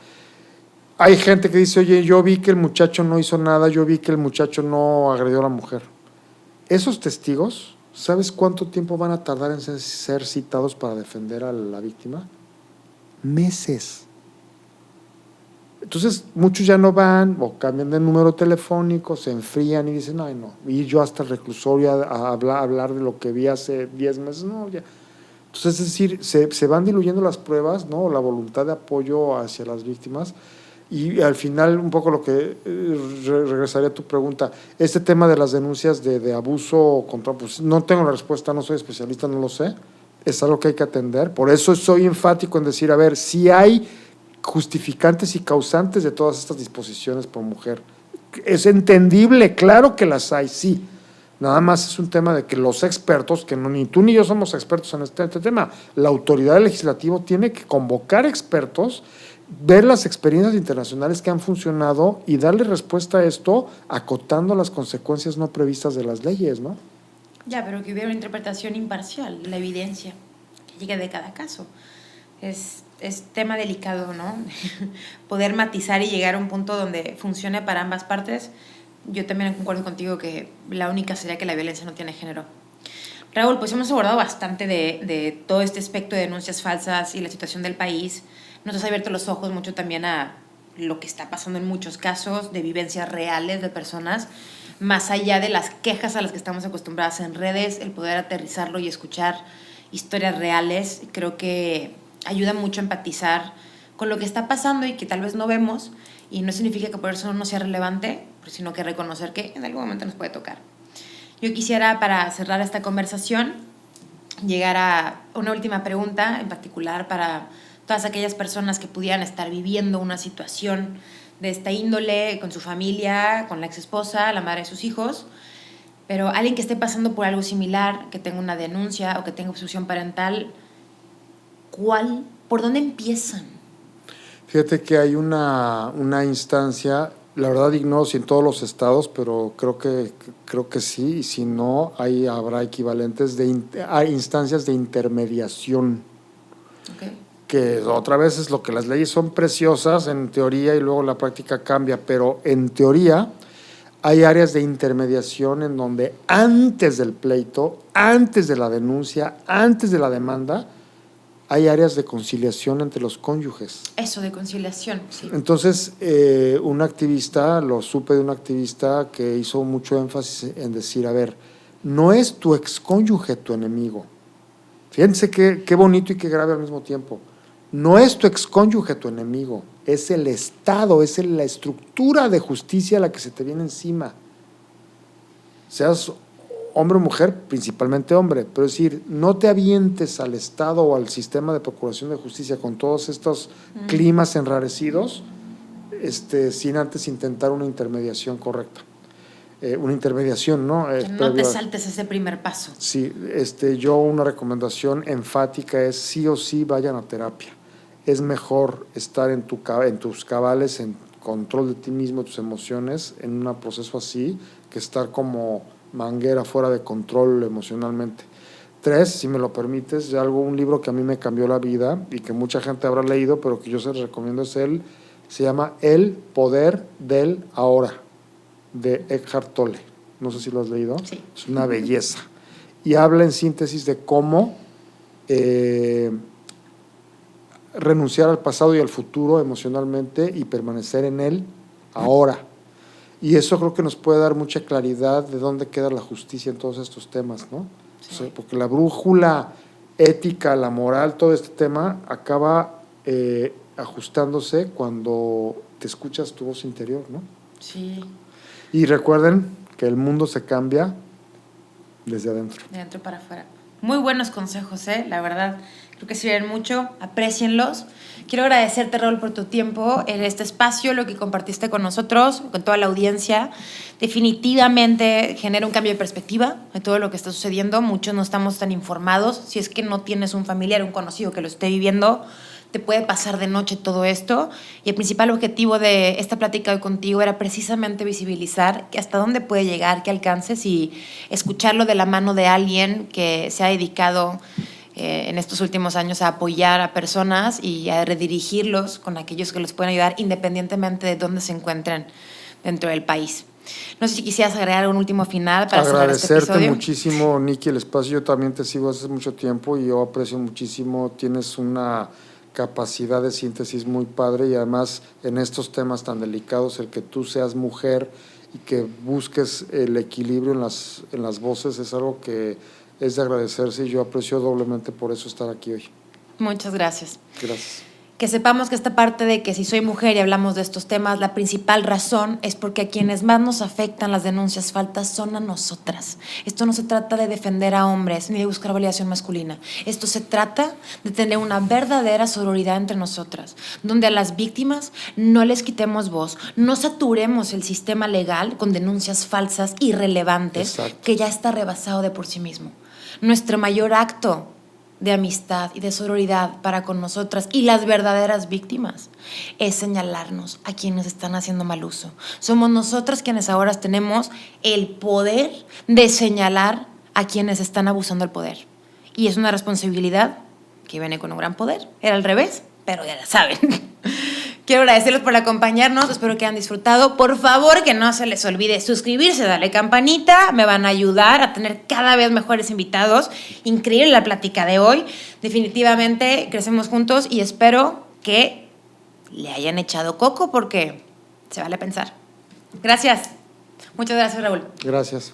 Hay gente que dice, oye, yo vi que el muchacho no hizo nada, yo vi que el muchacho no agredió a la mujer. Esos testigos, ¿sabes cuánto tiempo van a tardar en ser citados para defender a la víctima? Meses. Entonces, muchos ya no van o cambian de número telefónico, se enfrían y dicen, ay, no, ir yo hasta el reclusorio a hablar de lo que vi hace 10 meses, no, ya. Entonces, es decir, se van diluyendo las pruebas, ¿no? La voluntad de apoyo hacia las víctimas. Y al final, un poco lo que regresaría a tu pregunta, este tema de las denuncias de abuso contra, pues no tengo la respuesta, no soy especialista, no lo sé, es algo que hay que atender. Por eso soy enfático en decir, a ver, si hay justificantes y causantes de todas estas disposiciones por mujer. Es entendible, claro que las hay, sí. Nada más es un tema de que los expertos, que no, ni tú ni yo somos expertos en este tema, la autoridad legislativa tiene que convocar expertos, ver las experiencias internacionales que han funcionado y darle respuesta a esto acotando las consecuencias no previstas de las leyes, ¿no? Ya, pero que hubiera una interpretación imparcial de la evidencia que llegue de cada caso. Es tema delicado, ¿no? Poder matizar y llegar a un punto donde funcione para ambas partes. Yo también concuerdo contigo que la única sería que la violencia no tiene género. Raúl, pues hemos abordado bastante de todo este aspecto de denuncias falsas y la situación del país. Nos has abierto los ojos mucho también a lo que está pasando en muchos casos, de vivencias reales de personas, más allá de las quejas a las que estamos acostumbradas en redes, el poder aterrizarlo y escuchar historias reales, creo que ayuda mucho a empatizar con lo que está pasando y que tal vez no vemos, y no significa que por eso no sea relevante, sino que reconocer que en algún momento nos puede tocar. Yo quisiera, para cerrar esta conversación, llegar a una última pregunta, en particular para todas aquellas personas que pudieran estar viviendo una situación de esta índole con su familia, con la exesposa, la madre de sus hijos, pero alguien que esté pasando por algo similar, que tenga una denuncia o que tenga obstrucción parental, ¿por dónde empiezan? Fíjate que hay una instancia, la verdad ignoro si en todos los estados, pero creo que sí, y si no, ahí habrá equivalentes hay instancias de intermediación. Okay. Que otra vez es lo que las leyes son preciosas en teoría y luego la práctica cambia, pero en teoría hay áreas de intermediación en donde antes del pleito, antes de la denuncia, antes de la demanda, hay áreas de conciliación entre los cónyuges. Eso, de conciliación, sí. Entonces, un activista, lo supe de un activista que hizo mucho énfasis en decir, a ver, no es tu excónyuge tu enemigo. Fíjense qué bonito y qué grave al mismo tiempo. No es tu excónyuge tu enemigo, es el Estado, es la estructura de justicia la que se te viene encima. Seas hombre o mujer, principalmente hombre, pero es decir, no te avientes al Estado o al sistema de procuración de justicia con todos estos climas enrarecidos, sin antes intentar una intermediación correcta. Una intermediación, ¿no? Que no te saltes ese primer paso. Sí, yo una recomendación enfática es sí o sí vayan a terapia. Es mejor estar en tus cabales, en control de ti mismo, tus emociones, en un proceso así, que estar como manguera fuera de control emocionalmente. 3, si me lo permites, un libro que a mí me cambió la vida y que mucha gente habrá leído, pero que yo se les recomiendo se llama El Poder del Ahora, de Eckhart Tolle. No sé si lo has leído. Sí. Es una belleza. Y habla en síntesis de cómo renunciar al pasado y al futuro emocionalmente y permanecer en él ahora. Y eso creo que nos puede dar mucha claridad de dónde queda la justicia en todos estos temas, ¿no? Sí. O sea, porque la brújula ética, la moral, todo este tema acaba ajustándose cuando te escuchas tu voz interior, ¿no? Sí. Y recuerden que el mundo se cambia desde adentro. De adentro para afuera. Muy buenos consejos, la verdad. Creo que sirven mucho, aprécienlos. Quiero agradecerte, Raúl, por tu tiempo en este espacio, lo que compartiste con nosotros, con toda la audiencia. Definitivamente genera un cambio de perspectiva de todo lo que está sucediendo. Muchos no estamos tan informados. Si es que no tienes un familiar, un conocido que lo esté viviendo, te puede pasar de noche todo esto. Y el principal objetivo de esta plática hoy contigo era precisamente visibilizar hasta dónde puede llegar, qué alcances, y escucharlo de la mano de alguien que se ha dedicado en estos últimos años a apoyar a personas y a redirigirlos con aquellos que los pueden ayudar independientemente de dónde se encuentren dentro del país. No sé si quisieras agregar un último final para cerrar este episodio. Agradecerte muchísimo, Nikki, el espacio. Yo también te sigo hace mucho tiempo y yo aprecio muchísimo. Tienes una capacidad de síntesis muy padre y además en estos temas tan delicados, el que tú seas mujer y que busques el equilibrio en las voces es algo que es de agradecerse y yo aprecio doblemente por eso estar aquí hoy. Muchas gracias. Gracias. Que sepamos que esta parte de que si soy mujer y hablamos de estos temas, la principal razón es porque a quienes más nos afectan las denuncias faltas son a nosotras. Esto no se trata de defender a hombres ni de buscar validación masculina. Esto se trata de tener una verdadera sororidad entre nosotras, donde a las víctimas no les quitemos voz, no saturemos el sistema legal con denuncias falsas, irrelevantes, Exacto. que ya está rebasado de por sí mismo. Nuestro mayor acto de amistad y de sororidad para con nosotras y las verdaderas víctimas es señalarnos a quienes están haciendo mal uso. Somos nosotras quienes ahora tenemos el poder de señalar a quienes están abusando del poder. Y es una responsabilidad que viene con un gran poder. Era al revés, pero ya la saben. Quiero agradecerles por acompañarnos, espero que hayan disfrutado. Por favor, que no se les olvide suscribirse, darle campanita, me van a ayudar a tener cada vez mejores invitados. Increíble la plática de hoy. Definitivamente crecemos juntos y espero que le hayan echado coco porque se vale pensar. Gracias. Muchas gracias, Raúl. Gracias.